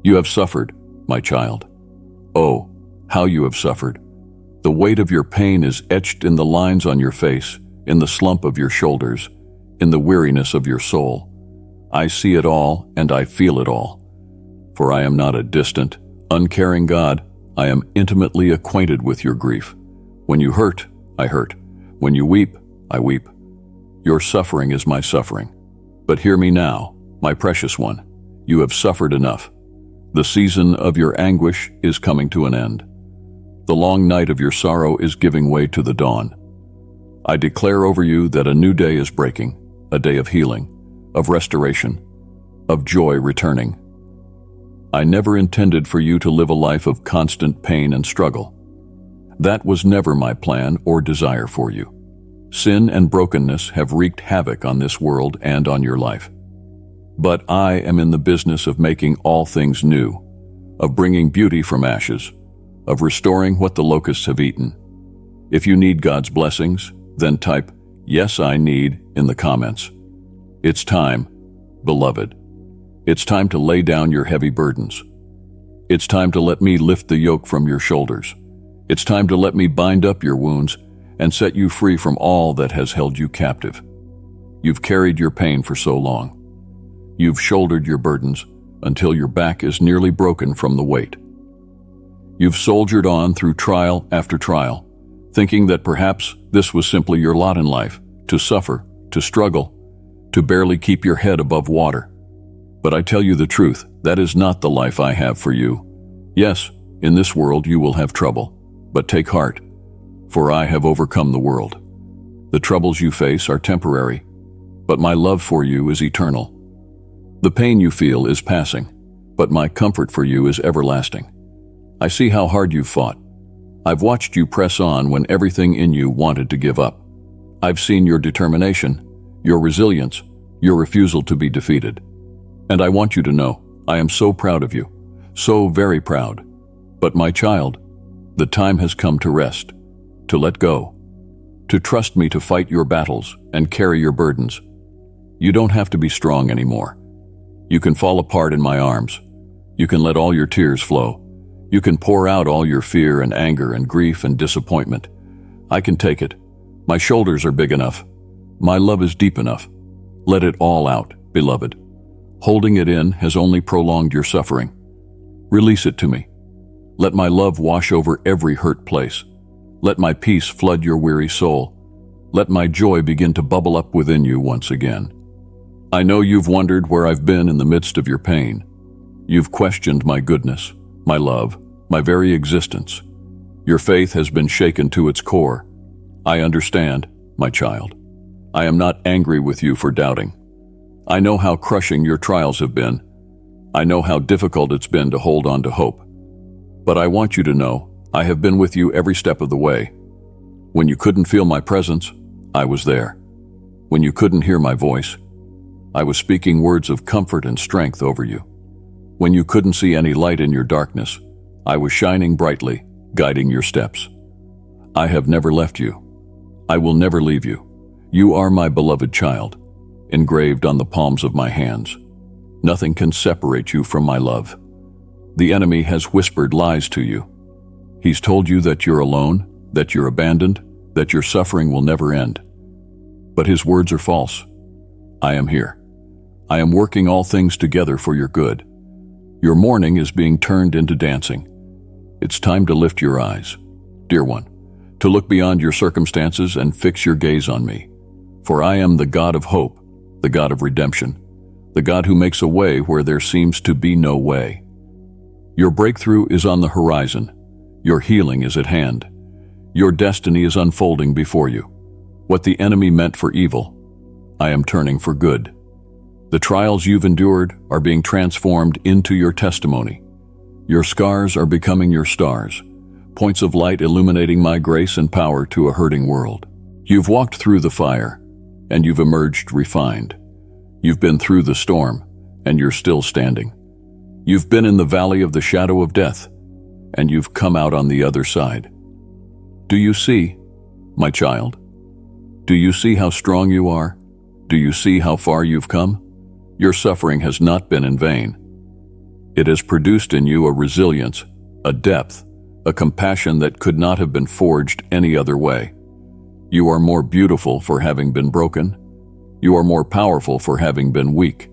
You have suffered, my child. Oh, how you have suffered. The weight of your pain is etched in the lines on your face, in the slump of your shoulders, in the weariness of your soul. I see it all and I feel it all. For I am not a distant, uncaring God. I am intimately acquainted with your grief. When you hurt, I hurt. When you weep, I weep. Your suffering is my suffering. But hear me now, my precious one. You have suffered enough. The season of your anguish is coming to an end. The long night of your sorrow is giving way to the dawn. I declare over you that a new day is breaking, a day of healing, of restoration, of joy returning. I never intended for you to live a life of constant pain and struggle. That was never my plan or desire for you. Sin and brokenness have wreaked havoc on this world and on your life. But I am in the business of making all things new, of bringing beauty from ashes, of restoring what the locusts have eaten. If you need God's blessings, then type, "Yes, I need," in the comments. It's time, beloved. It's time to lay down your heavy burdens. It's time to let me lift the yoke from your shoulders. It's time to let me bind up your wounds and set you free from all that has held you captive. You've carried your pain for so long. You've shouldered your burdens until your back is nearly broken from the weight. You've soldiered on through trial after trial, thinking that perhaps this was simply your lot in life, to suffer, to struggle, to barely keep your head above water. But I tell you the truth, that is not the life I have for you. Yes, in this world you will have trouble, but take heart, for I have overcome the world. The troubles you face are temporary, but my love for you is eternal. The pain you feel is passing, but my comfort for you is everlasting. I see how hard you've fought. I've watched you press on when everything in you wanted to give up. I've seen your determination, your resilience, your refusal to be defeated. And I want you to know, I am so proud of you, so very proud. But my child, the time has come to rest, to let go, to trust me to fight your battles and carry your burdens. You don't have to be strong anymore. You can fall apart in my arms. You can let all your tears flow. You can pour out all your fear and anger and grief and disappointment. I can take it. My shoulders are big enough. My love is deep enough. Let it all out, beloved. Holding it in has only prolonged your suffering. Release it to me. Let my love wash over every hurt place. Let my peace flood your weary soul. Let my joy begin to bubble up within you once again. I know you've wondered where I've been in the midst of your pain. You've questioned my goodness, my love, my very existence. Your faith has been shaken to its core. I understand, my child. I am not angry with you for doubting. I know how crushing your trials have been. I know how difficult it's been to hold on to hope. But I want you to know, I have been with you every step of the way. When you couldn't feel my presence, I was there. When you couldn't hear my voice, I was speaking words of comfort and strength over you. When you couldn't see any light in your darkness, I was shining brightly, guiding your steps. I have never left you. I will never leave you. You are my beloved child, engraved on the palms of my hands. Nothing can separate you from my love. The enemy has whispered lies to you. He's told you that you're alone, that you're abandoned, that your suffering will never end. But his words are false. I am here. I am working all things together for your good. Your mourning is being turned into dancing. It's time to lift your eyes, dear one, to look beyond your circumstances and fix your gaze on me. For I am the God of hope, the God of redemption, the God who makes a way where there seems to be no way. Your breakthrough is on the horizon. Your healing is at hand. Your destiny is unfolding before you. What the enemy meant for evil, I am turning for good. The trials you've endured are being transformed into your testimony. Your scars are becoming your stars, points of light illuminating my grace and power to a hurting world. You've walked through the fire, and you've emerged refined. You've been through the storm, and you're still standing. You've been in the valley of the shadow of death, and you've come out on the other side. Do you see, my child? Do you see how strong you are? Do you see how far you've come? Your suffering has not been in vain. It has produced in you a resilience, a depth, a compassion that could not have been forged any other way. You are more beautiful for having been broken. You are more powerful for having been weak.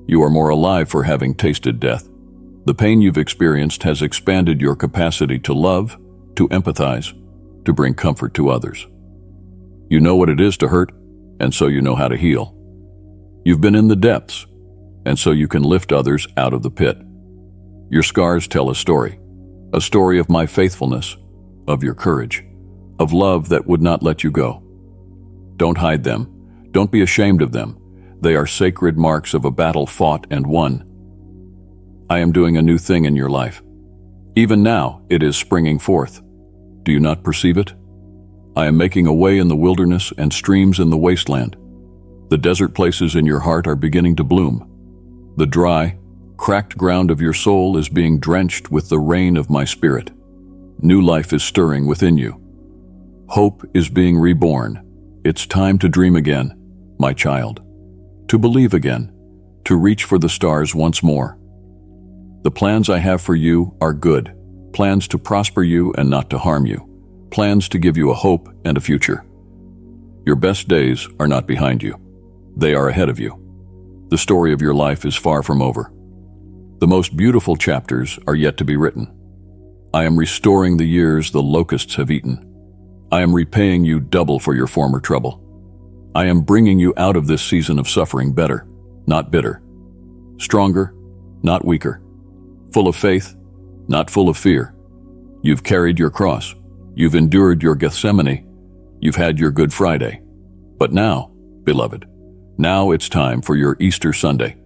You are more alive for having tasted death. The pain you've experienced has expanded your capacity to love, to empathize, to bring comfort to others. You know what it is to hurt, and so you know how to heal. You've been in the depths, and so you can lift others out of the pit. Your scars tell a story of my faithfulness, of your courage, of love that would not let you go. Don't hide them. Don't be ashamed of them. They are sacred marks of a battle fought and won. I am doing a new thing in your life. Even now, it is springing forth. Do you not perceive it? I am making a way in the wilderness and streams in the wasteland. The desert places in your heart are beginning to bloom. The dry, cracked ground of your soul is being drenched with the rain of my spirit. New life is stirring within you. Hope is being reborn. It's time to dream again, my child. To believe again. To reach for the stars once more. The plans I have for you are good. Plans to prosper you and not to harm you. Plans to give you a hope and a future. Your best days are not behind you. They are ahead of you. The story of your life is far from over. The most beautiful chapters are yet to be written. I am restoring the years the locusts have eaten. I am repaying you double for your former trouble. I am bringing you out of this season of suffering better, not bitter. Stronger, not weaker. Full of faith, not full of fear. You've carried your cross. You've endured your Gethsemane. You've had your Good Friday. But now, beloved, now it's time for your Easter Sunday.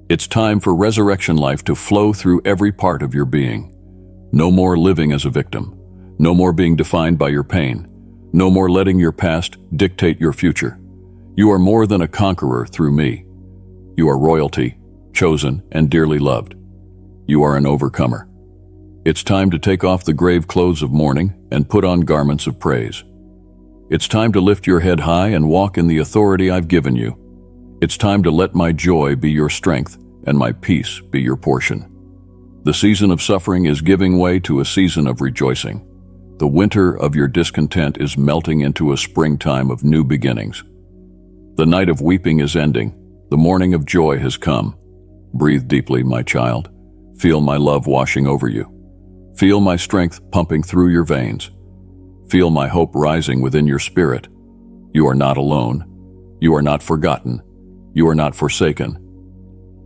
It's time for resurrection life to flow through every part of your being. No more living as a victim. No more being defined by your pain. No more letting your past dictate your future. You are more than a conqueror through me. You are royalty, chosen and dearly loved. You are an overcomer. It's time to take off the grave clothes of mourning and put on garments of praise. It's time to lift your head high and walk in the authority I've given you. It's time to let my joy be your strength and my peace be your portion. The season of suffering is giving way to a season of rejoicing. The winter of your discontent is melting into a springtime of new beginnings. The night of weeping is ending. The morning of joy has come. Breathe deeply, my child. Feel my love washing over you. Feel my strength pumping through your veins. Feel my hope rising within your spirit. You are not alone. You are not forgotten. You are not forsaken.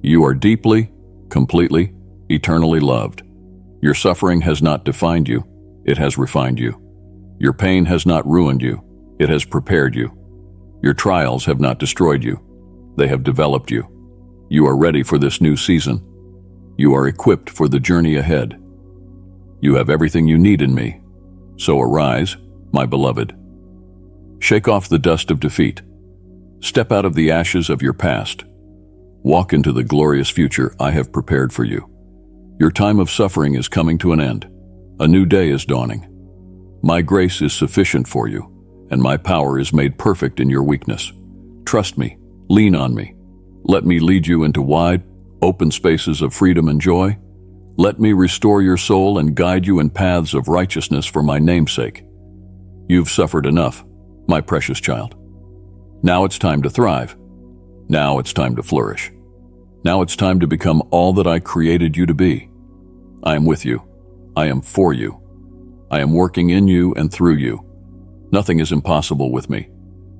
You are deeply, completely, eternally loved. Your suffering has not defined you. It has refined you. Your pain has not ruined you. It has prepared you. Your trials have not destroyed you. They have developed you. You are ready for this new season. You are equipped for the journey ahead. You have everything you need in me. So arise, my beloved. Shake off the dust of defeat. Step out of the ashes of your past. Walk into the glorious future I have prepared for you. Your time of suffering is coming to an end. A new day is dawning. My grace is sufficient for you, and my power is made perfect in your weakness. Trust me, lean on me. Let me lead you into wide, open spaces of freedom and joy. Let me restore your soul and guide you in paths of righteousness for my name's sake. You've suffered enough, my precious child. Now it's time to thrive. Now it's time to flourish. Now it's time to become all that I created you to be. I am with you. I am for you. I am working in you and through you. Nothing is impossible with me.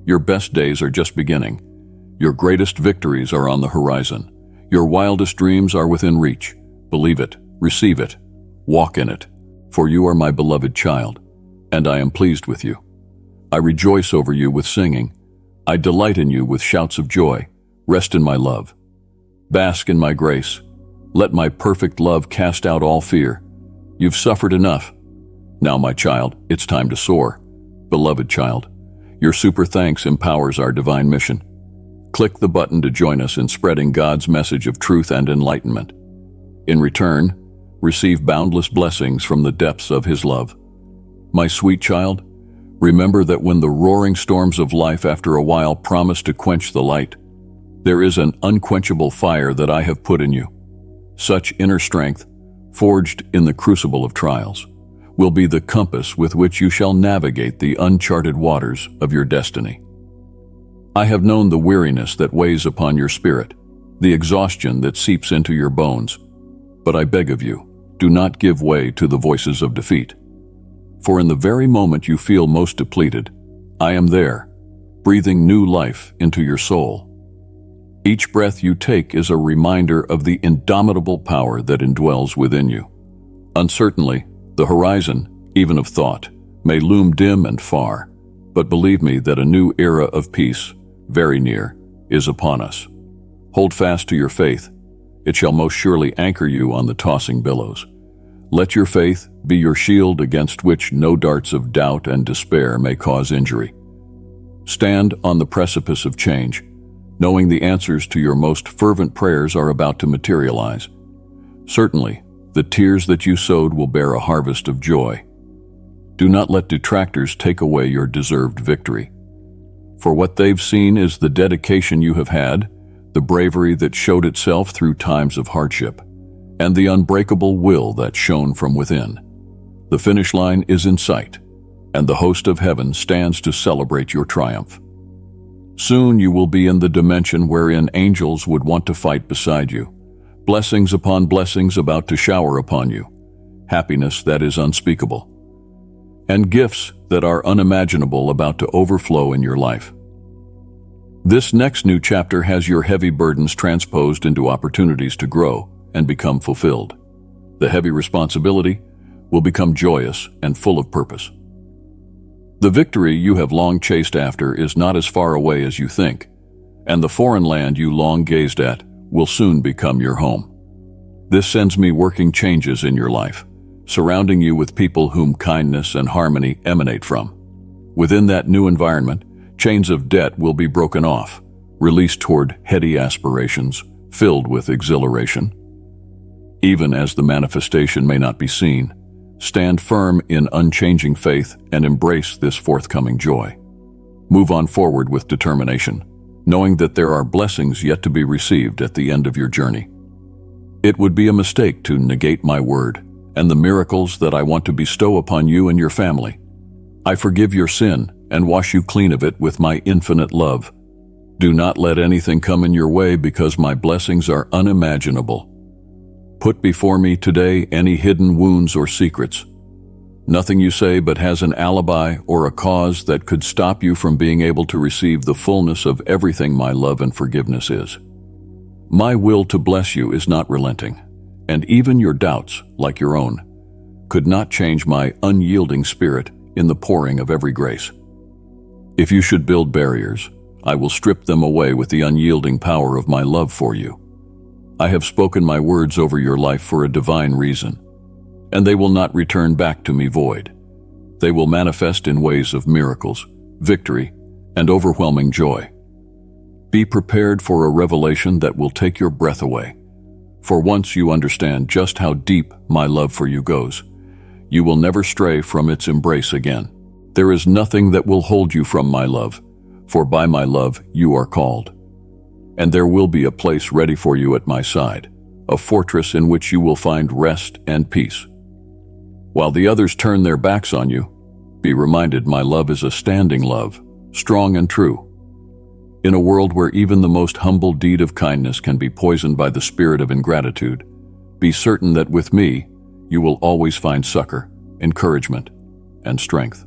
Your best days are just beginning. Your greatest victories are on the horizon. Your wildest dreams are within reach. Believe it, receive it, walk in it, for you are my beloved child, and I am pleased with you. I rejoice over you with singing. I delight in you with shouts of joy. Rest in my love. Bask in my grace. Let my perfect love cast out all fear. You've suffered enough. Now, my child, it's time to soar. Beloved child, your super thanks empowers our divine mission. Click the button to join us in spreading God's message of truth and enlightenment. In return, receive boundless blessings from the depths of His love. My sweet child, remember that when the roaring storms of life after a while promise to quench the light, there is an unquenchable fire that I have put in you. Such inner strength, forged in the crucible of trials, will be the compass with which you shall navigate the uncharted waters of your destiny. I have known the weariness that weighs upon your spirit, the exhaustion that seeps into your bones, but I beg of you, do not give way to the voices of defeat. For in the very moment you feel most depleted, I am there, breathing new life into your soul. Each breath you take is a reminder of the indomitable power that indwells within you. Uncertainly, the horizon, even of thought, may loom dim and far, but believe me that a new era of peace, very near, is upon us. Hold fast to your faith. It shall most surely anchor you on the tossing billows. Let your faith be your shield against which no darts of doubt and despair may cause injury. Stand on the precipice of change, knowing the answers to your most fervent prayers are about to materialize. Certainly, the tears that you sowed will bear a harvest of joy. Do not let detractors take away your deserved victory. For what they've seen is the dedication you have had, the bravery that showed itself through times of hardship, and the unbreakable will that shone from within. The finish line is in sight, and the host of heaven stands to celebrate your triumph. Soon you will be in the dimension wherein angels would want to fight beside you, blessings upon blessings about to shower upon you, happiness that is unspeakable, and gifts that are unimaginable about to overflow in your life. This next new chapter has your heavy burdens transposed into opportunities to grow and become fulfilled. The heavy responsibility will become joyous and full of purpose. The victory you have long chased after is not as far away as you think, and the foreign land you long gazed at will soon become your home. This sends me working changes in your life, surrounding you with people whom kindness and harmony emanate from. Within that new environment, chains of debt will be broken off, released toward heady aspirations, filled with exhilaration. Even as the manifestation may not be seen, stand firm in unchanging faith and embrace this forthcoming joy. Move on forward with determination, knowing that there are blessings yet to be received at the end of your journey. It would be a mistake to negate my word and the miracles that I want to bestow upon you and your family. I forgive your sin and wash you clean of it with my infinite love. Do not let anything come in your way because my blessings are unimaginable. Put before me today any hidden wounds or secrets. Nothing you say but has an alibi or a cause that could stop you from being able to receive the fullness of everything my love and forgiveness is. My will to bless you is not relenting, and even your doubts, like your own, could not change my unyielding spirit in the pouring of every grace. If you should build barriers, I will strip them away with the unyielding power of my love for you. I have spoken my words over your life for a divine reason, and they will not return back to me void. They will manifest in ways of miracles, victory, and overwhelming joy. Be prepared for a revelation that will take your breath away, for once you understand just how deep my love for you goes, you will never stray from its embrace again. There is nothing that will hold you from my love, for by my love you are called. And there will be a place ready for you at my side, a fortress in which you will find rest and peace. While the others turn their backs on you, be reminded my love is a standing love, strong and true. In a world where even the most humble deed of kindness can be poisoned by the spirit of ingratitude, be certain that with me, you will always find succor, encouragement, and strength.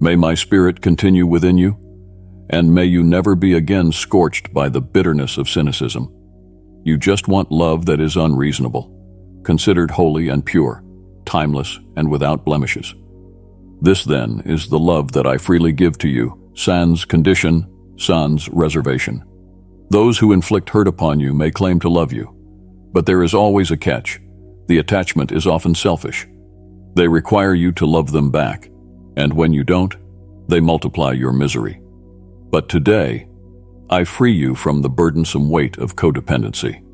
May my spirit continue within you, and may you never be again scorched by the bitterness of cynicism. You just want love that is unreasonable, considered holy and pure, timeless and without blemishes. This, then, is the love that I freely give to you, sans condition, sans reservation. Those who inflict hurt upon you may claim to love you, but there is always a catch. The attachment is often selfish. They require you to love them back, and when you don't, they multiply your misery. But today, I free you from the burdensome weight of codependency.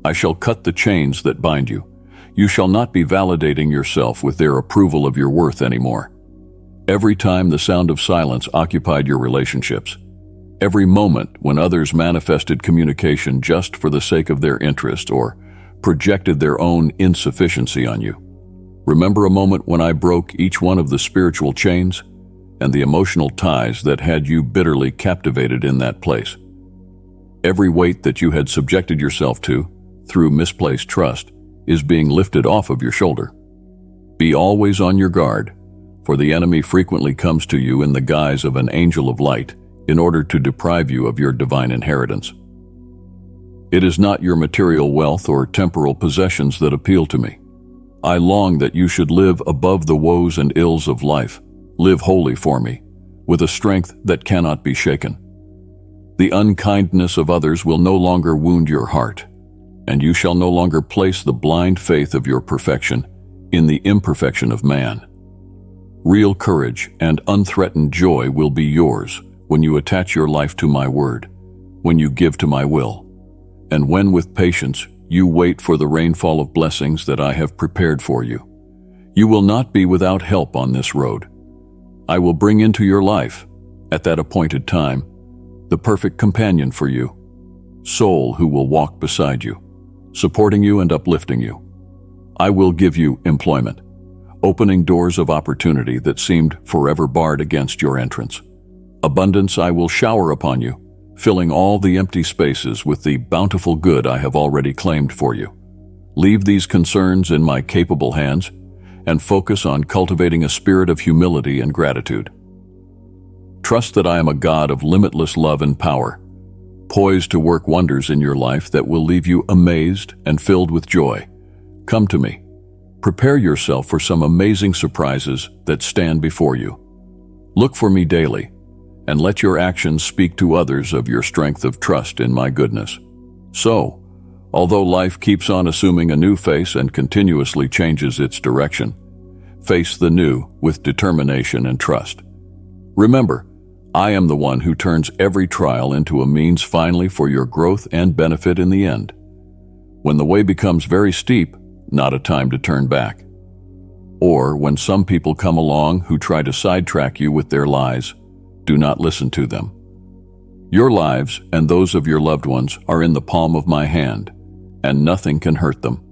I shall cut the chains that bind you. You shall not be validating yourself with their approval of your worth anymore. Every time the sound of silence occupied your relationships, every moment when others manifested communication just for the sake of their interest or projected their own insufficiency on you. Remember a moment when I broke each one of the spiritual chains and the emotional ties that had you bitterly captivated in that place. Every weight that you had subjected yourself to, through misplaced trust, is being lifted off of your shoulder. Be always on your guard, for the enemy frequently comes to you in the guise of an angel of light in order to deprive you of your divine inheritance. It is not your material wealth or temporal possessions that appeal to me. I long that you should live above the woes and ills of life, live wholly for me, with a strength that cannot be shaken. The unkindness of others will no longer wound your heart, and you shall no longer place the blind faith of your perfection in the imperfection of man. Real courage and unthreatened joy will be yours when you attach your life to my word, when you give to my will, and when with patience you wait for the rainfall of blessings that I have prepared for you. You will not be without help on this road. I will bring into your life, at that appointed time, the perfect companion for you, soul who will walk beside you, supporting you and uplifting you. I will give you employment, opening doors of opportunity that seemed forever barred against your entrance. Abundance I will shower upon you, filling all the empty spaces with the bountiful good I have already claimed for you. Leave these concerns in my capable hands and focus on cultivating a spirit of humility and gratitude. Trust that I am a God of limitless love and power, poised to work wonders in your life that will leave you amazed and filled with joy. Come to me. Prepare yourself for some amazing surprises that stand before you. Look for me daily, and let your actions speak to others of your strength of trust in my goodness. So, although life keeps on assuming a new face and continuously changes its direction, face the new with determination and trust. Remember, I am the one who turns every trial into a means finally for your growth and benefit in the end. When the way becomes very steep, not a time to turn back. Or when some people come along who try to sidetrack you with their lies, do not listen to them. Your lives and those of your loved ones are in the palm of my hand, and nothing can hurt them.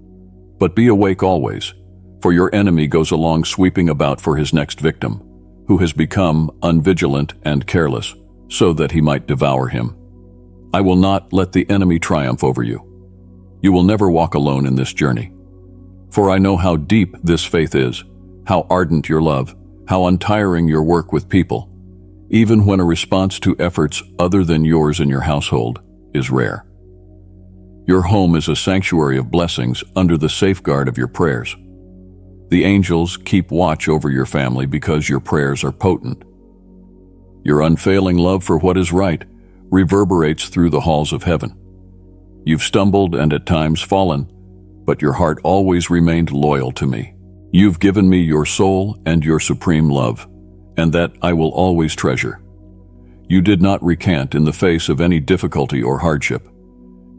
But be awake always, for your enemy goes along sweeping about for his next victim, who has become unvigilant and careless, so that he might devour him. I will not let the enemy triumph over you. You will never walk alone in this journey. For I know how deep this faith is, how ardent your love, how untiring your work with people, even when a response to efforts other than yours in your household is rare. Your home is a sanctuary of blessings under the safeguard of your prayers. The angels keep watch over your family because your prayers are potent. Your unfailing love for what is right reverberates through the halls of heaven. You've stumbled and at times fallen, but your heart always remained loyal to me. You've given me your soul and your supreme love, and that I will always treasure. You did not recant in the face of any difficulty or hardship.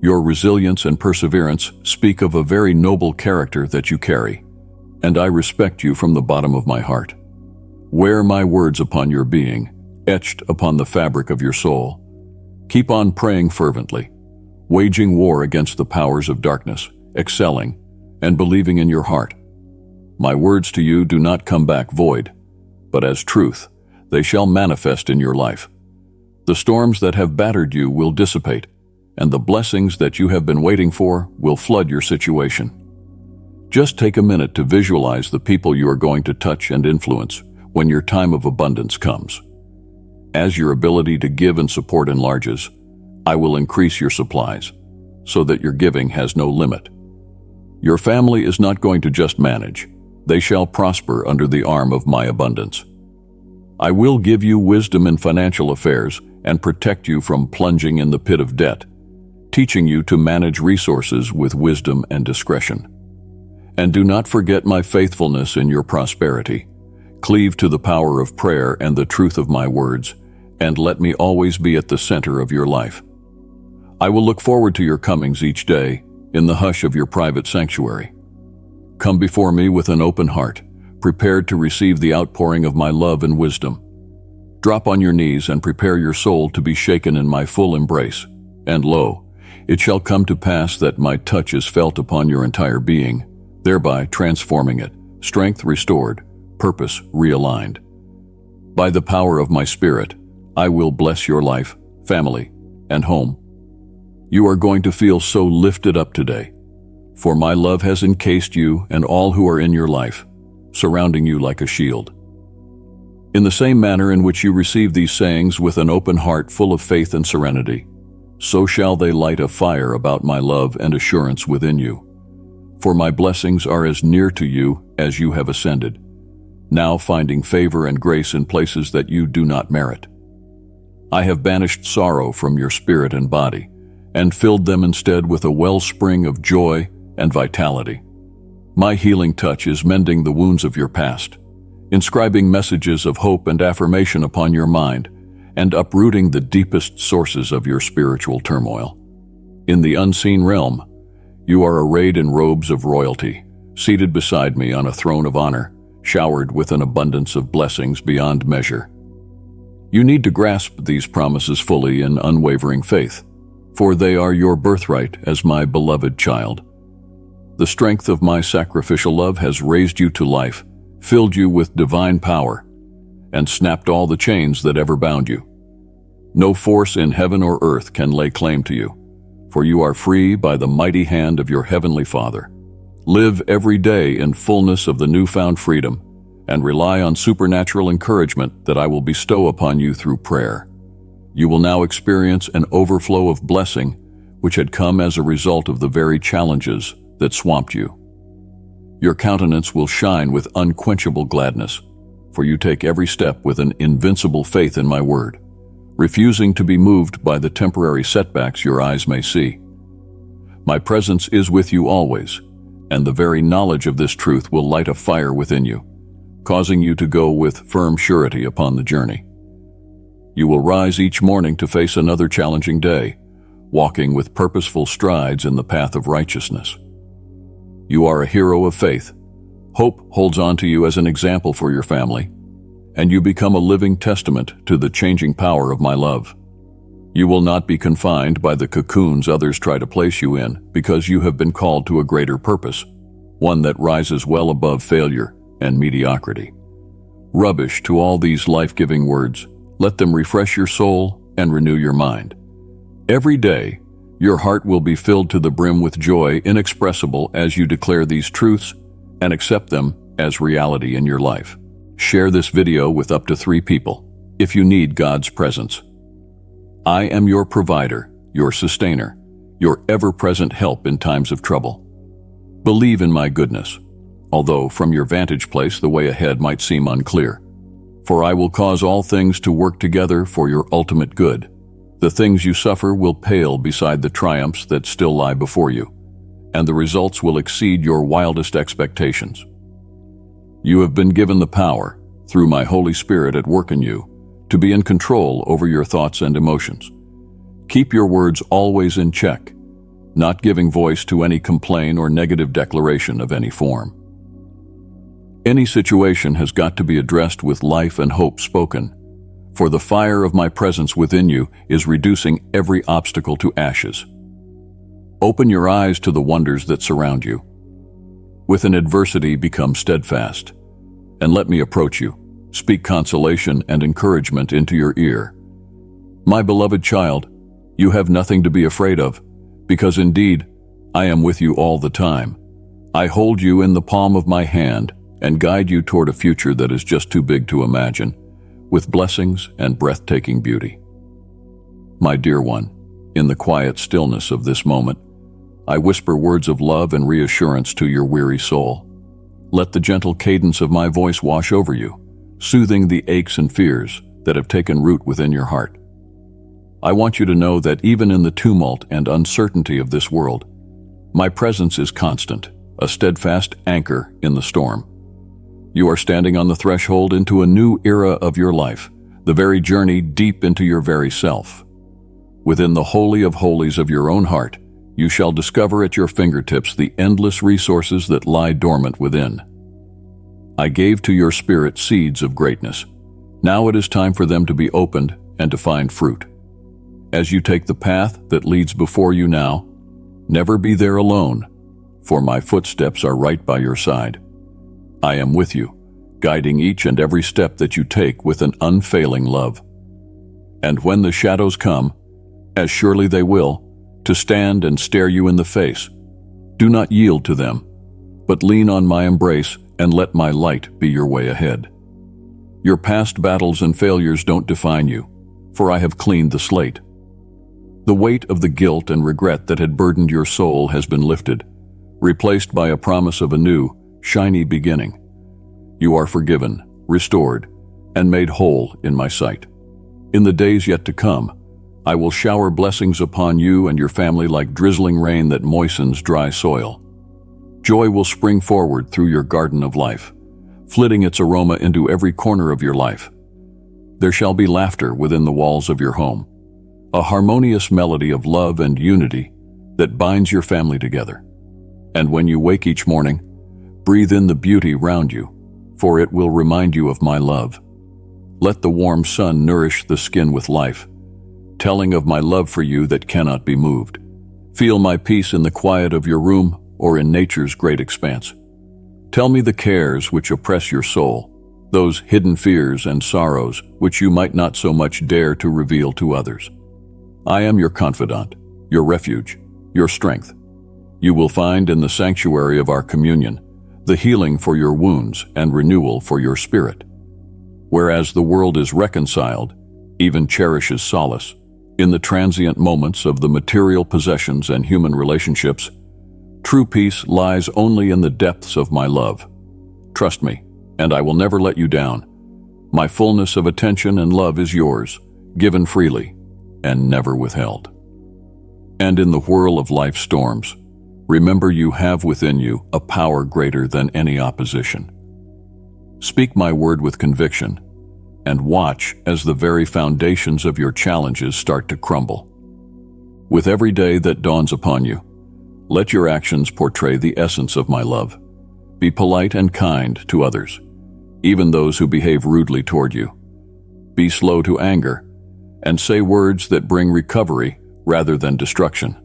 Your resilience and perseverance speak of a very noble character that you carry, and I respect you from the bottom of my heart. Wear my words upon your being, etched upon the fabric of your soul. Keep on praying fervently, waging war against the powers of darkness, excelling, and believing in your heart. My words to you do not come back void, but as truth, they shall manifest in your life. The storms that have battered you will dissipate, and the blessings that you have been waiting for will flood your situation. Just take a minute to visualize the people you are going to touch and influence when your time of abundance comes. As your ability to give and support enlarges, I will increase your supplies, so that your giving has no limit. Your family is not going to just manage. They shall prosper under the arm of my abundance. I will give you wisdom in financial affairs and protect you from plunging in the pit of debt, teaching you to manage resources with wisdom and discretion. And do not forget my faithfulness in your prosperity. Cleave to the power of prayer and the truth of my words, and let me always be at the center of your life. I will look forward to your comings each day in the hush of your private sanctuary. Come before me with an open heart, prepared to receive the outpouring of my love and wisdom. Drop on your knees and prepare your soul to be shaken in my full embrace. And lo, It shall come to pass that my touch is felt upon your entire being, thereby transforming it, strength restored, purpose realigned. By the power of my Spirit, I will bless your life, family, and home. You are going to feel so lifted up today, for my love has encased you and all who are in your life, surrounding you like a shield. In the same manner in which you receive these sayings with an open heart full of faith and serenity, so shall they light a fire about my love and assurance within you. For my blessings are as near to you as you have ascended, now finding favor and grace in places that you do not merit. I have banished sorrow from your spirit and body, and filled them instead with a wellspring of joy and vitality. My healing touch is mending the wounds of your past, inscribing messages of hope and affirmation upon your mind, and uprooting the deepest sources of your spiritual turmoil. In the unseen realm, you are arrayed in robes of royalty, seated beside me on a throne of honor, showered with an abundance of blessings beyond measure. You need to grasp these promises fully in unwavering faith, for they are your birthright as my beloved child. The strength of my sacrificial love has raised you to life, filled you with divine power, and snapped all the chains that ever bound you. No force in heaven or earth can lay claim to you, for you are free by the mighty hand of your heavenly Father. Live every day in fullness of the newfound freedom, and rely on supernatural encouragement that I will bestow upon you through prayer. You will now experience an overflow of blessing which had come as a result of the very challenges that swamped you. Your countenance will shine with unquenchable gladness, for you take every step with an invincible faith in my word, refusing to be moved by the temporary setbacks your eyes may see. My presence is with you always, and the very knowledge of this truth will light a fire within you, causing you to go with firm surety upon the journey. You will rise each morning to face another challenging day, walking with purposeful strides in the path of righteousness. You are a hero of faith. Hope holds on to you as an example for your family, and you become a living testament to the changing power of my love. You will not be confined by the cocoons others try to place you in, because you have been called to a greater purpose, one that rises well above failure and mediocrity. Rubbish to all these life-giving words. Let them refresh your soul and renew your mind. Every day, your heart will be filled to the brim with joy inexpressible as you declare these truths and accept them as reality in your life. Share this video with up to 3 people if you need God's presence. I am your provider, your sustainer, your ever-present help in times of trouble. Believe in my goodness, although from your vantage place the way ahead might seem unclear. For I will cause all things to work together for your ultimate good. The things you suffer will pale beside the triumphs that still lie before you, and the results will exceed your wildest expectations. You have been given the power, through my Holy Spirit at work in you, to be in control over your thoughts and emotions. Keep your words always in check, not giving voice to any complaint or negative declaration of any form. Any situation has got to be addressed with life and hope spoken, for the fire of my presence within you is reducing every obstacle to ashes. Open your eyes to the wonders that surround you. With an adversity, become steadfast, and let me approach you, speak consolation and encouragement into your ear. My beloved child, you have nothing to be afraid of, because indeed, I am with you all the time. I hold you in the palm of my hand and guide you toward a future that is just too big to imagine, with blessings and breathtaking beauty. My dear one, in the quiet stillness of this moment, I whisper words of love and reassurance to your weary soul. Let the gentle cadence of my voice wash over you, soothing the aches and fears that have taken root within your heart. I want you to know that even in the tumult and uncertainty of this world, my presence is constant, a steadfast anchor in the storm. You are standing on the threshold into a new era of your life, the very journey deep into your very self. Within the holy of holies of your own heart, you shall discover at your fingertips the endless resources that lie dormant within. I gave to your spirit seeds of greatness. Now it is time for them to be opened and to find fruit. As you take the path that leads before you now, never be there alone, for my footsteps are right by your side. I am with you, guiding each and every step that you take with an unfailing love. And when the shadows come, as surely they will, to stand and stare you in the face, do not yield to them, but lean on my embrace and let my light be your way ahead. Your past battles and failures don't define you, for I have cleaned the slate. The weight of the guilt and regret that had burdened your soul has been lifted, replaced by a promise of a new, shiny beginning. You are forgiven, restored, and made whole in my sight. In the days yet to come, I will shower blessings upon you and your family like drizzling rain that moistens dry soil. Joy will spring forward through your garden of life, flitting its aroma into every corner of your life. There shall be laughter within the walls of your home, a harmonious melody of love and unity that binds your family together. And when you wake each morning, breathe in the beauty round you, for it will remind you of my love. Let the warm sun nourish the skin with life, telling of my love for you that cannot be moved. Feel my peace in the quiet of your room or in nature's great expanse. Tell me the cares which oppress your soul, those hidden fears and sorrows which you might not so much dare to reveal to others. I am your confidant, your refuge, your strength. You will find in the sanctuary of our communion the healing for your wounds and renewal for your spirit. Whereas the world is reconciled, even cherishes solace, in the transient moments of the material possessions and human relationships, true peace lies only in the depths of my love. Trust me, and I will never let you down. My fullness of attention and love is yours, given freely, and never withheld. And in the whirl of life's storms, remember you have within you a power greater than any opposition. Speak my word with conviction, and watch as the very foundations of your challenges start to crumble. With every day that dawns upon you, let your actions portray the essence of my love. Be polite and kind to others, even those who behave rudely toward you. Be slow to anger, and say words that bring recovery rather than destruction.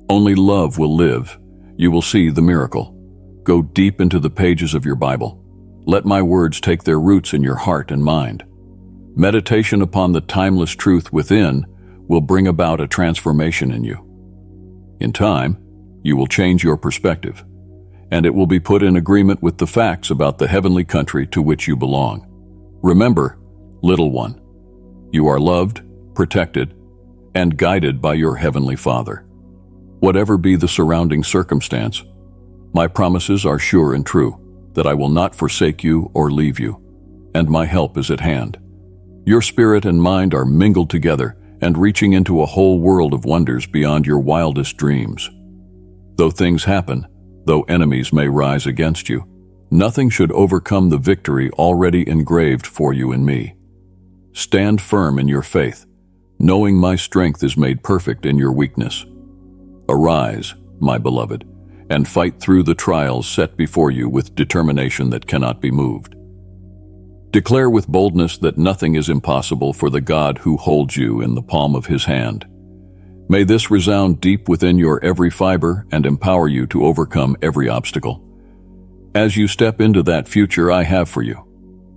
Only love will live. You will see the miracle. Go deep into the pages of your Bible. Let my words take their roots in your heart and mind. Meditation upon the timeless truth within will bring about a transformation in you. In time, you will change your perspective, and it will be put in agreement with the facts about the heavenly country to which you belong. Remember, little one, you are loved, protected, and guided by your heavenly Father. Whatever be the surrounding circumstance, my promises are sure and true, that I will not forsake you or leave you, and my help is at hand. Your spirit and mind are mingled together and reaching into a whole world of wonders beyond your wildest dreams. Though things happen, though enemies may rise against you, nothing should overcome the victory already engraved for you in me. Stand firm in your faith, knowing my strength is made perfect in your weakness. Arise, my beloved, and fight through the trials set before you with determination that cannot be moved. Declare with boldness that nothing is impossible for the God who holds you in the palm of his hand. May this resound deep within your every fiber and empower you to overcome every obstacle. As you step into that future I have for you,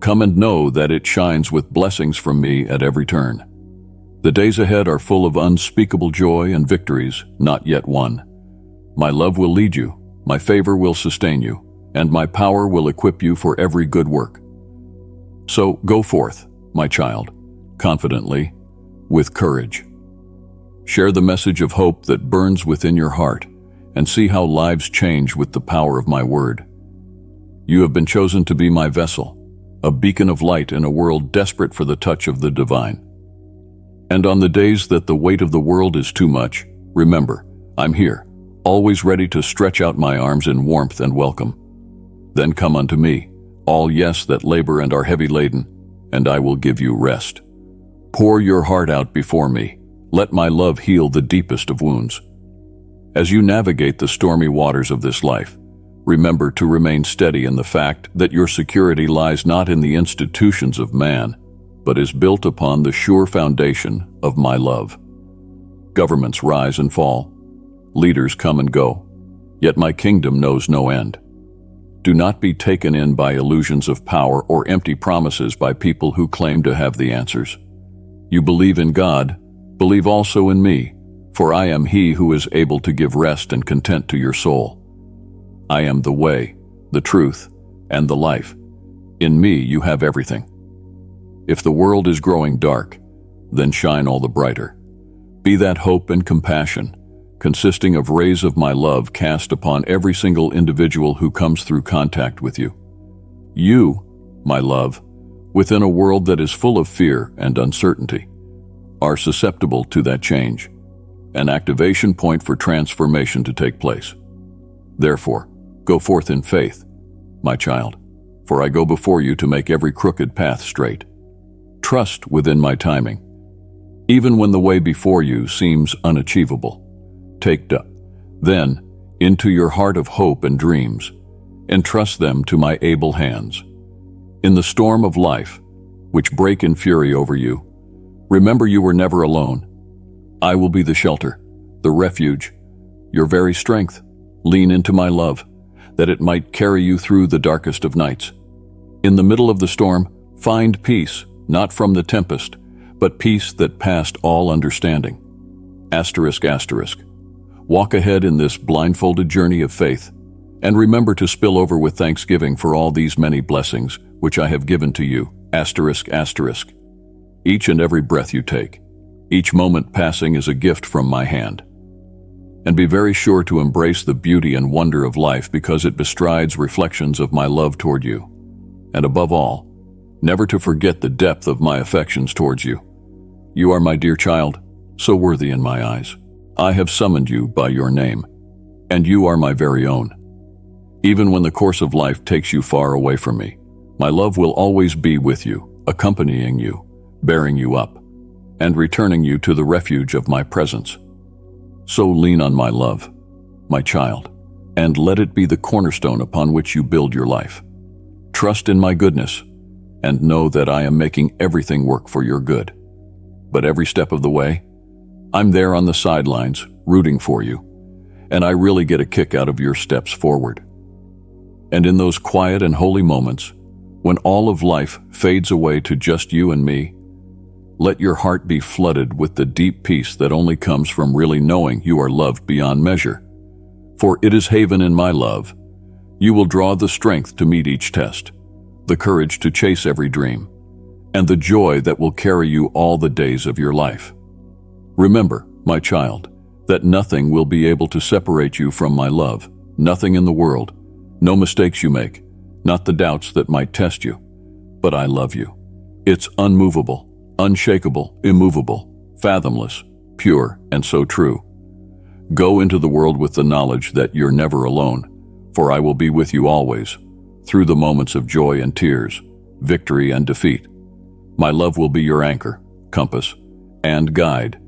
come and know that it shines with blessings from me at every turn. The days ahead are full of unspeakable joy and victories not yet won. My love will lead you, my favor will sustain you, and my power will equip you for every good work. So go forth, my child, confidently, with courage. Share the message of hope that burns within your heart, and see how lives change with the power of my word. You have been chosen to be my vessel, a beacon of light in a world desperate for the touch of the divine. And on the days that the weight of the world is too much, remember, I'm here, always ready to stretch out my arms in warmth and welcome. Then come unto me, all yes that labor and are heavy laden, and I will give you rest. Pour your heart out before me. Let my love heal the deepest of wounds. As you navigate the stormy waters of this life, remember to remain steady in the fact that your security lies not in the institutions of man, but is built upon the sure foundation of my love. Governments rise and fall. Leaders come and go. Yet my kingdom knows no end. Do not be taken in by illusions of power or empty promises by people who claim to have the answers. You believe in God, believe also in me, for I am He who is able to give rest and content to your soul. I am the way, the truth, and the life. In me you have everything. If the world is growing dark, then shine all the brighter. Be that hope and compassion, consisting of rays of my love cast upon every single individual who comes through contact with you. You, my love, within a world that is full of fear and uncertainty, are susceptible to that change, an activation point for transformation to take place. Therefore, go forth in faith, my child, for I go before you to make every crooked path straight. Trust within my timing, even when the way before you seems unachievable. Take then into your heart of hope and dreams, entrust them to my able hands. In the storm of life, which break in fury over you, remember you were never alone. I will be the shelter, the refuge, your very strength. Lean into my love, that it might carry you through the darkest of nights. In the middle of the storm, find peace, not from the tempest, but peace that passed all understanding. Asterisk, asterisk. Walk ahead in this blindfolded journey of faith, and remember to spill over with thanksgiving for all these many blessings which I have given to you. Asterisk, asterisk. Each and every breath you take, each moment passing is a gift from my hand. And be very sure to embrace the beauty and wonder of life because it bestrides reflections of my love toward you. And above all, never to forget the depth of my affections towards you. You are my dear child, so worthy in my eyes. I have summoned you by your name, and you are my very own. Even when the course of life takes you far away from me, my love will always be with you, accompanying you, bearing you up, and returning you to the refuge of my presence. So lean on my love, my child, and let it be the cornerstone upon which you build your life. Trust in my goodness, and know that I am making everything work for your good. But every step of the way, I'm there on the sidelines, rooting for you, and I really get a kick out of your steps forward. And in those quiet and holy moments, when all of life fades away to just you and me, let your heart be flooded with the deep peace that only comes from really knowing you are loved beyond measure. For it is haven in my love. You will draw the strength to meet each test, the courage to chase every dream, and the joy that will carry you all the days of your life. Remember, my child, that nothing will be able to separate you from my love, nothing in the world, no mistakes you make, not the doubts that might test you, but I love you. It's unmovable, unshakable, immovable, fathomless, pure, and so true. Go into the world with the knowledge that you're never alone, for I will be with you always, through the moments of joy and tears, victory and defeat. My love will be your anchor, compass, and guide,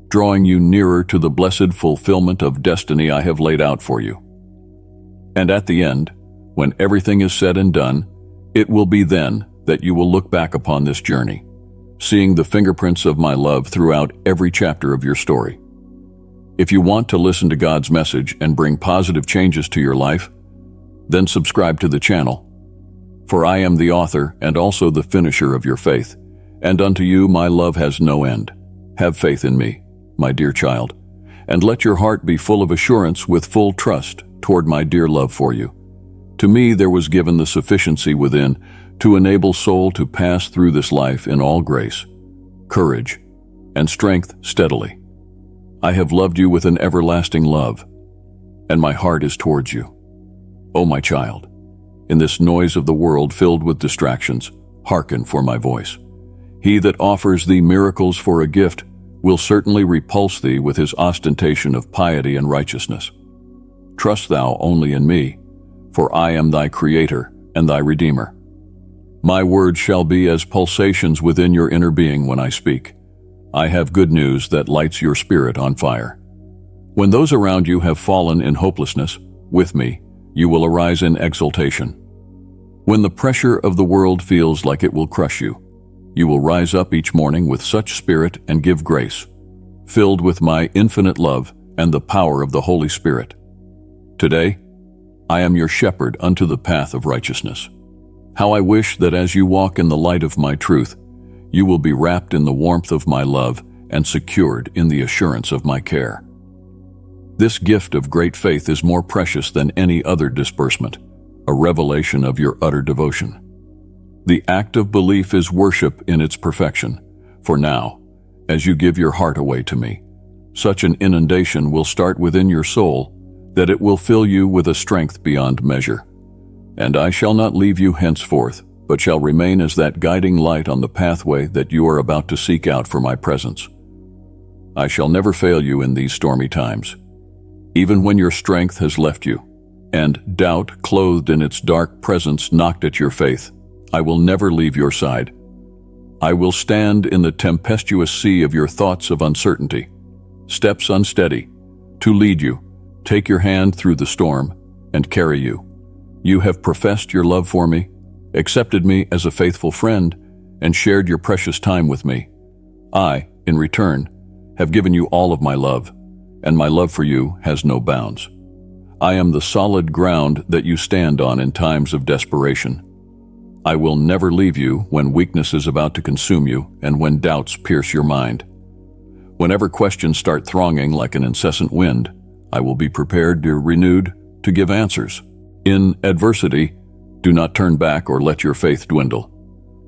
drawing you nearer to the blessed fulfillment of destiny I have laid out for you. And at the end, when everything is said and done, it will be then that you will look back upon this journey, seeing the fingerprints of my love throughout every chapter of your story. If you want to listen to God's message and bring positive changes to your life, then subscribe to the channel. For I am the author and also the finisher of your faith, and unto you my love has no end. Have faith in me, my dear child, and let your heart be full of assurance with full trust toward my dear love for you. To me there was given the sufficiency within to enable soul to pass through this life in all grace, courage, and strength steadily. I have loved you with an everlasting love, and my heart is towards you. O my child, in this noise of the world filled with distractions, hearken for my voice. He that offers thee miracles for a gift will certainly repulse thee with his ostentation of piety and righteousness. Trust thou only in me, for I am thy Creator and thy Redeemer. My words shall be as pulsations within your inner being when I speak. I have good news that lights your spirit on fire. When those around you have fallen in hopelessness, with me, you will arise in exultation. When the pressure of the world feels like it will crush you, you will rise up each morning with such spirit and give grace. filled with my infinite love and the power of the Holy Spirit. Today, I am your shepherd unto the path of righteousness. How I wish that as you walk in the light of my truth, you will be wrapped in the warmth of my love and secured in the assurance of my care. This gift of great faith is more precious than any other disbursement, a revelation of your utter devotion. The act of belief is worship in its perfection, for now, as you give your heart away to me, such an inundation will start within your soul that it will fill you with a strength beyond measure. And I shall not leave you henceforth, but shall remain as that guiding light on the pathway that you are about to seek out for my presence. I shall never fail you in these stormy times. Even when your strength has left you, and doubt clothed in its dark presence knocked at your faith, I will never leave your side. I will stand in the tempestuous sea of your thoughts of uncertainty, steps unsteady, to lead you, take your hand through the storm, and carry you. You have professed your love for me, accepted me as a faithful friend, and shared your precious time with me. I, in return, have given you all of my love, and my love for you has no bounds. I am the solid ground that you stand on in times of desperation. I will never leave you when weakness is about to consume you and when doubts pierce your mind. Whenever questions start thronging like an incessant wind, I will be prepared renewed to give answers. In adversity, do not turn back or let your faith dwindle.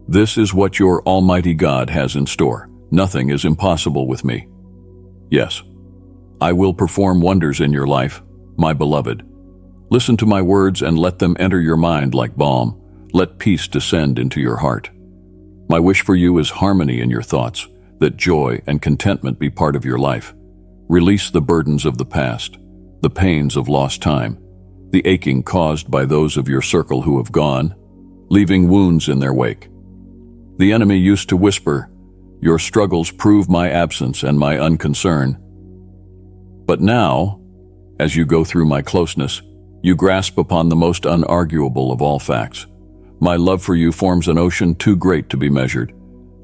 This is what your Almighty God has in store. Nothing is impossible with me. Yes, I will perform wonders in your life, my beloved. Listen to my words and let them enter your mind like balm. Let peace descend into your heart. My wish for you is harmony in your thoughts, that joy and contentment be part of your life. Release the burdens of the past, the pains of lost time, the aching caused by those of your circle who have gone, leaving wounds in their wake. The enemy used to whisper, "Your struggles prove my absence and my unconcern." But now, as you go through my closeness, you grasp upon the most unarguable of all facts. My love for you forms an ocean too great to be measured,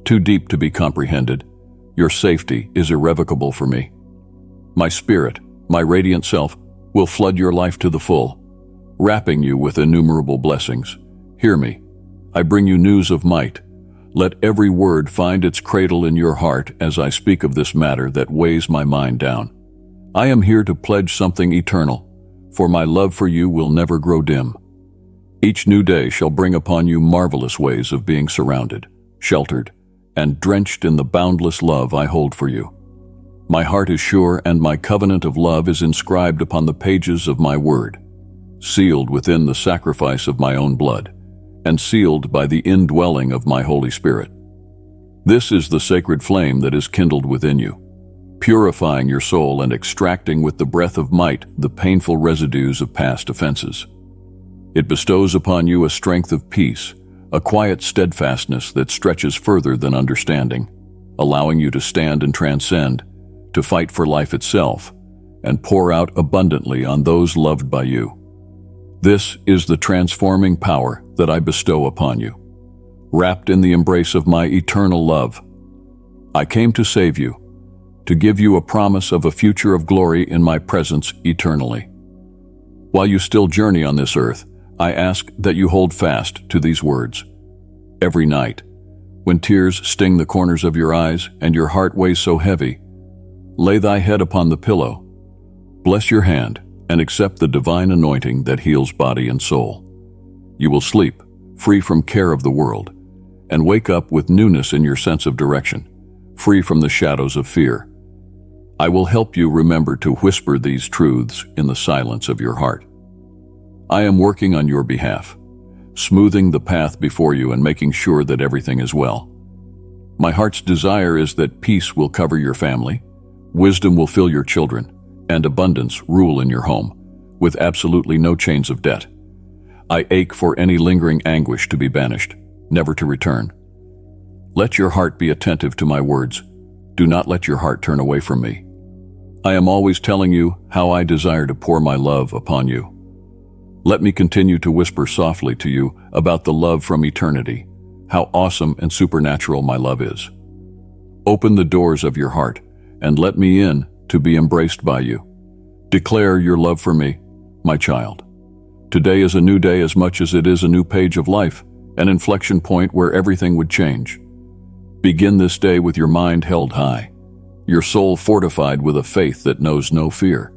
too deep to be comprehended. Your safety is irrevocable for me. My spirit, my radiant self, will flood your life to the full, wrapping you with innumerable blessings. Hear me. I bring you news of might. Let every word find its cradle in your heart as I speak of this matter that weighs my mind down. I am here to pledge something eternal, for my love for you will never grow dim. Each new day shall bring upon you marvelous ways of being surrounded, sheltered, and drenched in the boundless love I hold for you. My heart is sure, and my covenant of love is inscribed upon the pages of my word, sealed within the sacrifice of my own blood, and sealed by the indwelling of my Holy Spirit. This is the sacred flame that is kindled within you, purifying your soul and extracting with the breath of might the painful residues of past offenses. It bestows upon you a strength of peace, a quiet steadfastness that stretches further than understanding, allowing you to stand and transcend, to fight for life itself, and pour out abundantly on those loved by you. This is the transforming power that I bestow upon you, wrapped in the embrace of my eternal love. I came to save you, to give you a promise of a future of glory in my presence eternally. While you still journey on this earth, I ask that you hold fast to these words. Every night, when tears sting the corners of your eyes and your heart weighs so heavy, lay thy head upon the pillow, bless your hand, and accept the divine anointing that heals body and soul. You will sleep, free from care of the world, and wake up with newness in your sense of direction, free from the shadows of fear. I will help you remember to whisper these truths in the silence of your heart. I am working on your behalf, smoothing the path before you and making sure that everything is well. My heart's desire is that peace will cover your family, wisdom will fill your children, and abundance rule in your home, with absolutely no chains of debt. I ache for any lingering anguish to be banished, never to return. Let your heart be attentive to my words. Do not let your heart turn away from me. I am always telling you how I desire to pour my love upon you. Let me continue to whisper softly to you about the love from eternity, how awesome and supernatural my love is. Open the doors of your heart and let me in to be embraced by you. Declare your love for me, my child. Today is a new day as much as it is a new page of life, an inflection point where everything would change. Begin this day with your mind held high, your soul fortified with a faith that knows no fear.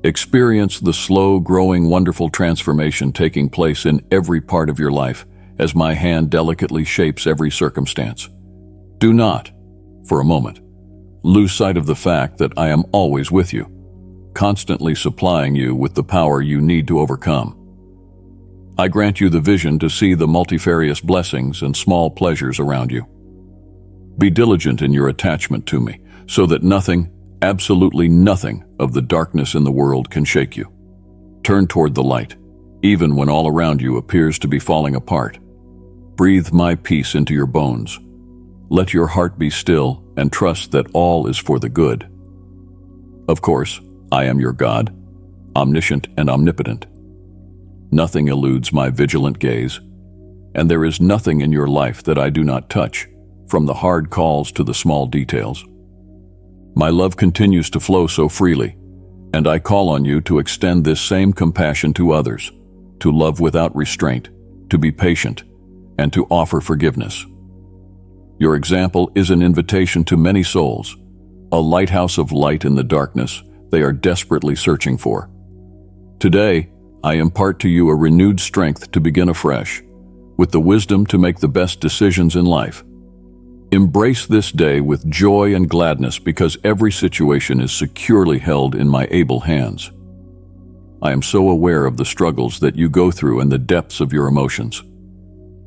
Experience the slow, growing, wonderful transformation taking place in every part of your life as my hand delicately shapes every circumstance. Do not, for a moment, lose sight of the fact that I am always with you, constantly supplying you with the power you need to overcome. I grant you the vision to see the multifarious blessings and small pleasures around you. Be diligent in your attachment to me, so that nothing, absolutely nothing, of the darkness in the world can shake you. Turn toward the light, even when all around you appears to be falling apart. Breathe my peace into your bones. Let your heart be still and trust that all is for the good. Of course, I am your God, omniscient and omnipotent. Nothing eludes my vigilant gaze, and there is nothing in your life that I do not touch, from the hard calls to the small details. My love continues to flow so freely, and I call on you to extend this same compassion to others, to love without restraint, to be patient, and to offer forgiveness. Your example is an invitation to many souls, a lighthouse of light in the darkness they are desperately searching for. Today, I impart to you a renewed strength to begin afresh, with the wisdom to make the best decisions in life. Embrace this day with joy and gladness because every situation is securely held in my able hands. I am so aware of the struggles that you go through and the depths of your emotions.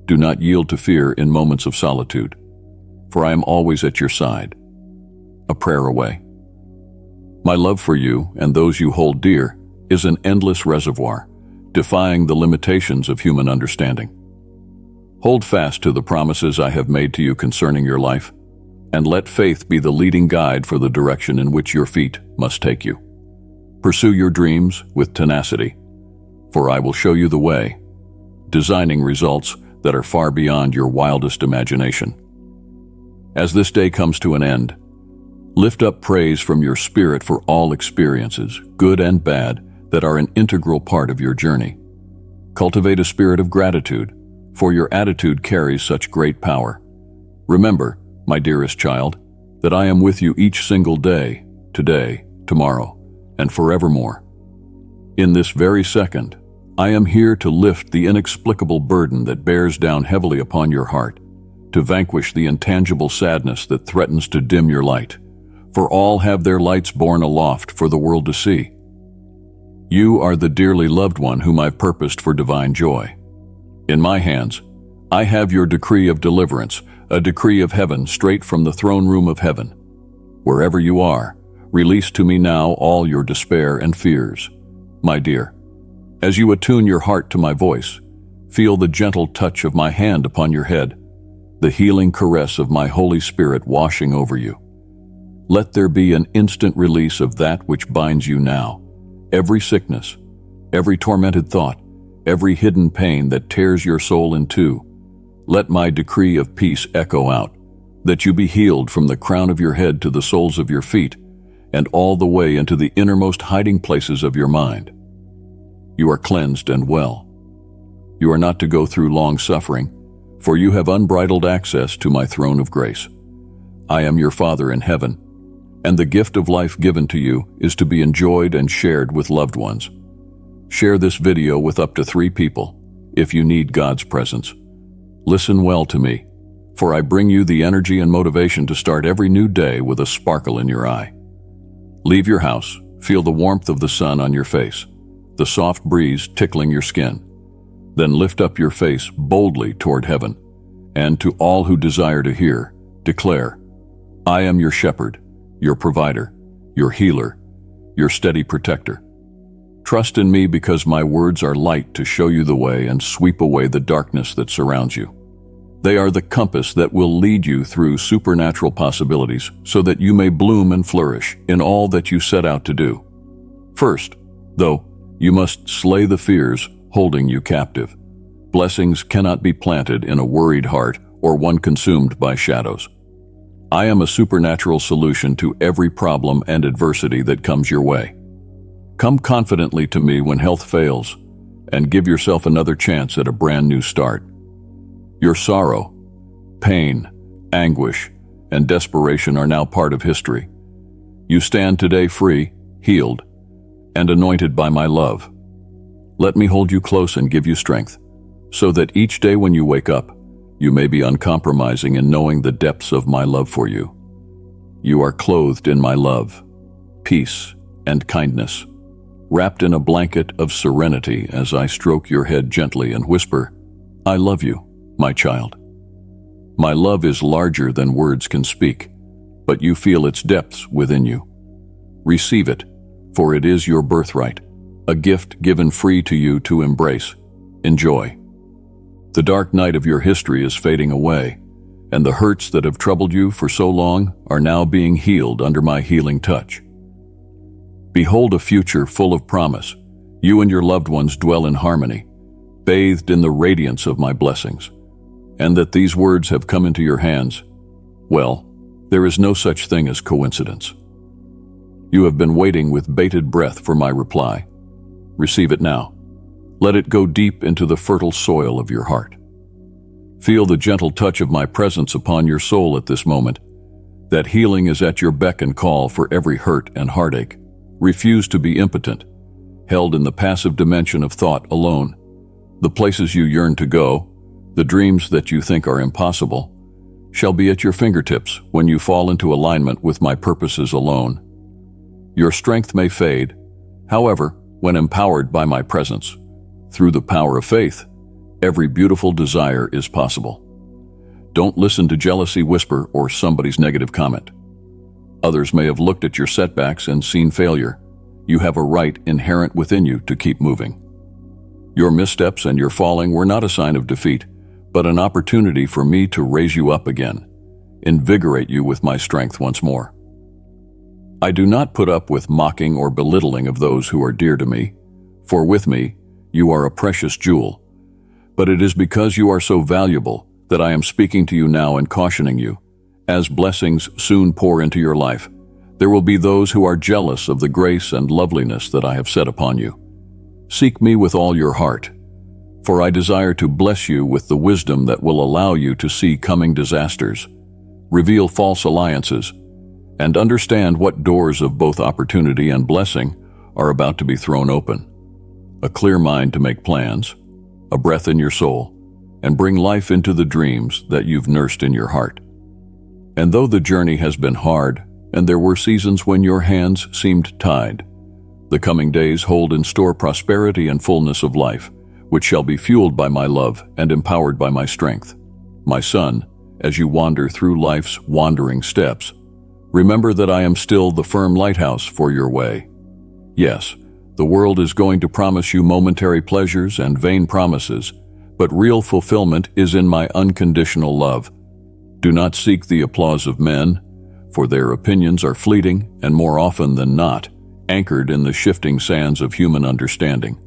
Do not yield to fear in moments of solitude, for I am always at your side, a prayer away. My love for you and those you hold dear is an endless reservoir, defying the limitations of human understanding. Hold fast to the promises I have made to you concerning your life, and let faith be the leading guide for the direction in which your feet must take you. Pursue your dreams with tenacity, for I will show you the way, designing results that are far beyond your wildest imagination. As this day comes to an end, lift up praise from your spirit for all experiences, good and bad, that are an integral part of your journey. Cultivate a spirit of gratitude, for your attitude carries such great power. Remember, my dearest child, that I am with you each single day, today, tomorrow, and forevermore. In this very second, I am here to lift the inexplicable burden that bears down heavily upon your heart, to vanquish the intangible sadness that threatens to dim your light, for all have their lights borne aloft for the world to see. You are the dearly loved one whom I've purposed for divine joy. In my hands, I have your decree of deliverance, a decree of heaven straight from the throne room of heaven. Wherever you are, release to me now all your despair and fears. My dear, as you attune your heart to my voice, feel the gentle touch of my hand upon your head, the healing caress of my Holy Spirit washing over you. Let there be an instant release of that which binds you now, every sickness, every tormented thought, every hidden pain that tears your soul in two. Let my decree of peace echo out, that you be healed from the crown of your head to the soles of your feet, and all the way into the innermost hiding places of your mind. You are cleansed and well. You are not to go through long suffering, for you have unbridled access to my throne of grace. I am your Father in heaven, and the gift of life given to you is to be enjoyed and shared with loved ones. Share this video with up to 3 people if you need God's presence. Listen well to me, for I bring you the energy and motivation to start every new day with a sparkle in your eye. Leave your house, feel the warmth of the sun on your face, the soft breeze tickling your skin. Then lift up your face boldly toward heaven, and to all who desire to hear, declare, I am your shepherd, your provider, your healer, your steady protector. Trust in me because my words are light to show you the way and sweep away the darkness that surrounds you. They are the compass that will lead you through supernatural possibilities so that you may bloom and flourish in all that you set out to do. First, though, you must slay the fears holding you captive. Blessings cannot be planted in a worried heart or one consumed by shadows. I am a supernatural solution to every problem and adversity that comes your way. Come confidently to me when health fails, and give yourself another chance at a brand new start. Your sorrow, pain, anguish, and desperation are now part of history. You stand today free, healed, and anointed by my love. Let me hold you close and give you strength, so that each day when you wake up, you may be uncompromising in knowing the depths of my love for you. You are clothed in my love, peace, and kindness, wrapped in a blanket of serenity as I stroke your head gently and whisper, I love you, my child. My love is larger than words can speak, but you feel its depths within you. Receive it, for it is your birthright, a gift given free to you to embrace. Enjoy. The dark night of your history is fading away, and the hurts that have troubled you for so long are now being healed under my healing touch. Behold a future full of promise. You and your loved ones dwell in harmony, bathed in the radiance of my blessings. And that these words have come into your hands, well, there is no such thing as coincidence. You have been waiting with bated breath for my reply. Receive it now. Let it go deep into the fertile soil of your heart. Feel the gentle touch of my presence upon your soul at this moment. That healing is at your beck and call for every hurt and heartache. Refuse to be impotent, held in the passive dimension of thought alone. The places you yearn to go, the dreams that you think are impossible, shall be at your fingertips when you fall into alignment with my purposes alone. Your strength may fade, however, when empowered by my presence. Through the power of faith, every beautiful desire is possible. Don't listen to jealousy whisper or somebody's negative comment. Others may have looked at your setbacks and seen failure. You have a right inherent within you to keep moving. Your missteps and your falling were not a sign of defeat, but an opportunity for me to raise you up again, invigorate you with my strength once more. I do not put up with mocking or belittling of those who are dear to me, for with me, you are a precious jewel. But it is because you are so valuable that I am speaking to you now and cautioning you. As blessings soon pour into your life, there will be those who are jealous of the grace and loveliness that I have set upon you. Seek me with all your heart, for I desire to bless you with the wisdom that will allow you to see coming disasters, reveal false alliances, and understand what doors of both opportunity and blessing are about to be thrown open. A clear mind to make plans, a breath in your soul, and bring life into the dreams that you've nursed in your heart. And though the journey has been hard, and there were seasons when your hands seemed tied, the coming days hold in store prosperity and fullness of life, which shall be fueled by my love and empowered by my strength. My son, as you wander through life's wandering steps, remember that I am still the firm lighthouse for your way. Yes, the world is going to promise you momentary pleasures and vain promises, but real fulfillment is in my unconditional love. Do not seek the applause of men, for their opinions are fleeting and more often than not, anchored in the shifting sands of human understanding.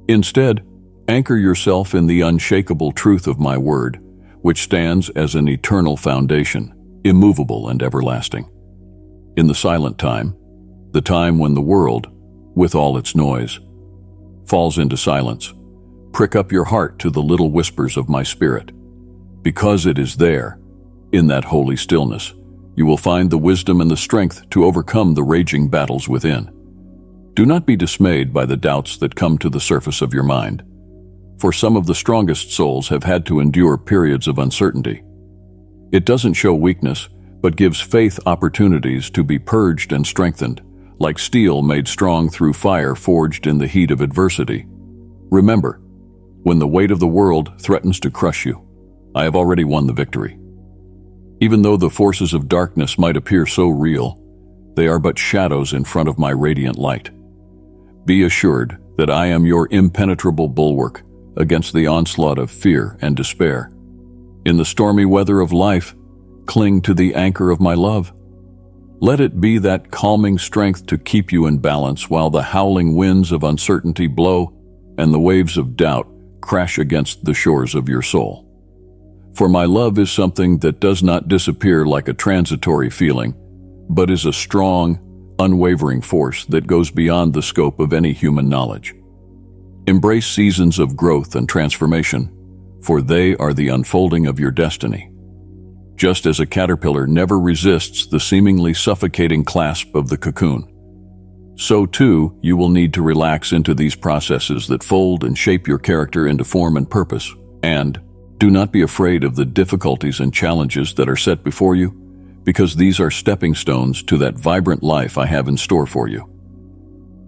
Instead, anchor yourself in the unshakable truth of my word, which stands as an eternal foundation, immovable and everlasting. In the silent time, the time when the world, with all its noise, falls into silence, prick up your heart to the little whispers of my spirit. Because it is there, in that holy stillness, you will find the wisdom and the strength to overcome the raging battles within. Do not be dismayed by the doubts that come to the surface of your mind, for some of the strongest souls have had to endure periods of uncertainty. It doesn't show weakness, but gives faith opportunities to be purged and strengthened, like steel made strong through fire forged in the heat of adversity. Remember, when the weight of the world threatens to crush you, I have already won the victory. Even though the forces of darkness might appear so real, they are but shadows in front of my radiant light. Be assured that I am your impenetrable bulwark against the onslaught of fear and despair. In the stormy weather of life, cling to the anchor of my love. Let it be that calming strength to keep you in balance while the howling winds of uncertainty blow and the waves of doubt crash against the shores of your soul. For my love is something that does not disappear like a transitory feeling, but is a strong, unwavering force that goes beyond the scope of any human knowledge. Embrace seasons of growth and transformation, for they are the unfolding of your destiny. Just as a caterpillar never resists the seemingly suffocating clasp of the cocoon, so too you will need to relax into these processes that fold and shape your character into form and purpose. And do not be afraid of the difficulties and challenges that are set before you, because these are stepping stones to that vibrant life I have in store for you.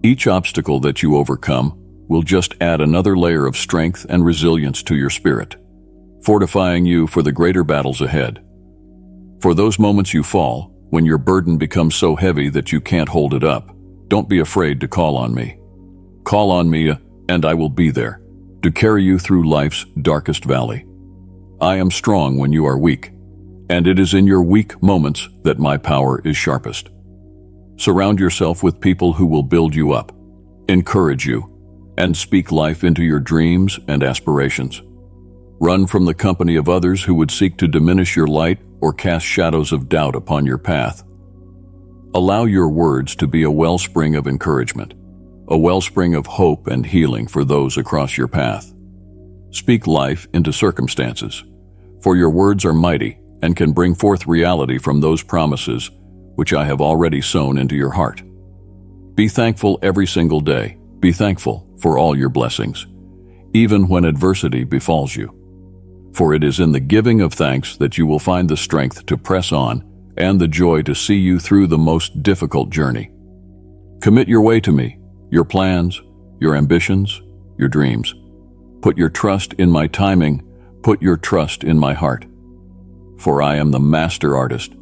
Each obstacle that you overcome will just add another layer of strength and resilience to your spirit, fortifying you for the greater battles ahead. For those moments you fall, when your burden becomes so heavy that you can't hold it up, don't be afraid to call on me. Call on me, and I will be there, to carry you through life's darkest valley. I am strong when you are weak, and it is in your weak moments that my power is sharpest. Surround yourself with people who will build you up, encourage you, and speak life into your dreams and aspirations. Run from the company of others who would seek to diminish your light or cast shadows of doubt upon your path. Allow your words to be a wellspring of encouragement, a wellspring of hope and healing for those across your path. Speak life into circumstances, for your words are mighty and can bring forth reality from those promises which I have already sown into your heart. Be thankful every single day. Be thankful for all your blessings, even when adversity befalls you. For it is in the giving of thanks that you will find the strength to press on and the joy to see you through the most difficult journey. Commit your way to me, your plans, your ambitions, your dreams. Put your trust in my timing, put your trust in my heart. For I am the master artist,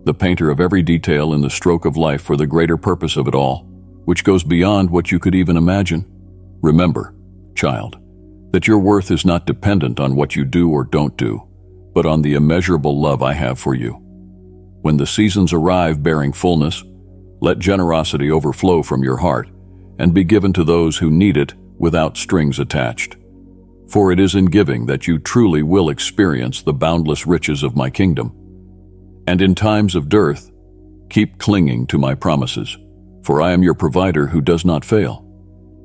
the painter of every detail in the stroke of life for the greater purpose of it all, which goes beyond what you could even imagine. Remember, child, that your worth is not dependent on what you do or don't do, but on the immeasurable love I have for you. When the seasons arrive bearing fullness, let generosity overflow from your heart and be given to those who need it without strings attached. For it is in giving that you truly will experience the boundless riches of my kingdom. And in times of dearth, keep clinging to my promises, for I am your provider who does not fail.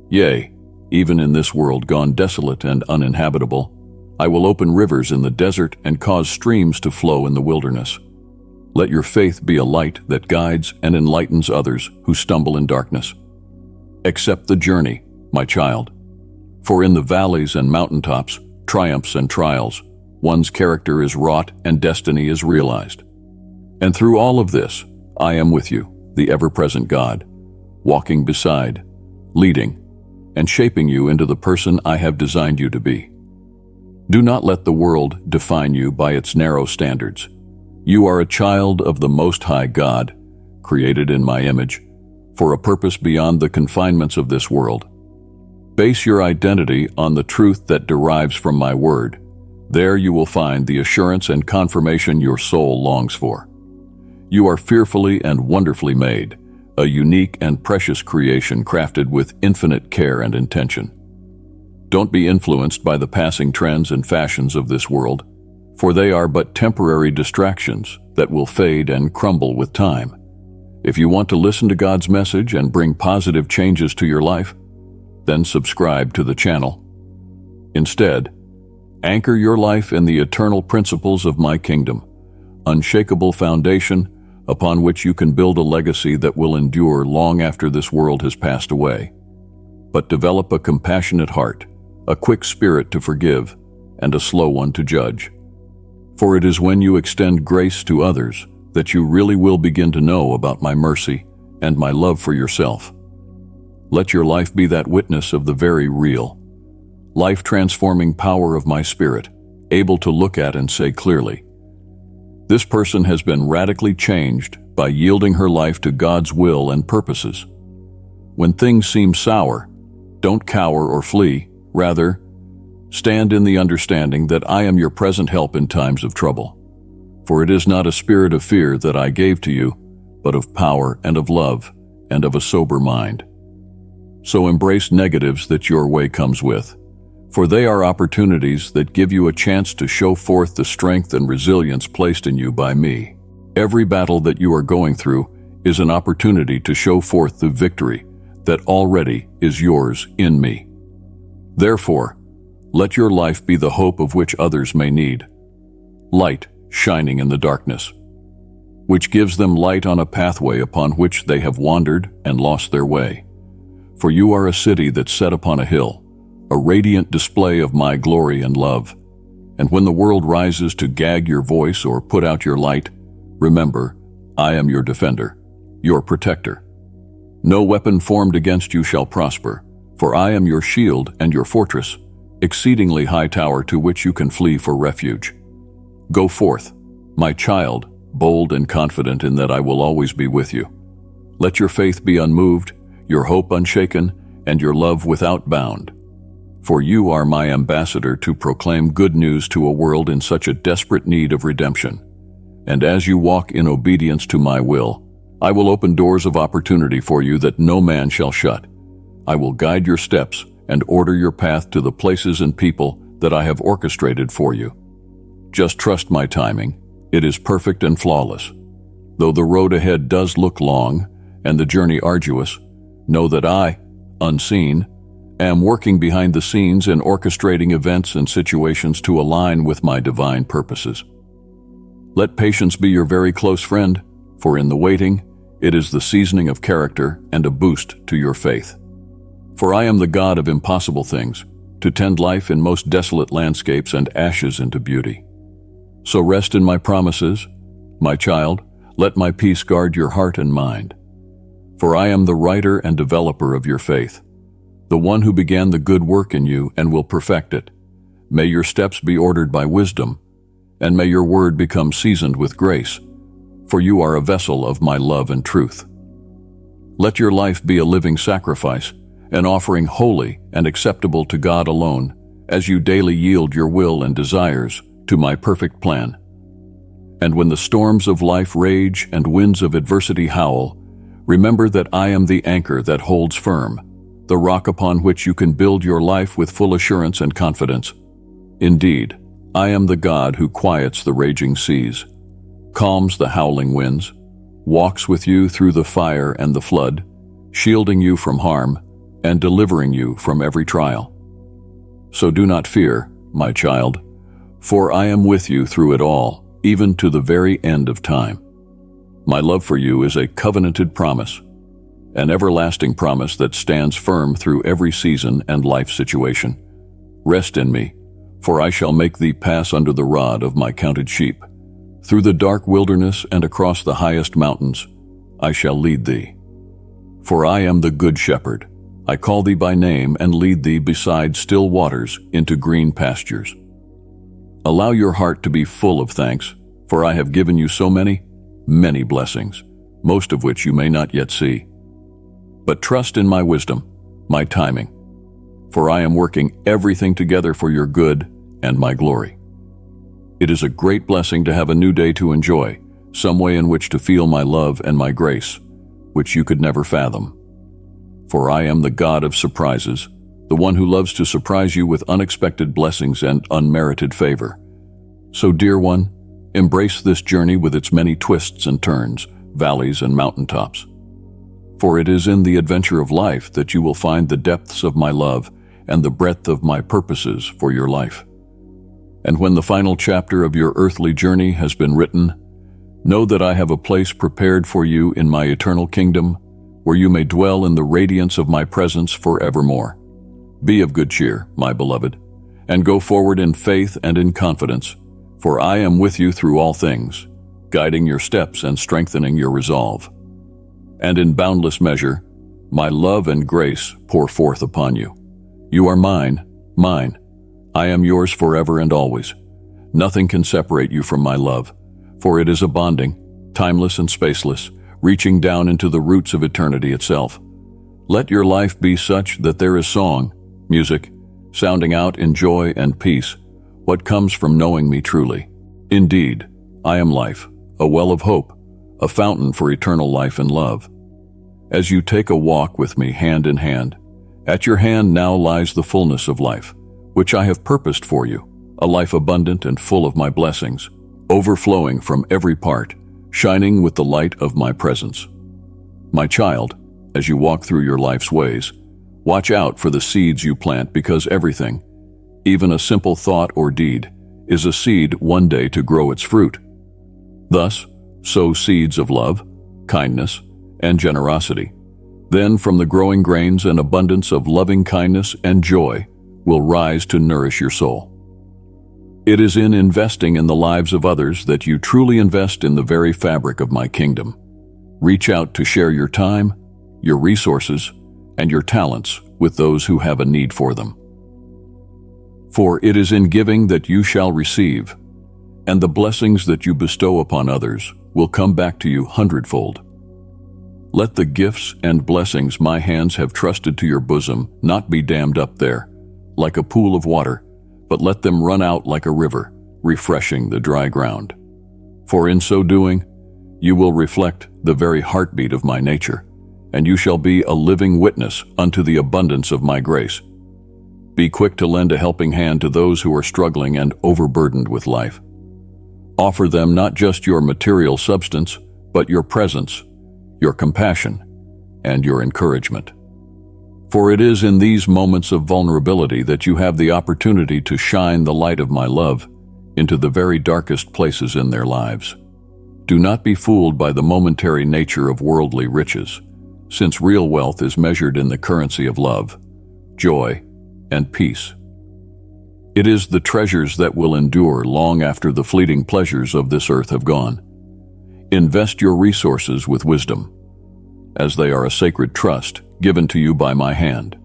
Yea, even in this world gone desolate and uninhabitable, I will open rivers in the desert and cause streams to flow in the wilderness. Let your faith be a light that guides and enlightens others who stumble in darkness. Accept the journey, my child, for in the valleys and mountaintops, triumphs and trials, one's character is wrought and destiny is realized. And through all of this, I am with you, the ever-present God, walking beside, leading, and shaping you into the person I have designed you to be. Do not let the world define you by its narrow standards. You are a child of the Most High God, created in my image, for a purpose beyond the confinements of this world. Base your identity on the truth that derives from my word. There you will find the assurance and confirmation your soul longs for. You are fearfully and wonderfully made, a unique and precious creation crafted with infinite care and intention. Don't be influenced by the passing trends and fashions of this world, for they are but temporary distractions that will fade and crumble with time. If you want to listen to God's message and bring positive changes to your life, then subscribe to the channel. Instead, anchor your life in the eternal principles of my kingdom, unshakable foundation upon which you can build a legacy that will endure long after this world has passed away. But develop a compassionate heart, a quick spirit to forgive, and a slow one to judge. For it is when you extend grace to others that you really will begin to know about my mercy and my love for yourself. Let your life be that witness of the very real, life-transforming power of my Spirit, able to look at and say clearly, this person has been radically changed by yielding her life to God's will and purposes. When things seem sour, don't cower or flee. Rather, stand in the understanding that I am your present help in times of trouble. For it is not a spirit of fear that I gave to you, but of power and of love and of a sober mind. So embrace negatives that your way comes with, For they are opportunities that give you a chance to show forth the strength and resilience placed in you by me. Every battle that you are going through is an opportunity to show forth the victory that already is yours in me. Therefore, let your life be the hope of which others may need. Light shining in the darkness, which gives them light on a pathway upon which they have wandered and lost their way. For you are a city that's set upon a hill, a radiant display of my glory and love. And when the world rises to gag your voice or put out your light, remember, I am your defender, your protector. No weapon formed against you shall prosper, for I am your shield and your fortress, exceedingly high tower to which you can flee for refuge. Go forth, my child, bold and confident in that I will always be with you. Let your faith be unmoved, your hope unshaken, and your love without bound. For you are my ambassador to proclaim good news to a world in such a desperate need of redemption. And as you walk in obedience to my will, I will open doors of opportunity for you that no man shall shut. I will guide your steps and order your path to the places and people that I have orchestrated for you. Just trust my timing. It is perfect and flawless. Though the road ahead does look long and the journey arduous, know that I, unseen, am working behind the scenes and orchestrating events and situations to align with my divine purposes. Let patience be your very close friend, for in the waiting, it is the seasoning of character and a boost to your faith. For I am the God of impossible things, to tend life in most desolate landscapes and ashes into beauty. So rest in my promises, my child, let my peace guard your heart and mind. For I am the writer and developer of your faith, the one who began the good work in you and will perfect it. May your steps be ordered by wisdom, and may your word become seasoned with grace, for you are a vessel of my love and truth. Let your life be a living sacrifice, an offering holy and acceptable to God alone, as you daily yield your will and desires to my perfect plan. And when the storms of life rage and winds of adversity howl, remember that I am the anchor that holds firm, the rock upon which you can build your life with full assurance and confidence. Indeed, I am the God who quiets the raging seas, calms the howling winds, walks with you through the fire and the flood, shielding you from harm and delivering you from every trial. So do not fear, my child, for I am with you through it all, even to the very end of time. My love for you is a covenanted promise, an everlasting promise that stands firm through every season and life situation. Rest in me, for I shall make thee pass under the rod of my counted sheep. Through the dark wilderness and across the highest mountains, I shall lead thee. For I am the good shepherd. I call thee by name and lead thee beside still waters into green pastures. Allow your heart to be full of thanks, for I have given you so many blessings, most of which you may not yet see. But trust in my wisdom, my timing, for I am working everything together for your good and my glory. It is a great blessing to have a new day to enjoy, some way in which to feel my love and my grace, which you could never fathom. For I am the God of surprises, the one who loves to surprise you with unexpected blessings and unmerited favor. So, dear one, embrace this journey with its many twists and turns, valleys and mountaintops. For it is in the adventure of life that you will find the depths of my love and the breadth of my purposes for your life. And when the final chapter of your earthly journey has been written, know that I have a place prepared for you in my eternal kingdom, where you may dwell in the radiance of my presence forevermore. Be of good cheer, my beloved, and go forward in faith and in confidence, for I am with you through all things, guiding your steps and strengthening your resolve. And in boundless measure, my love and grace pour forth upon you. You are mine, mine. I am yours forever and always. Nothing can separate you from my love, for it is a bonding, timeless and spaceless, reaching down into the roots of eternity itself. Let your life be such that there is song, music, sounding out in joy and peace, what comes from knowing me truly. Indeed, I am life, a well of hope, a fountain for eternal life and love. As you take a walk with me hand in hand, at your hand now lies the fullness of life, which I have purposed for you, a life abundant and full of my blessings, overflowing from every part, shining with the light of my presence. My child, as you walk through your life's ways, watch out for the seeds you plant, because everything, even a simple thought or deed, is a seed one day to grow its fruit. Thus, sow seeds of love, kindness, and generosity. Then from the growing grains an abundance of loving kindness and joy will rise to nourish your soul. It is in investing in the lives of others that you truly invest in the very fabric of my kingdom. Reach out to share your time, your resources, and your talents with those who have a need for them. For it is in giving that you shall receive, and the blessings that you bestow upon others will come back to you hundredfold. Let the gifts and blessings my hands have trusted to your bosom not be dammed up there, like a pool of water, but let them run out like a river, refreshing the dry ground. For in so doing, you will reflect the very heartbeat of my nature, and you shall be a living witness unto the abundance of my grace. Be quick to lend a helping hand to those who are struggling and overburdened with life. Offer them not just your material substance, but your presence, your compassion, and your encouragement. For it is in these moments of vulnerability that you have the opportunity to shine the light of my love into the very darkest places in their lives. Do not be fooled by the momentary nature of worldly riches, since real wealth is measured in the currency of love, joy, and peace. It is the treasures that will endure long after the fleeting pleasures of this earth have gone. Invest your resources with wisdom, as they are a sacred trust given to you by my hand.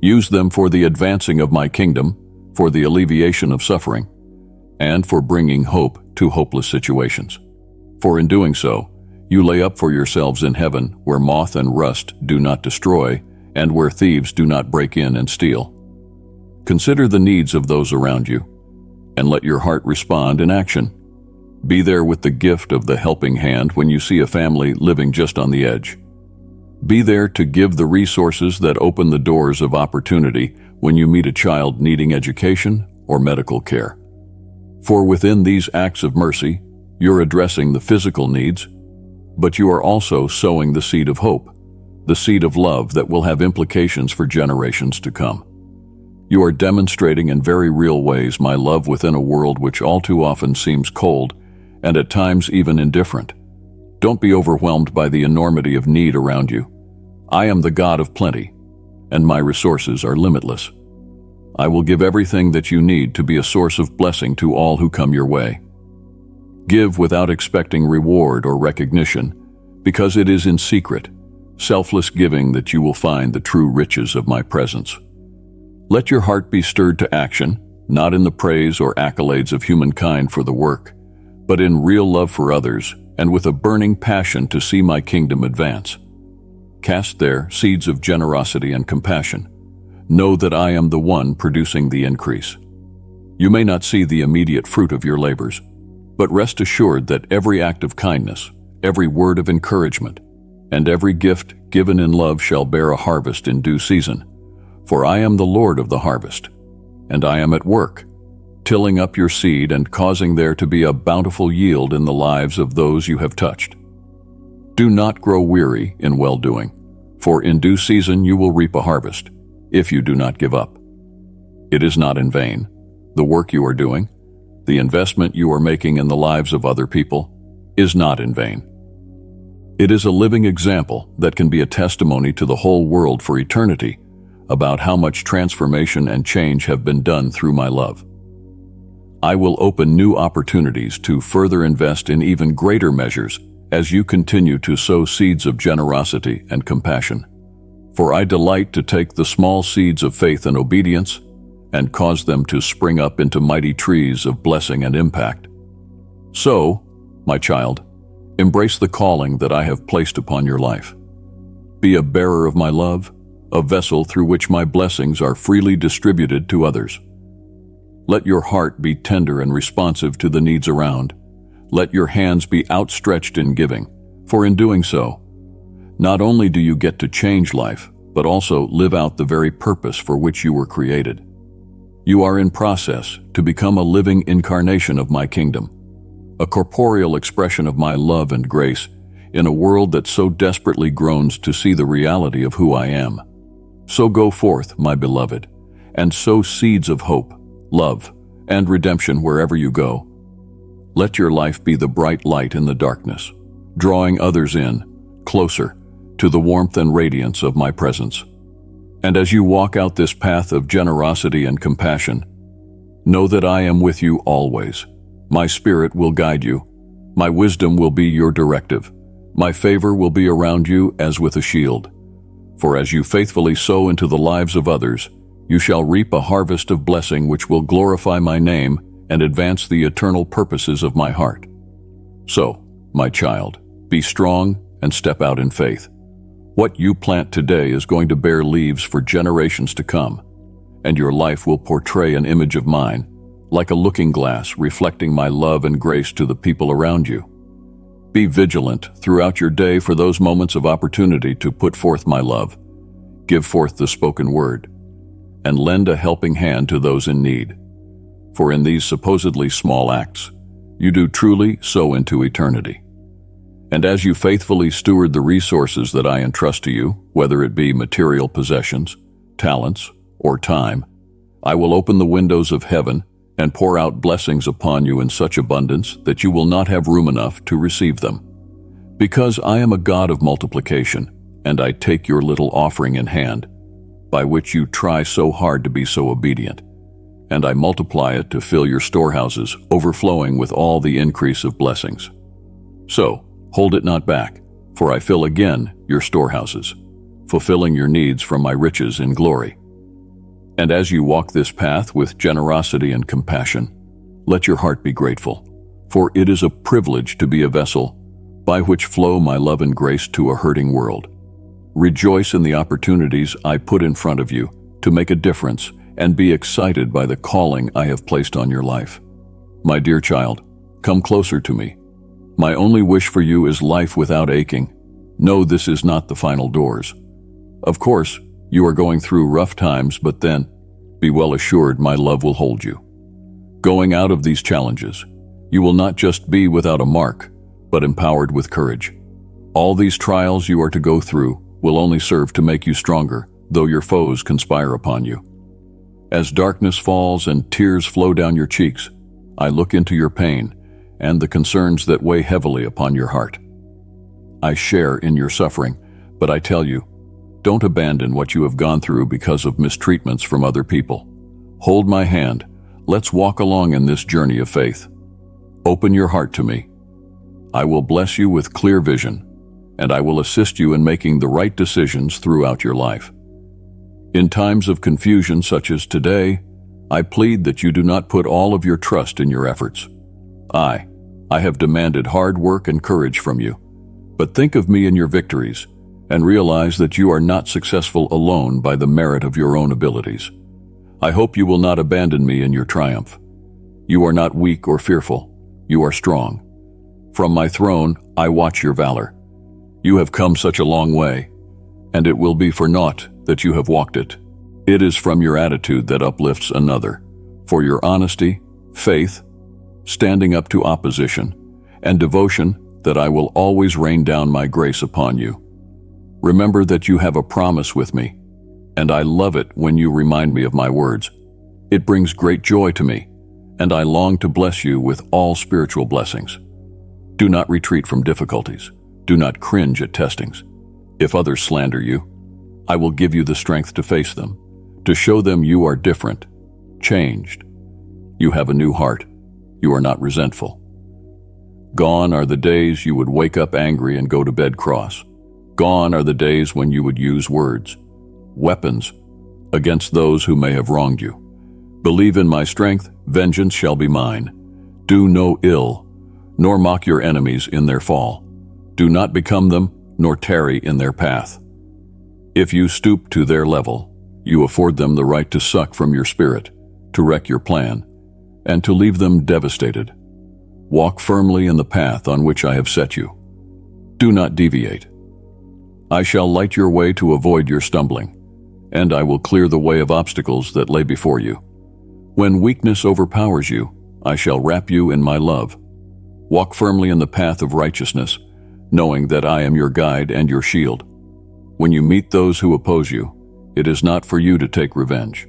Use them for the advancing of my kingdom, for the alleviation of suffering, and for bringing hope to hopeless situations. For in doing so, you lay up for yourselves in heaven, where moth and rust do not destroy, and where thieves do not break in and steal. Consider the needs of those around you, and let your heart respond in action. Be there with the gift of the helping hand when you see a family living just on the edge. Be there to give the resources that open the doors of opportunity when you meet a child needing education or medical care. For within these acts of mercy, you're addressing the physical needs, but you are also sowing the seed of hope, the seed of love that will have implications for generations to come. You are demonstrating in very real ways my love within a world which all too often seems cold and at times even indifferent. Don't be overwhelmed by the enormity of need around you. I am the God of plenty, and my resources are limitless. I will give everything that you need to be a source of blessing to all who come your way. Give without expecting reward or recognition, because it is in secret, selfless giving that you will find the true riches of my presence. Let your heart be stirred to action, not in the praise or accolades of humankind for the work, but in real love for others and with a burning passion to see my kingdom advance. Cast there seeds of generosity and compassion. Know that I am the one producing the increase. You may not see the immediate fruit of your labors, but rest assured that every act of kindness, every word of encouragement, and every gift given in love shall bear a harvest in due season. For I am the Lord of the harvest, and I am at work, tilling up your seed and causing there to be a bountiful yield in the lives of those you have touched. Do not grow weary in well-doing, for in due season you will reap a harvest, if you do not give up. It is not in vain, the work you are doing, the investment you are making in the lives of other people, is not in vain. It is a living example that can be a testimony to the whole world for eternity about how much transformation and change have been done through my love. I will open new opportunities to further invest in even greater measures as you continue to sow seeds of generosity and compassion. For I delight to take the small seeds of faith and obedience and cause them to spring up into mighty trees of blessing and impact. So, my child, embrace the calling that I have placed upon your life. Be a bearer of my love, a vessel through which my blessings are freely distributed to others. Let your heart be tender and responsive to the needs around. Let your hands be outstretched in giving, for in doing so, not only do you get to change life, but also live out the very purpose for which you were created. You are in process to become a living incarnation of my kingdom, a corporeal expression of my love and grace in a world that so desperately groans to see the reality of who I am. So go forth, my beloved, and sow seeds of hope, love, and redemption wherever you go. Let your life be the bright light in the darkness, drawing others in, closer, to the warmth and radiance of my presence. And as you walk out this path of generosity and compassion, know that I am with you always. My spirit will guide you. My wisdom will be your directive. My favor will be around you as with a shield. For as you faithfully sow into the lives of others, you shall reap a harvest of blessing which will glorify my name and advance the eternal purposes of my heart. So, my child, be strong and step out in faith. What you plant today is going to bear leaves for generations to come, and your life will portray an image of mine, like a looking glass reflecting my love and grace to the people around you. Be vigilant throughout your day for those moments of opportunity to put forth my love, give forth the spoken word, and lend a helping hand to those in need. For in these supposedly small acts, you do truly sow into eternity. And as you faithfully steward the resources that I entrust to you, whether it be material possessions, talents, or time, I will open the windows of heaven and pour out blessings upon you in such abundance that you will not have room enough to receive them. Because I am a God of multiplication, and I take your little offering in hand, by which you try so hard to be so obedient, and I multiply it to fill your storehouses, overflowing with all the increase of blessings. So, hold it not back, for I fill again your storehouses, fulfilling your needs from my riches in glory. And as you walk this path with generosity and compassion, let your heart be grateful, for it is a privilege to be a vessel by which flow my love and grace to a hurting world. Rejoice in the opportunities I put in front of you to make a difference, and be excited by the calling I have placed on your life. My dear child, come closer to me. My only wish for you is life without aching. No, this is not the final doors. Of course, you are going through rough times, but then, be well assured my love will hold you. Going out of these challenges, you will not just be without a mark, but empowered with courage. All these trials you are to go through will only serve to make you stronger, though your foes conspire upon you. As darkness falls and tears flow down your cheeks, I look into your pain and the concerns that weigh heavily upon your heart. I share in your suffering, but I tell you, don't abandon what you have gone through because of mistreatments from other people. Hold my hand. Let's walk along in this journey of faith. Open your heart to me. I will bless you with clear vision, and I will assist you in making the right decisions throughout your life. In times of confusion such as today, I plead that you do not put all of your trust in your efforts. I have demanded hard work and courage from you, but think of me in your victories, and realize that you are not successful alone by the merit of your own abilities. I hope you will not abandon me in your triumph. You are not weak or fearful. You are strong. From my throne, I watch your valor. You have come such a long way, and it will be for naught that you have walked it. It is from your attitude that uplifts another, for your honesty, faith, standing up to opposition, and devotion that I will always rain down my grace upon you. Remember that you have a promise with me, and I love it when you remind me of my words. It brings great joy to me, and I long to bless you with all spiritual blessings. Do not retreat from difficulties. Do not cringe at testings. If others slander you, I will give you the strength to face them, to show them you are different, changed. You have a new heart. You are not resentful. Gone are the days you would wake up angry and go to bed cross. Gone are the days when you would use words, weapons, against those who may have wronged you. Believe in my strength, vengeance shall be mine. Do no ill, nor mock your enemies in their fall. Do not become them, nor tarry in their path. If you stoop to their level, you afford them the right to suck from your spirit, to wreck your plan, and to leave them devastated. Walk firmly in the path on which I have set you. Do not deviate. I shall light your way to avoid your stumbling, and I will clear the way of obstacles that lay before you. When weakness overpowers you, I shall wrap you in my love. Walk firmly in the path of righteousness, knowing that I am your guide and your shield. When you meet those who oppose you, it is not for you to take revenge.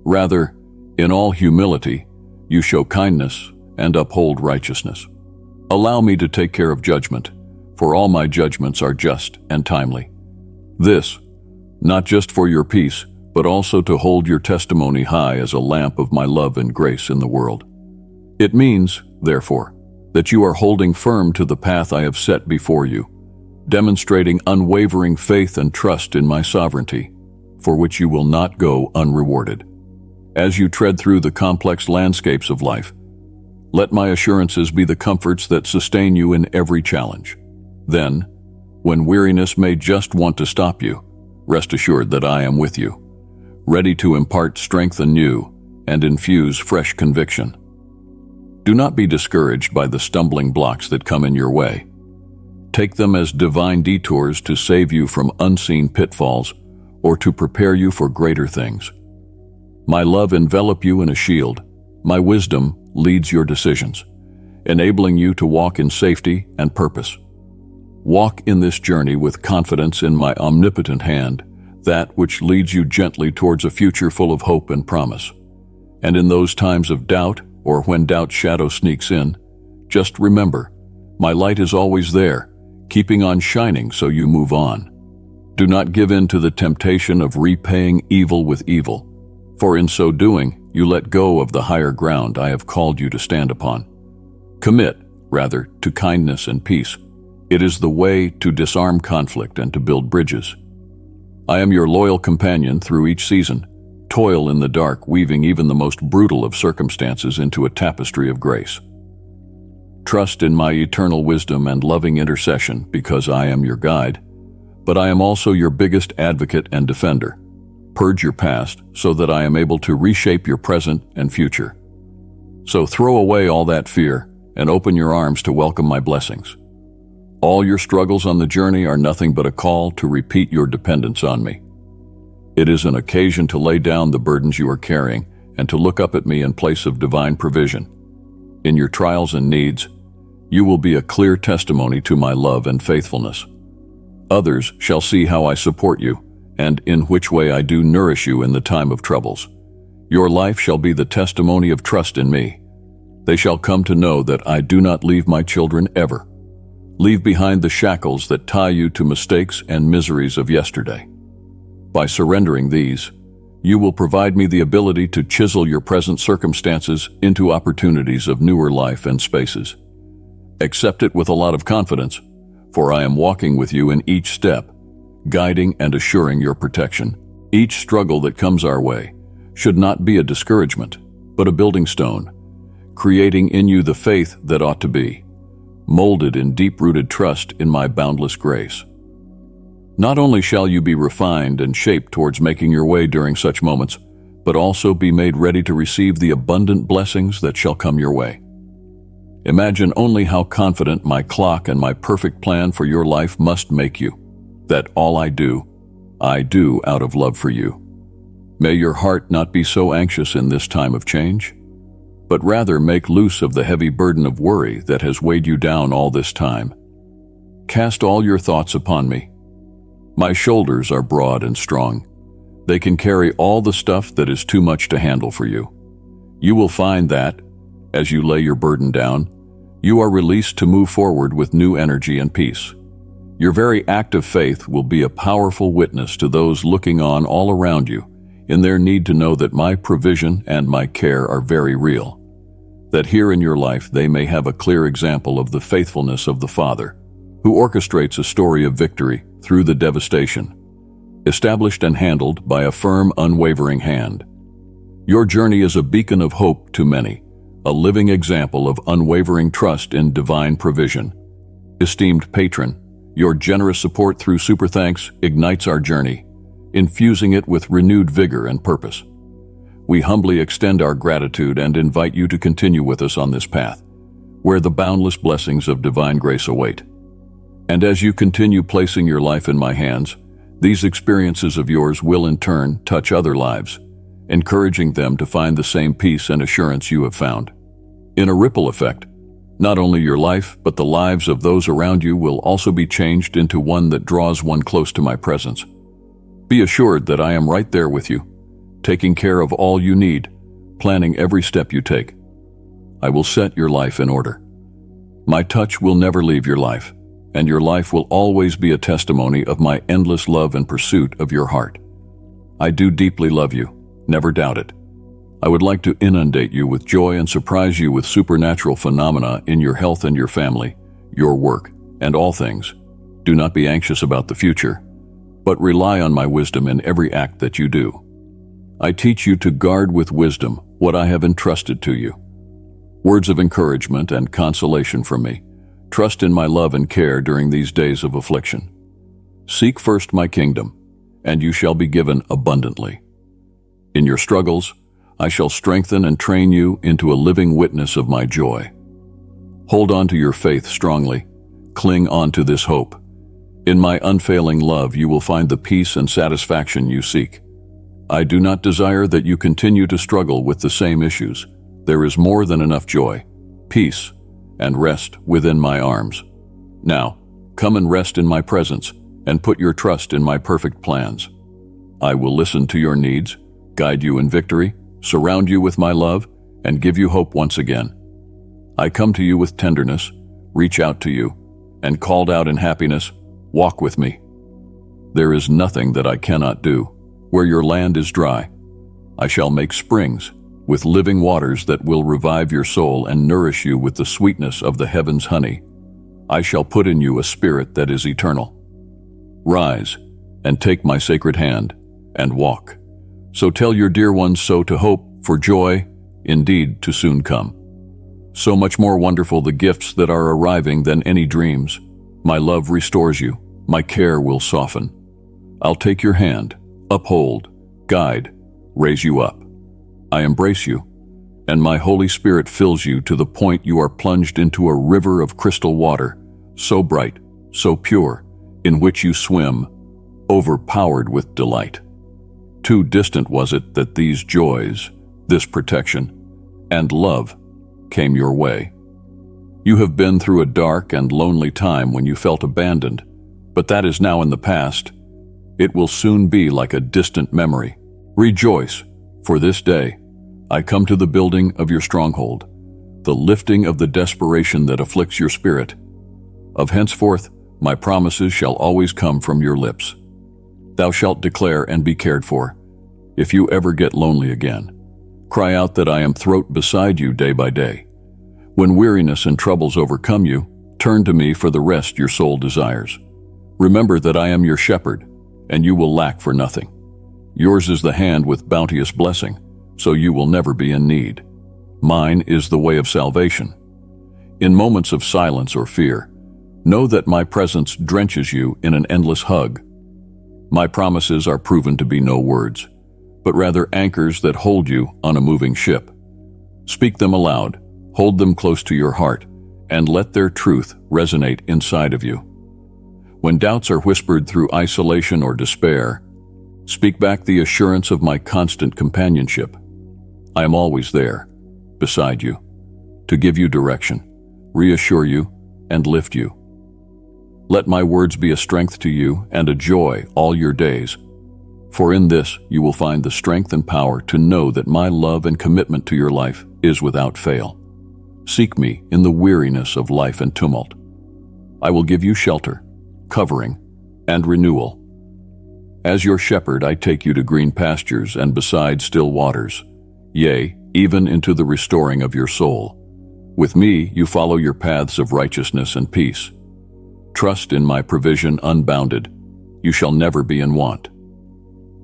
Rather, in all humility, you show kindness and uphold righteousness. Allow me to take care of judgment, for all my judgments are just and timely. This, not just for your peace, but also to hold your testimony high as a lamp of my love and grace in the world. It means, therefore, that you are holding firm to the path I have set before you, demonstrating unwavering faith and trust in my sovereignty, for which you will not go unrewarded. As you tread through the complex landscapes of life, let my assurances be the comforts that sustain you in every challenge. Then, when weariness may just want to stop you, rest assured that I am with you, ready to impart strength anew and infuse fresh conviction. Do not be discouraged by the stumbling blocks that come in your way. Take them as divine detours to save you from unseen pitfalls or to prepare you for greater things. My love envelop you in a shield. My wisdom leads your decisions, enabling you to walk in safety and purpose. Walk in this journey with confidence in my omnipotent hand, that which leads you gently towards a future full of hope and promise. And in those times of doubt, or when doubt's shadow sneaks in, just remember, my light is always there, keeping on shining so you move on. Do not give in to the temptation of repaying evil with evil, for in so doing, you let go of the higher ground I have called you to stand upon. Commit, rather, to kindness and peace. It is the way to disarm conflict and to build bridges. I am your loyal companion through each season. Toil in the dark, weaving even the most brutal of circumstances into a tapestry of grace. Trust in my eternal wisdom and loving intercession because I am your guide, but I am also your biggest advocate and defender. Purge your past so that I am able to reshape your present and future. So throw away all that fear and open your arms to welcome my blessings. All your struggles on the journey are nothing but a call to repeat your dependence on me. It is an occasion to lay down the burdens you are carrying and to look up at me in place of divine provision. In your trials and needs, you will be a clear testimony to my love and faithfulness. Others shall see how I support you and in which way I do nourish you in the time of troubles. Your life shall be the testimony of trust in me. They shall come to know that I do not leave my children ever. Leave behind the shackles that tie you to mistakes and miseries of yesterday. By surrendering these, you will provide me the ability to chisel your present circumstances into opportunities of newer life and spaces. Accept it with a lot of confidence, for I am walking with you in each step, guiding and assuring your protection. Each struggle that comes our way should not be a discouragement, but a building stone, creating in you the faith that ought to be, molded in deep-rooted trust in my boundless grace. Not only shall you be refined and shaped towards making your way during such moments, but also be made ready to receive the abundant blessings that shall come your way. Imagine only how confident my clock and my perfect plan for your life must make you, that all I do out of love for you. May your heart not be so anxious in this time of change, but rather make loose of the heavy burden of worry that has weighed you down all this time. Cast all your thoughts upon me. My shoulders are broad and strong. They can carry all the stuff that is too much to handle for you. You will find that, as you lay your burden down, you are released to move forward with new energy and peace. Your very act of faith will be a powerful witness to those looking on all around you in their need to know that my provision and my care are very real, that here in your life they may have a clear example of the faithfulness of the Father, who orchestrates a story of victory through the devastation, established and handled by a firm, unwavering hand. Your journey is a beacon of hope to many, a living example of unwavering trust in divine provision. Esteemed patron, your generous support through Super Thanks ignites our journey, infusing it with renewed vigor and purpose. We humbly extend our gratitude and invite you to continue with us on this path, where the boundless blessings of divine grace await. And as you continue placing your life in my hands, these experiences of yours will in turn touch other lives, encouraging them to find the same peace and assurance you have found. In a ripple effect, not only your life, but the lives of those around you will also be changed into one that draws one close to my presence. Be assured that I am right there with you, taking care of all you need, planning every step you take. I will set your life in order. My touch will never leave your life, and your life will always be a testimony of my endless love and pursuit of your heart. I do deeply love you, never doubt it. I would like to inundate you with joy and surprise you with supernatural phenomena in your health and your family, your work, and all things. Do not be anxious about the future, but rely on my wisdom in every act that you do. I teach you to guard with wisdom what I have entrusted to you. Words of encouragement and consolation from me. Trust in my love and care during these days of affliction. Seek first my kingdom, and you shall be given abundantly. In your struggles, I shall strengthen and train you into a living witness of my joy. Hold on to your faith strongly. Cling on to this hope. In my unfailing love, you will find the peace and satisfaction you seek. I do not desire that you continue to struggle with the same issues. There is more than enough joy, peace, and rest within my arms. Now, come and rest in my presence and put your trust in my perfect plans. I will listen to your needs, guide you in victory, surround you with my love, and give you hope once again. I come to you with tenderness, reach out to you, and called out in happiness, walk with me. There is nothing that I cannot do. Where your land is dry, I shall make springs with living waters that will revive your soul and nourish you with the sweetness of the heaven's honey. I shall put in you a spirit that is eternal. Rise and take my sacred hand and walk. So tell your dear ones so to hope for joy, indeed to soon come. So much more wonderful the gifts that are arriving than any dreams. My love restores you, my care will soften. I'll take your hand, uphold, guide, raise you up. I embrace you, and my Holy Spirit fills you to the point you are plunged into a river of crystal water, so bright, so pure, in which you swim, overpowered with delight. Too distant was it that these joys, this protection, and love came your way. You have been through a dark and lonely time when you felt abandoned, but that is now in the past. It will soon be like a distant memory. Rejoice, for this day I come to the building of your stronghold, the lifting of the desperation that afflicts your spirit. Of henceforth, my promises shall always come from your lips. Thou shalt declare and be cared for. If you ever get lonely again, cry out that I am throat beside you day by day. When weariness and troubles overcome you, turn to me for the rest your soul desires. Remember that I am your shepherd, and you will lack for nothing. Yours is the hand with bounteous blessing, so you will never be in need. Mine is the way of salvation. In moments of silence or fear, know that my presence drenches you in an endless hug. My promises are proven to be no words, but rather anchors that hold you on a moving ship. Speak them aloud, hold them close to your heart, and let their truth resonate inside of you. When doubts are whispered through isolation or despair, speak back the assurance of my constant companionship. I am always there, beside you, to give you direction, reassure you, and lift you. Let my words be a strength to you and a joy all your days, for in this you will find the strength and power to know that my love and commitment to your life is without fail. Seek me in the weariness of life and tumult. I will give you shelter, covering, and renewal. As your shepherd, I take you to green pastures and beside still waters, yea, even into the restoring of your soul. With me, you follow your paths of righteousness and peace. Trust in my provision unbounded. You shall never be in want.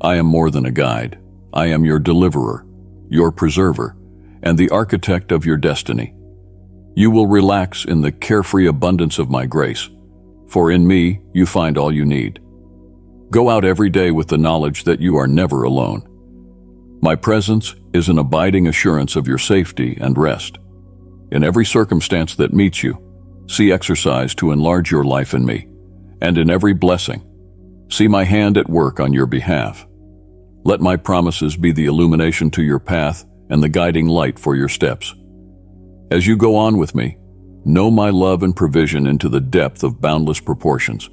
I am more than a guide. I am your deliverer, your preserver, and the architect of your destiny. You will relax in the carefree abundance of my grace, for in me you find all you need. Go out every day with the knowledge that you are never alone. My presence is an abiding assurance of your safety and rest. In every circumstance that meets you, see exercise to enlarge your life in me, and in every blessing, see my hand at work on your behalf. Let my promises be the illumination to your path and the guiding light for your steps. As you go on with me, know my love and provision into the depth of boundless proportions.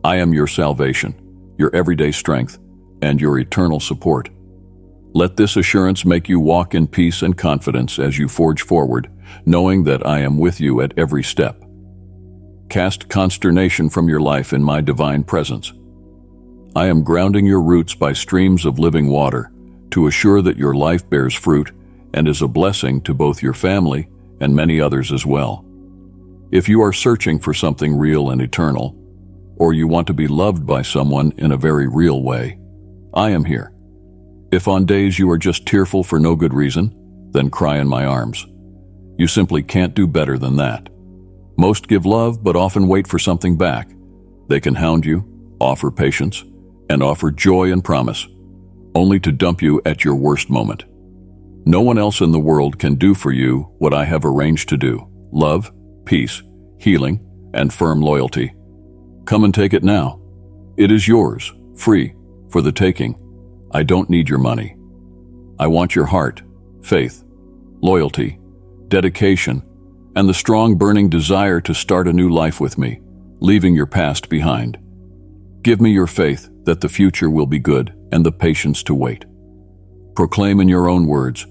I am your salvation, your everyday strength, and your eternal support. Let this assurance make you walk in peace and confidence as you forge forward, knowing that I am with you at every step. Cast consternation from your life in my divine presence. I am grounding your roots by streams of living water to assure that your life bears fruit and is a blessing to both your family and many others as well. If you are searching for something real and eternal, or you want to be loved by someone in a very real way, I am here. If on days you are just tearful for no good reason, then cry in my arms. You simply can't do better than that. Most give love but often wait for something back. They can hound you, offer patience, and offer joy and promise, only to dump you at your worst moment. No one else in the world can do for you what I have arranged to do: love, peace, healing, and firm loyalty. Come and take it now. It is yours, free, for the taking. I don't need your money. I want your heart, faith, loyalty, dedication, and the strong burning desire to start a new life with me, leaving your past behind. Give me your faith that the future will be good and the patience to wait. Proclaim in your own words,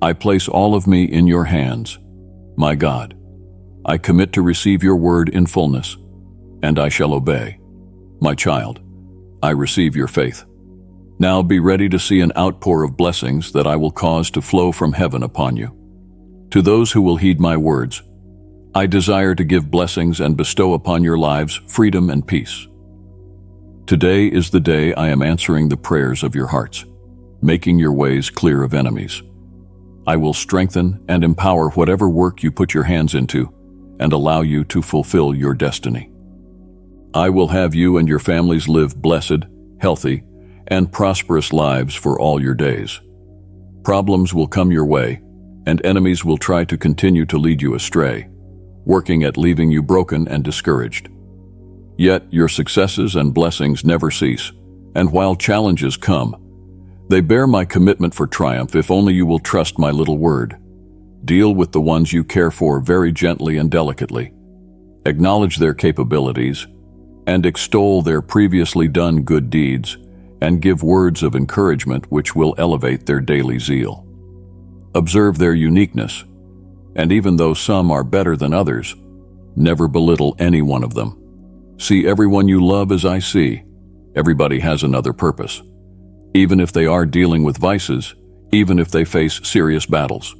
I place all of me in your hands. My God, I commit to receive your word in fullness, and I shall obey. My child, I receive your faith. Now be ready to see an outpour of blessings that I will cause to flow from heaven upon you. To those who will heed my words, I desire to give blessings and bestow upon your lives freedom and peace. Today is the day I am answering the prayers of your hearts, making your ways clear of enemies. I will strengthen and empower whatever work you put your hands into and allow you to fulfill your destiny. I will have you and your families live blessed, healthy, and prosperous lives for all your days. Problems will come your way, and enemies will try to continue to lead you astray, working at leaving you broken and discouraged. Yet your successes and blessings never cease, and while challenges come, they bear my commitment for triumph if only you will trust my little word. Deal with the ones you care for very gently and delicately. Acknowledge their capabilities, and extol their previously done good deeds, and give words of encouragement which will elevate their daily zeal. Observe their uniqueness, and even though some are better than others, never belittle any one of them. See everyone you love as I see. Everybody has another purpose. Even if they are dealing with vices, even if they face serious battles.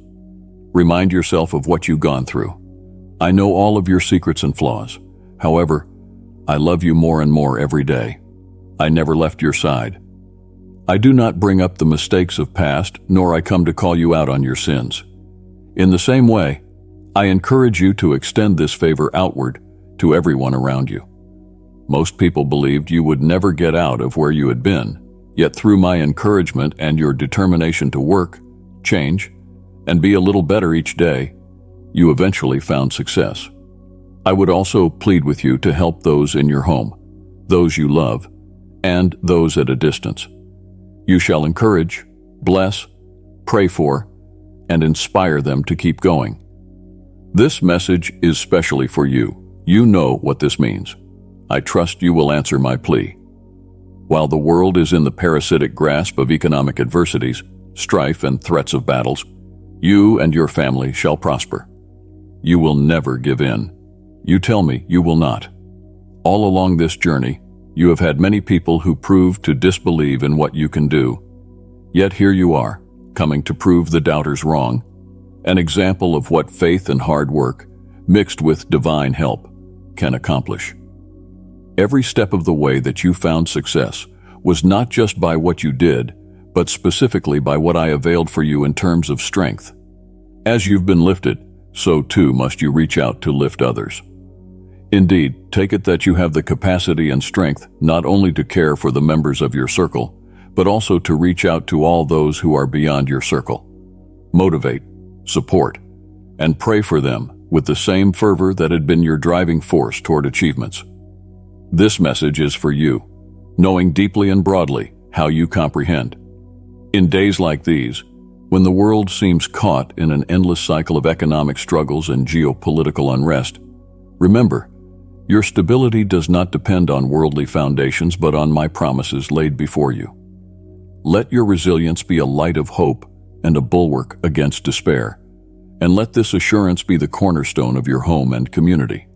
Remind yourself of what you've gone through. I know all of your secrets and flaws. However, I love you more and more every day. I never left your side. I do not bring up the mistakes of past, nor I come to call you out on your sins. In the same way, I encourage you to extend this favor outward to everyone around you. Most people believed you would never get out of where you had been, yet through my encouragement and your determination to work, change, and be a little better each day, you eventually found success. I would also plead with you to help those in your home, those you love, and those at a distance. You shall encourage, bless, pray for, and inspire them to keep going. This message is specially for you. You know what this means. I trust you will answer my plea. While the world is in the parasitic grasp of economic adversities, strife, and threats of battles, you and your family shall prosper. You will never give in. You tell me you will not. All along this journey, you have had many people who proved to disbelieve in what you can do. Yet here you are, coming to prove the doubters wrong, an example of what faith and hard work, mixed with divine help, can accomplish. Every step of the way that you found success was not just by what you did, but specifically by what I availed for you in terms of strength. As you've been lifted, so too must you reach out to lift others. Indeed, take it that you have the capacity and strength not only to care for the members of your circle, but also to reach out to all those who are beyond your circle. Motivate, support, and pray for them with the same fervor that had been your driving force toward achievements. This message is for you, knowing deeply and broadly how you comprehend. In days like these, when the world seems caught in an endless cycle of economic struggles and geopolitical unrest, remember, your stability does not depend on worldly foundations but on my promises laid before you. Let your resilience be a light of hope and a bulwark against despair, and let this assurance be the cornerstone of your home and community.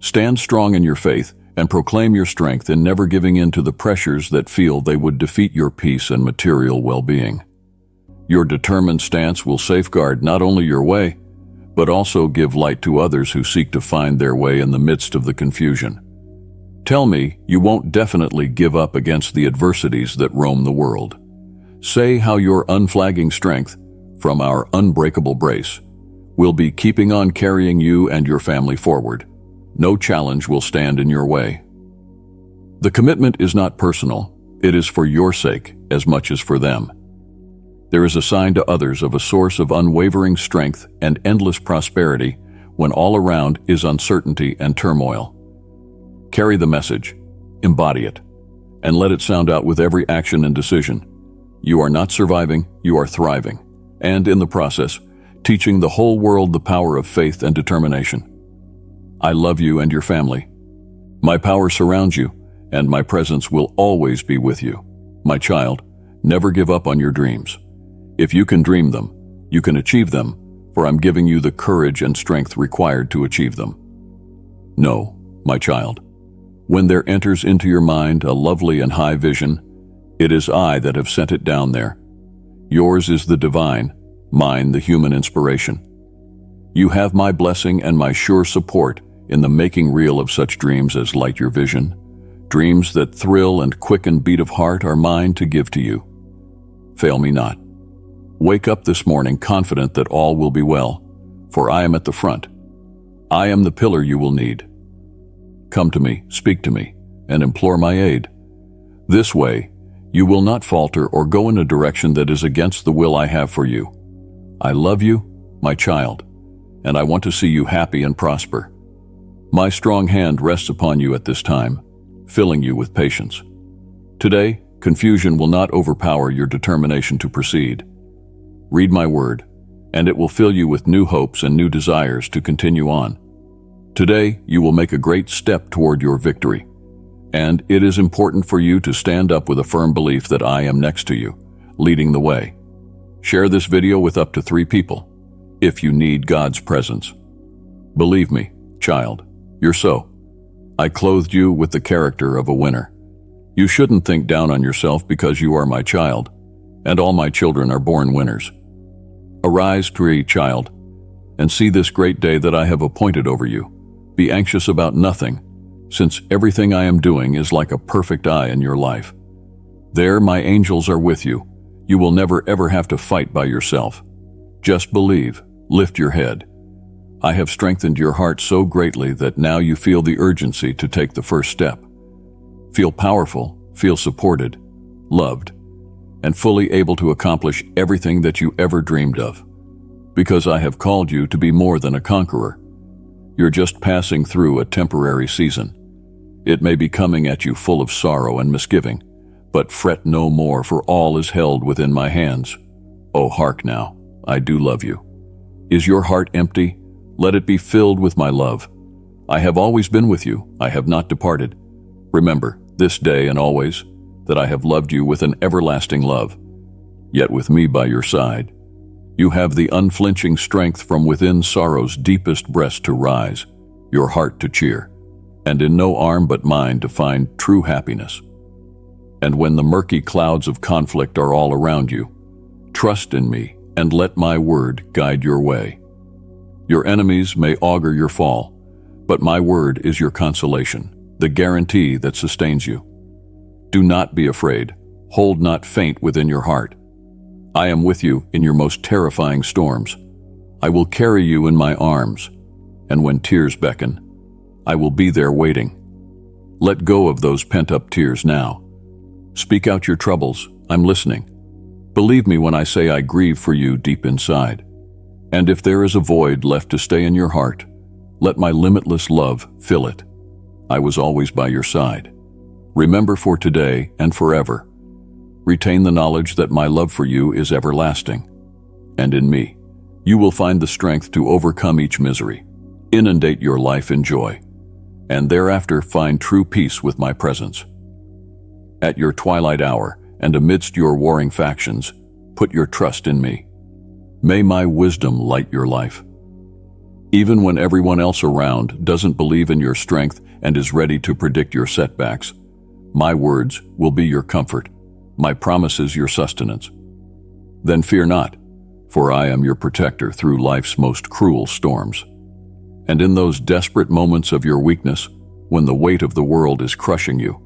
Stand strong in your faith and proclaim your strength in never giving in to the pressures that feel they would defeat your peace and material well-being. Your determined stance will safeguard not only your way, but also give light to others who seek to find their way in the midst of the confusion. Tell me you won't definitely give up against the adversities that roam the world. Say how your unflagging strength, from our unbreakable brace, will be keeping on carrying you and your family forward. No challenge will stand in your way. The commitment is not personal, it is for your sake as much as for them. There is a sign to others of a source of unwavering strength and endless prosperity when all around is uncertainty and turmoil. Carry the message, embody it, and let it sound out with every action and decision. You are not surviving, you are thriving, and in the process, teaching the whole world the power of faith and determination. I love you and your family. My power surrounds you, and my presence will always be with you. My child, never give up on your dreams. If you can dream them, you can achieve them, for I'm giving you the courage and strength required to achieve them. No, my child, when there enters into your mind a lovely and high vision, it is I that have sent it down there. Yours is the divine, mine the human inspiration. You have my blessing and my sure support in the making real of such dreams as light your vision. Dreams that thrill and quicken beat of heart are mine to give to you. Fail me not. Wake up this morning confident that all will be well, for I am at the front. I am the pillar you will need. Come to me, speak to me, and implore my aid. This way, you will not falter or go in a direction that is against the will I have for you. I love you, my child, and I want to see you happy and prosper. My strong hand rests upon you at this time, filling you with patience. Today, confusion will not overpower your determination to proceed. Read my word, and it will fill you with new hopes and new desires to continue on. Today, you will make a great step toward your victory, and it is important for you to stand up with a firm belief that I am next to you, leading the way. Share this video with up to 3 people, if you need God's presence. Believe me, child, you're so. I clothed you with the character of a winner. You shouldn't think down on yourself because you are my child, and all my children are born winners. Arise, tree child, and see this great day that I have appointed over you. Be anxious about nothing, since everything I am doing is like a perfect eye in your life. There my angels are with you. You will never ever have to fight by yourself. Just believe, lift your head. I have strengthened your heart so greatly that now you feel the urgency to take the first step. Feel powerful, feel supported, loved, and fully able to accomplish everything that you ever dreamed of. Because I have called you to be more than a conqueror. You're just passing through a temporary season. It may be coming at you full of sorrow and misgiving, but fret no more, for all is held within my hands. Oh, hark now, I do love you. Is your heart empty? Let it be filled with my love. I have always been with you, I have not departed. Remember, this day and always, that I have loved you with an everlasting love. Yet with me by your side, you have the unflinching strength from within sorrow's deepest breast to rise, your heart to cheer, and in no arm but mine to find true happiness. And when the murky clouds of conflict are all around you, trust in me and let my word guide your way. Your enemies may augur your fall, but my word is your consolation, the guarantee that sustains you. Do not be afraid, hold not faint within your heart. I am with you in your most terrifying storms. I will carry you in my arms, and when tears beckon, I will be there waiting. Let go of those pent-up tears now. Speak out your troubles, I'm listening. Believe me when I say I grieve for you deep inside. And if there is a void left to stay in your heart, let my limitless love fill it. I was always by your side. Remember for today and forever Retain the knowledge that my love for you is everlasting. And in me, you will find the strength to overcome each misery, inundate your life in joy, and thereafter find true peace with my presence. At your twilight hour and amidst your warring factions, put your trust in me. May my wisdom light your life. Even when everyone else around doesn't believe in your strength and is ready to predict your setbacks, my words will be your comfort, my promises your sustenance. Then fear not, for I am your protector through life's most cruel storms. And in those desperate moments of your weakness, when the weight of the world is crushing you,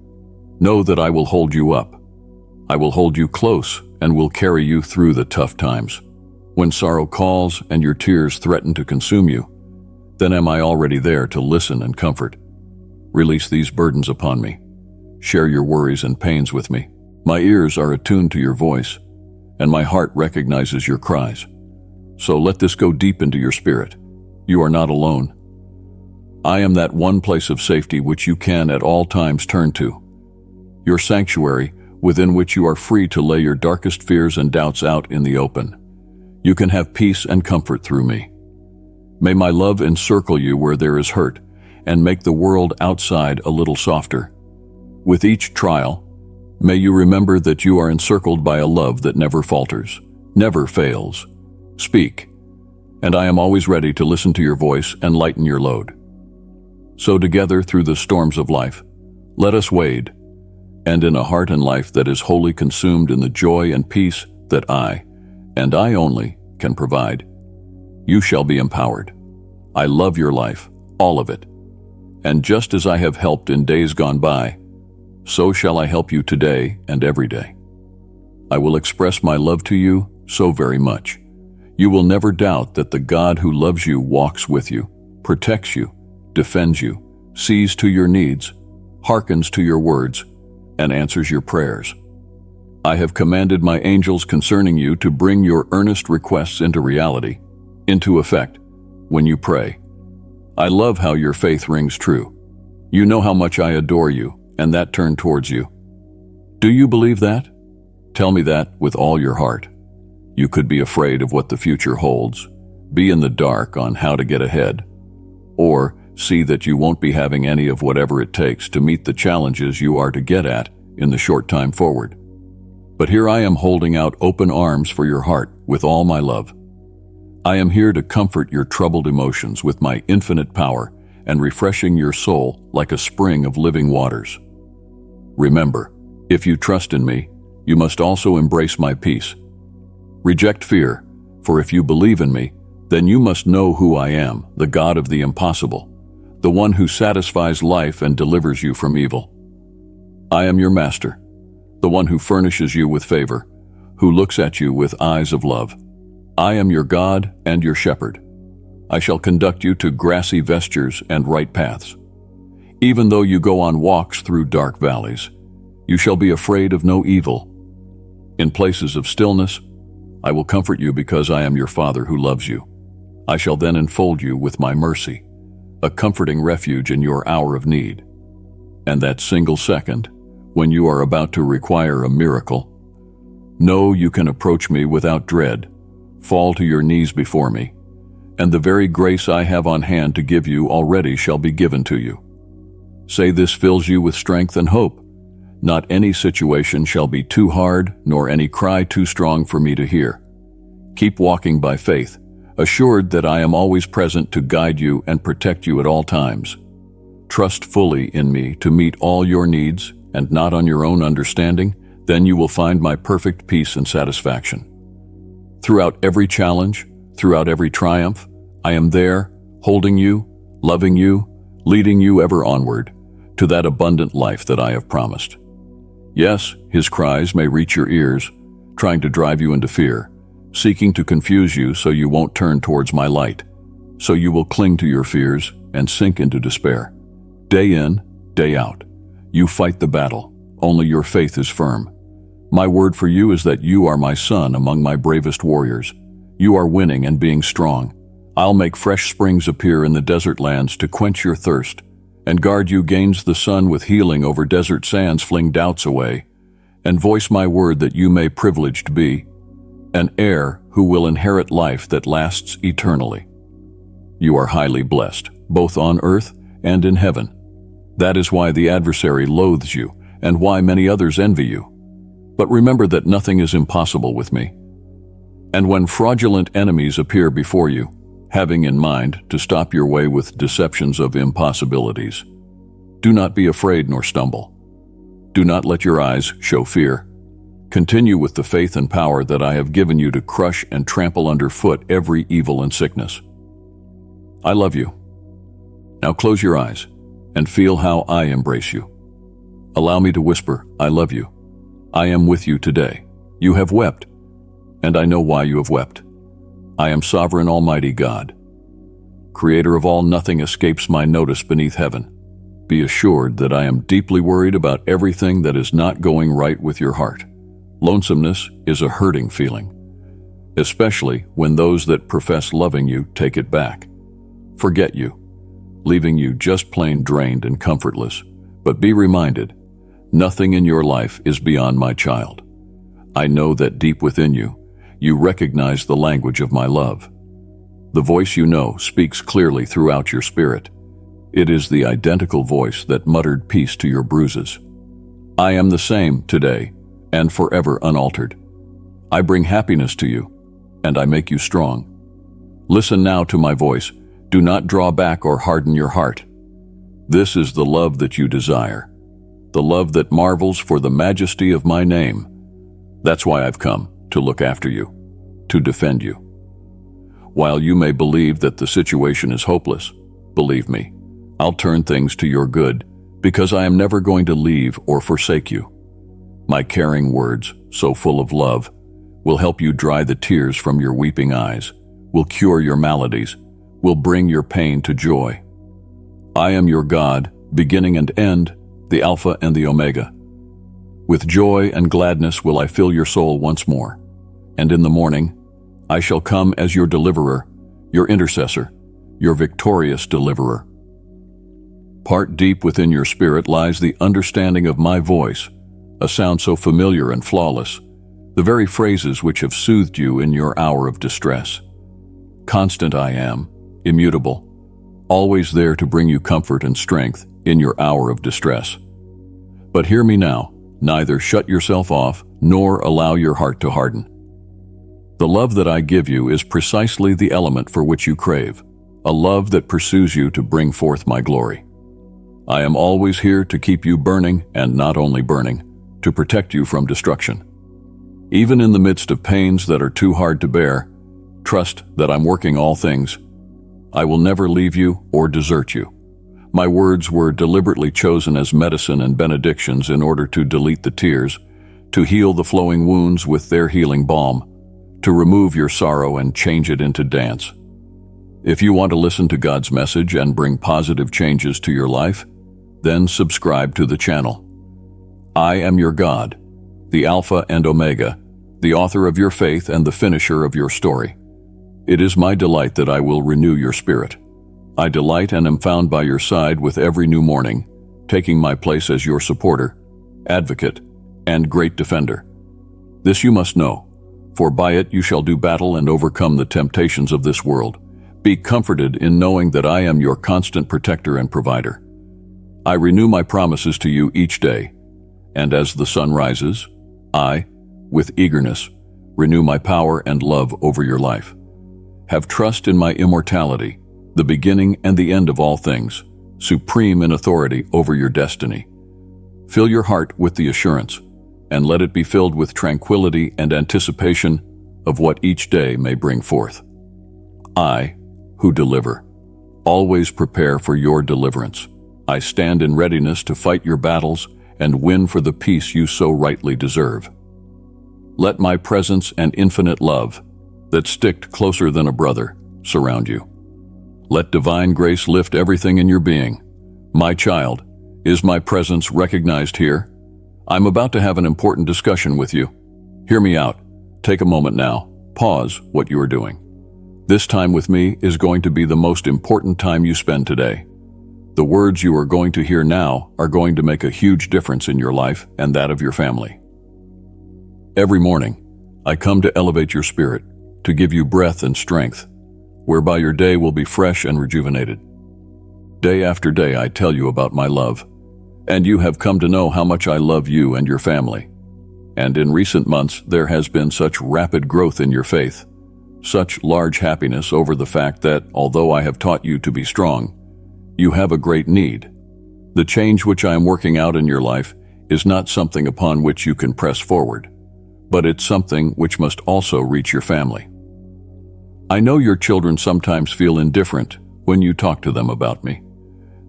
know that I will hold you up. I will hold you close and will carry you through the tough times. When sorrow calls and your tears threaten to consume you, then am I already there to listen and comfort. Release these burdens upon me. Share your worries and pains with me. My ears are attuned to your voice, and my heart recognizes your cries. So let this go deep into your spirit. You are not alone. I am that one place of safety which you can at all times turn to. Your sanctuary, within which you are free to lay your darkest fears and doubts out in the open. You can have peace and comfort through me. May my love encircle you where there is hurt, and make the world outside a little softer. With each trial, may you remember that you are encircled by a love that never falters, never fails. Speak, and I am always ready to listen to your voice and lighten your load. So together through the storms of life, let us wade, and in a heart and life that is wholly consumed in the joy and peace that I, and I only, can provide, you shall be empowered. I love your life, all of it. And just as I have helped in days gone by, so shall I help you today and every day. I will express my love to you so very much. You will never doubt that the God who loves you walks with you, protects you, defends you, sees to your needs, hearkens to your words, and answers your prayers. I have commanded my angels concerning you to bring your earnest requests into reality, into effect, when you pray. I love how your faith rings true. You know how much I adore you, and that turned towards you. Do you believe that? Tell me that with all your heart. You could be afraid of what the future holds, be in the dark on how to get ahead, or see that you won't be having any of whatever it takes to meet the challenges you are to get at in the short time forward. But here I am holding out open arms for your heart with all my love. I am here to comfort your troubled emotions with my infinite power and refreshing your soul like a spring of living waters. Remember, if you trust in me, you must also embrace my peace. Reject fear, for if you believe in me, then you must know who I am, the God of the impossible, the one who satisfies life and delivers you from evil. I am your master, the one who furnishes you with favor, who looks at you with eyes of love. I am your God and your shepherd. I shall conduct you to grassy vestures and right paths. Even though you go on walks through dark valleys, you shall be afraid of no evil. In places of stillness, I will comfort you because I am your Father who loves you. I shall then enfold you with my mercy, a comforting refuge in your hour of need. And that single second, when you are about to require a miracle, know you can approach me without dread, fall to your knees before me, and the very grace I have on hand to give you already shall be given to you. Say this fills you with strength and hope. Not any situation shall be too hard, nor any cry too strong for me to hear. Keep walking by faith, assured that I am always present to guide you and protect you at all times. Trust fully in me to meet all your needs and not on your own understanding, then you will find my perfect peace and satisfaction. Throughout every challenge, throughout every triumph, I am there, holding you, loving you, leading you ever onward, to that abundant life that I have promised. Yes, his cries may reach your ears, trying to drive you into fear, seeking to confuse you so you won't turn towards my light, so you will cling to your fears and sink into despair. Day in, day out, you fight the battle, only your faith is firm. My word for you is that you are my son among my bravest warriors. You are winning and being strong. I'll make fresh springs appear in the desert lands to quench your thirst, and guard you gains the sun with healing over desert sands fling doubts away, and voice my word that you may privileged be, an heir who will inherit life that lasts eternally. You are highly blessed, both on earth and in heaven. That is why the adversary loathes you, and why many others envy you. But remember that nothing is impossible with me. And when fraudulent enemies appear before you, having in mind to stop your way with deceptions of impossibilities, do not be afraid nor stumble. Do not let your eyes show fear. Continue with the faith and power that I have given you to crush and trample underfoot every evil and sickness. I love you. Now close your eyes and feel how I embrace you. Allow me to whisper, I love you. I am with you today. You have wept, and I know why you have wept. I am sovereign Almighty God. Creator of all, nothing escapes my notice beneath heaven. Be assured that I am deeply worried about everything that is not going right with your heart. Lonesomeness is a hurting feeling, especially when those that profess loving you take it back, forget you, leaving you just plain drained and comfortless. But be reminded, nothing in your life is beyond my child. I know that deep within you, you recognize the language of my love. The voice you know speaks clearly throughout your spirit. It is the identical voice that muttered peace to your bruises. I am the same today and forever unaltered. I bring happiness to you, and I make you strong. Listen now to my voice. Do not draw back or harden your heart. This is the love that you desire, the love that marvels for the majesty of my name. That's why I've come, to look after you, to defend you. While you may believe that the situation is hopeless, believe me, I'll turn things to your good, because I am never going to leave or forsake you. My caring words, so full of love, will help you dry the tears from your weeping eyes, will cure your maladies, will bring your pain to joy. I am your God, beginning and end, the Alpha and the Omega. With joy and gladness will I fill your soul once more, and in the morning I shall come as your deliverer, your intercessor, your victorious deliverer. Part deep within your spirit lies the understanding of my voice, a sound so familiar and flawless, the very phrases which have soothed you in your hour of distress. Constant I am, immutable, always there to bring you comfort and strength in your hour of distress. But hear me now, neither shut yourself off nor allow your heart to harden. The love that I give you is precisely the element for which you crave, a love that pursues you to bring forth my glory. I am always here to keep you burning, and not only burning, to protect you from destruction. Even in the midst of pains that are too hard to bear, trust that I'm working all things. I will never leave you or desert you. My words were deliberately chosen as medicine and benedictions in order to delete the tears, to heal the flowing wounds with their healing balm, to remove your sorrow and change it into dance. If you want to listen to God's message and bring positive changes to your life, then subscribe to the channel. I am your God, the Alpha and Omega, the author of your faith and the finisher of your story. It is my delight that I will renew your spirit. I delight and am found by your side with every new morning, taking my place as your supporter, advocate, and great defender. This you must know, for by it you shall do battle and overcome the temptations of this world. Be comforted in knowing that I am your constant protector and provider. I renew my promises to you each day, and as the sun rises, I, with eagerness, renew my power and love over your life. Have trust in my immortality, the beginning and the end of all things, supreme in authority over your destiny. Fill your heart with the assurance, and let it be filled with tranquility and anticipation of what each day may bring forth. I, who deliver, always prepare for your deliverance. I stand in readiness to fight your battles and win for the peace you so rightly deserve. Let my presence and infinite love, that sticked closer than a brother, surround you. Let divine grace lift everything in your being. My child, is my presence recognized here? I'm about to have an important discussion with you. Hear me out. Take a moment now. Pause what you are doing. This time with me is going to be the most important time you spend today. The words you are going to hear now are going to make a huge difference in your life and that of your family. Every morning, I come to elevate your spirit, to give you breath and strength, whereby your day will be fresh and rejuvenated. Day after day, I tell you about my love, and you have come to know how much I love you and your family. And in recent months, there has been such rapid growth in your faith, such large happiness over the fact that, although I have taught you to be strong, you have a great need. The change which I am working out in your life is not something upon which you can press forward, but it's something which must also reach your family. I know your children sometimes feel indifferent when you talk to them about me.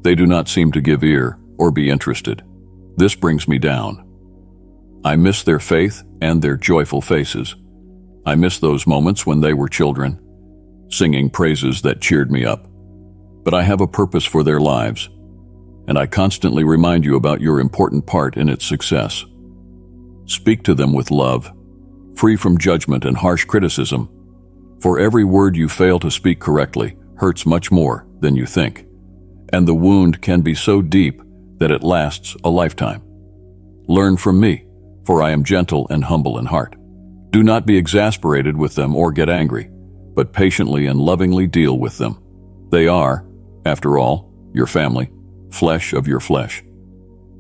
They do not seem to give ear or be interested. This brings me down. I miss their faith and their joyful faces. I miss those moments when they were children, singing praises that cheered me up. But I have a purpose for their lives, and I constantly remind you about your important part in its success. Speak to them with love, free from judgment and harsh criticism, for every word you fail to speak correctly hurts much more than you think, and the wound can be so deep that it lasts a lifetime. Learn from me, for I am gentle and humble in heart. Do not be exasperated with them or get angry, but patiently and lovingly deal with them. They are, after all, your family, flesh of your flesh,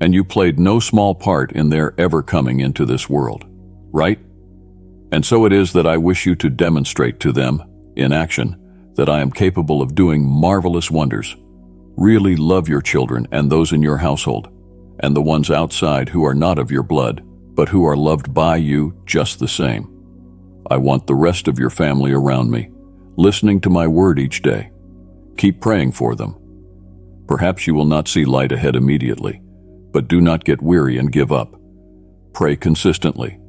and you played no small part in their ever coming into this world, right? And so it is that I wish you to demonstrate to them, in action, that I am capable of doing marvelous wonders. Really love your children and those in your household, and the ones outside who are not of your blood, but who are loved by you just the same. I want the rest of your family around me, listening to my word each day. Keep praying for them. Perhaps you will not see light ahead immediately, but do not get weary and give up. Pray consistently,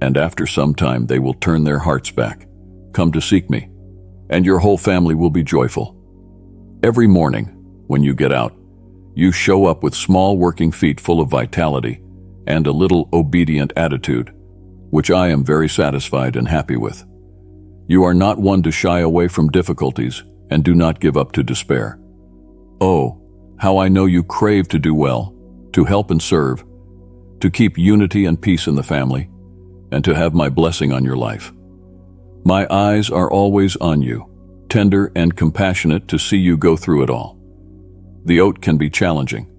and after some time they will turn their hearts back, come to seek me, and your whole family will be joyful. Every morning, when you get out, you show up with small working feet full of vitality and a little obedient attitude, which I am very satisfied and happy with. You are not one to shy away from difficulties and do not give up to despair. Oh, how I know you crave to do well, to help and serve, to keep unity and peace in the family, and to have my blessing on your life. My eyes are always on you, tender and compassionate to see you go through it all. The oat can be challenging,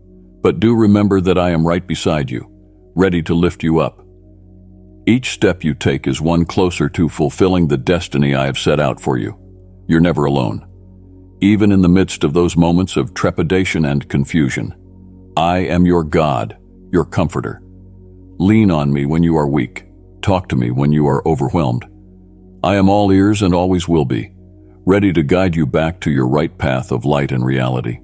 but do remember that I am right beside you, ready to lift you up. Each step you take is one closer to fulfilling the destiny I have set out for you. You're never alone. Even in the midst of those moments of trepidation and confusion, I am your God, your comforter. Lean on me when you are weak. Talk to me when you are overwhelmed. I am all ears and always will be, ready to guide you back to your right path of light and reality.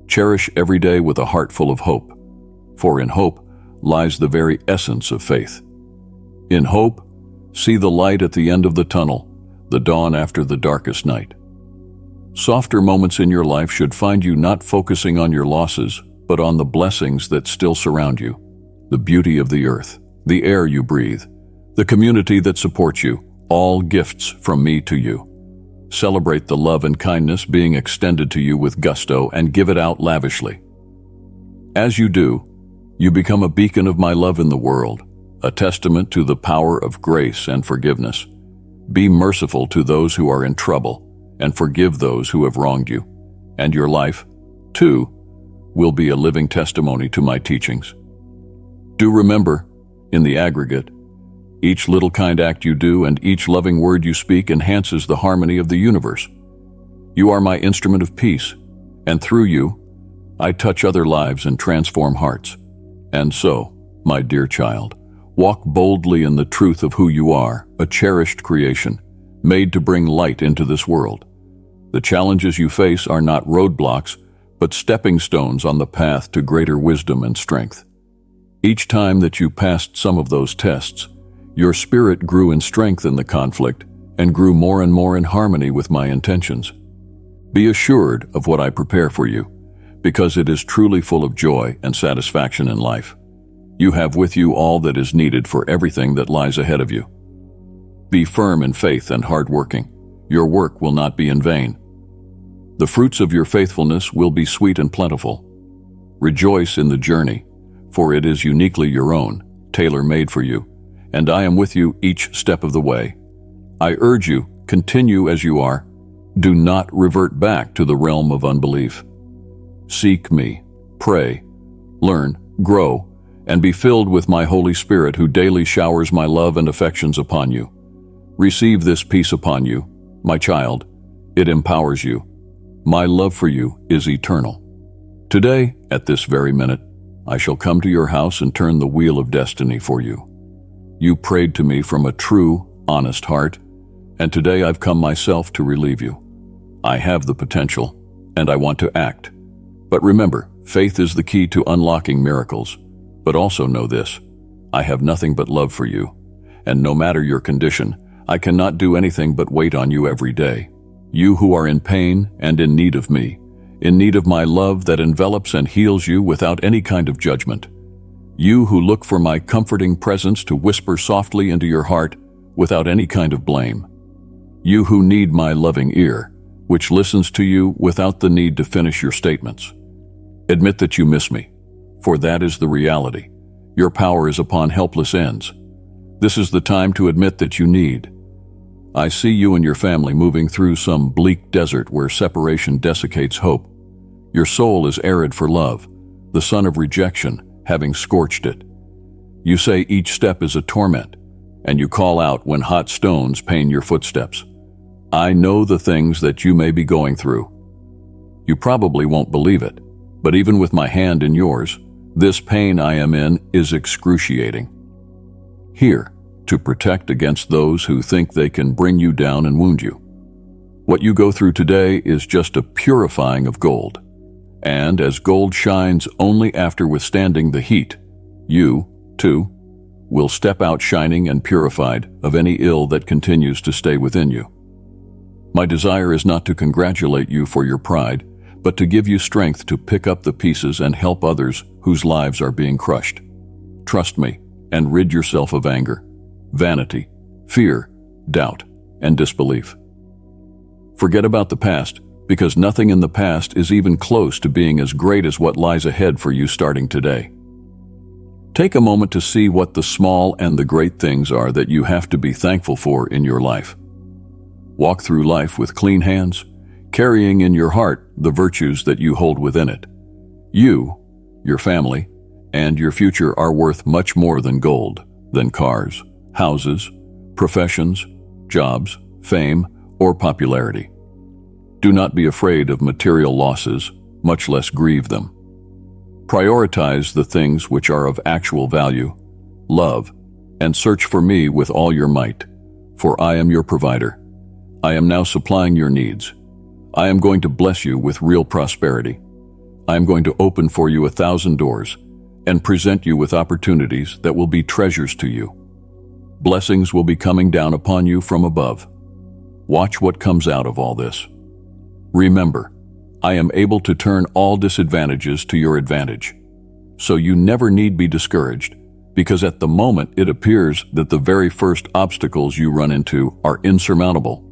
Cherish every day with a heart full of hope, for in hope lies the very essence of faith. In hope, see the light at the end of the tunnel, the dawn after the darkest night. Softer moments in your life should find you not focusing on your losses, but on the blessings that still surround you, the beauty of the earth, the air you breathe, the community that supports you, all gifts from me to you. Celebrate the love and kindness being extended to you with gusto and give it out lavishly. As you do, you become a beacon of my love in the world, a testament to the power of grace and forgiveness. Be merciful to those who are in trouble and forgive those who have wronged you, and your life, too, will be a living testimony to my teachings. Do remember, in the aggregate, each little kind act you do and each loving word you speak enhances the harmony of the universe. You are my instrument of peace, and through you, I touch other lives and transform hearts. And so, my dear child, walk boldly in the truth of who you are, a cherished creation, made to bring light into this world. The challenges you face are not roadblocks, but stepping stones on the path to greater wisdom and strength. Each time that you passed some of those tests, your spirit grew in strength in the conflict and grew more and more in harmony with my intentions. Be assured of what I prepare for you, because it is truly full of joy and satisfaction in life. You have with you all that is needed for everything that lies ahead of you. Be firm in faith and hard-working. Your work will not be in vain. The fruits of your faithfulness will be sweet and plentiful. Rejoice in the journey, for it is uniquely your own, tailor-made for you, and I am with you each step of the way. I urge you, continue as you are. Do not revert back to the realm of unbelief. Seek me, pray, learn, grow, and be filled with my Holy Spirit who daily showers my love and affections upon you. Receive this peace upon you, my child. It empowers you. My love for you is eternal. Today, at this very minute, I shall come to your house and turn the wheel of destiny for you. You prayed to me from a true, honest heart, and today I've come myself to relieve you. I have the potential, and I want to act. But remember, faith is the key to unlocking miracles. But also know this, I have nothing but love for you, and no matter your condition, I cannot do anything but wait on you every day. You who are in pain and in need of me, in need of my love that envelops and heals you without any kind of judgment. You who look for my comforting presence to whisper softly into your heart without any kind of blame. You who need my loving ear, which listens to you without the need to finish your statements. Admit that you miss me, for that is the reality. Your power is upon helpless ends. This is the time to admit that you need. I see you and your family moving through some bleak desert where separation desiccates hope. Your soul is arid for love, the sun of rejection having scorched it. You say each step is a torment, and you call out when hot stones pain your footsteps. I know the things that you may be going through. You probably won't believe it, but even with my hand in yours, this pain I am in is excruciating. Here, to protect against those who think they can bring you down and wound you. What you go through today is just a purifying of gold. And as gold shines only after withstanding the heat, you, too, will step out shining and purified of any ill that continues to stay within you. My desire is not to congratulate you for your pride, but to give you strength to pick up the pieces and help others whose lives are being crushed. Trust me and rid yourself of anger, vanity, fear, doubt, and disbelief. Forget about the past, because nothing in the past is even close to being as great as what lies ahead for you starting today. Take a moment to see what the small and the great things are that you have to be thankful for in your life. Walk through life with clean hands, carrying in your heart the virtues that you hold within it. You, your family, and your future are worth much more than gold, than cars, houses, professions, jobs, fame, or popularity. Do not be afraid of material losses, much less grieve them. Prioritize the things which are of actual value, love, and search for me with all your might, for I am your provider. I am now supplying your needs. I am going to bless you with real prosperity. I am going to open for you 1,000 doors and present you with opportunities that will be treasures to you. Blessings will be coming down upon you from above. Watch what comes out of all this. Remember, I am able to turn all disadvantages to your advantage. So you never need be discouraged, because at the moment it appears that the very first obstacles you run into are insurmountable.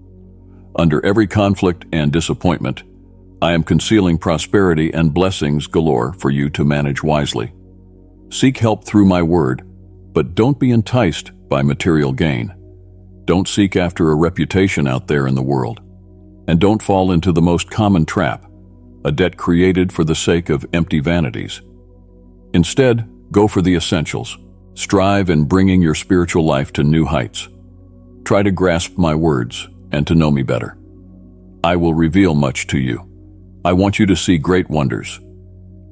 Under every conflict and disappointment, I am concealing prosperity and blessings galore for you to manage wisely. Seek help through my word, but don't be enticed by material gain. Don't seek after a reputation out there in the world. And don't fall into the most common trap, a debt created for the sake of empty vanities. Instead, go for the essentials. Strive in bringing your spiritual life to new heights. Try to grasp my words and to know me better. I will reveal much to you. I want you to see great wonders.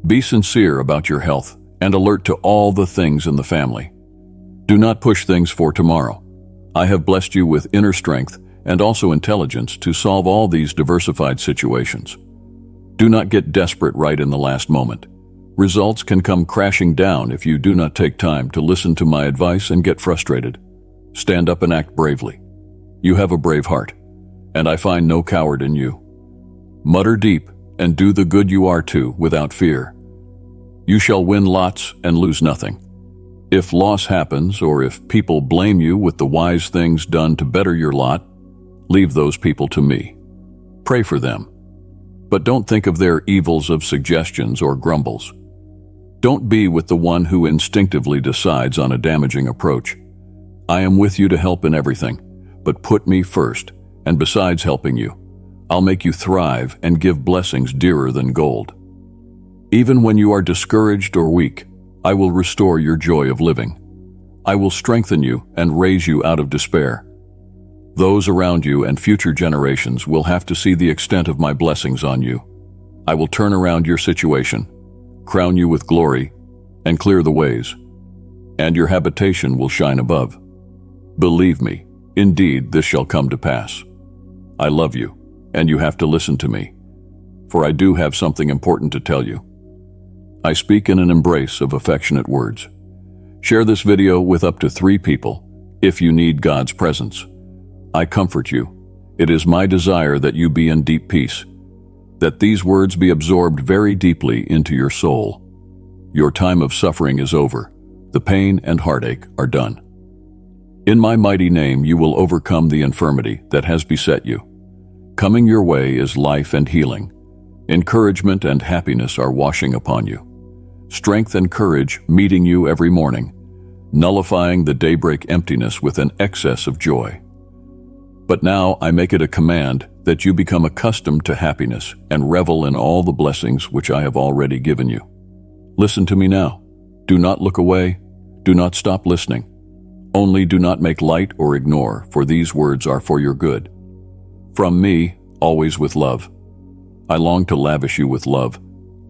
Be sincere about your health and alert to all the things in the family. Do not push things for tomorrow. I have blessed you with inner strength and also intelligence to solve all these diversified situations. Do not get desperate right in the last moment. Results can come crashing down if you do not take time to listen to my advice and get frustrated. Stand up and act bravely. You have a brave heart, and I find no coward in you. Mutter deep and do the good you are to without fear. You shall win lots and lose nothing. If loss happens or if people blame you with the wise things done to better your lot, leave those people to me. Pray for them. But don't think of their evils of suggestions or grumbles. Don't be with the one who instinctively decides on a damaging approach. I am with you to help in everything, but put me first, and besides helping you, I'll make you thrive and give blessings dearer than gold. Even when you are discouraged or weak, I will restore your joy of living. I will strengthen you and raise you out of despair. Those around you and future generations will have to see the extent of my blessings on you. I will turn around your situation, crown you with glory, and clear the ways, and your habitation will shine above. Believe me, indeed this shall come to pass. I love you, and you have to listen to me, for I do have something important to tell you. I speak in an embrace of affectionate words. Share this video with up to 3 people if you need God's presence. I comfort you. It is my desire that you be in deep peace, that these words be absorbed very deeply into your soul. Your time of suffering is over. The pain and heartache are done. In my mighty name you will overcome the infirmity that has beset you. Coming your way is life and healing. Encouragement and happiness are washing upon you. Strength and courage meeting you every morning, nullifying the daybreak emptiness with an excess of joy. But now I make it a command that you become accustomed to happiness and revel in all the blessings which I have already given you. Listen to me now. Do not look away. Do not stop listening. Only do not make light or ignore, for these words are for your good. From me, always with love. I long to lavish you with love,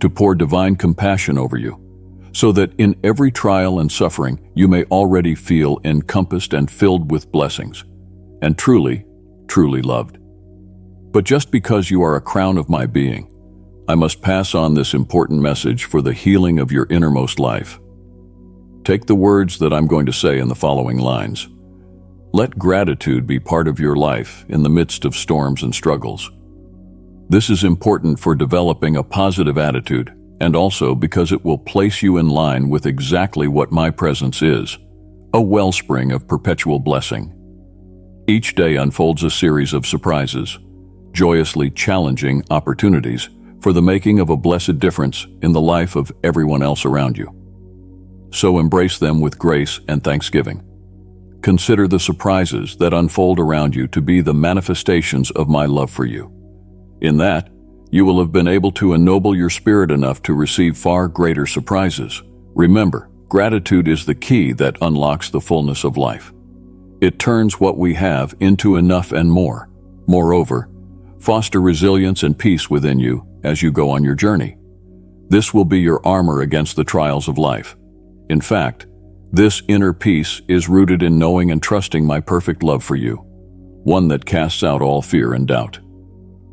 to pour divine compassion over you, so that in every trial and suffering you may already feel encompassed and filled with blessings, and truly, truly loved. But just because you are a crown of my being, I must pass on this important message for the healing of your innermost life. Take the words that I'm going to say in the following lines. Let gratitude be part of your life in the midst of storms and struggles. This is important for developing a positive attitude, and also because it will place you in line with exactly what my presence is, a wellspring of perpetual blessing. Each day unfolds a series of surprises, joyously challenging opportunities for the making of a blessed difference in the life of everyone else around you. So embrace them with grace and thanksgiving. Consider the surprises that unfold around you to be the manifestations of my love for you. In that, you will have been able to ennoble your spirit enough to receive far greater surprises. Remember, gratitude is the key that unlocks the fullness of life. It turns what we have into enough and more. Moreover, foster resilience and peace within you as you go on your journey. This will be your armor against the trials of life. In fact, this inner peace is rooted in knowing and trusting my perfect love for you, one that casts out all fear and doubt.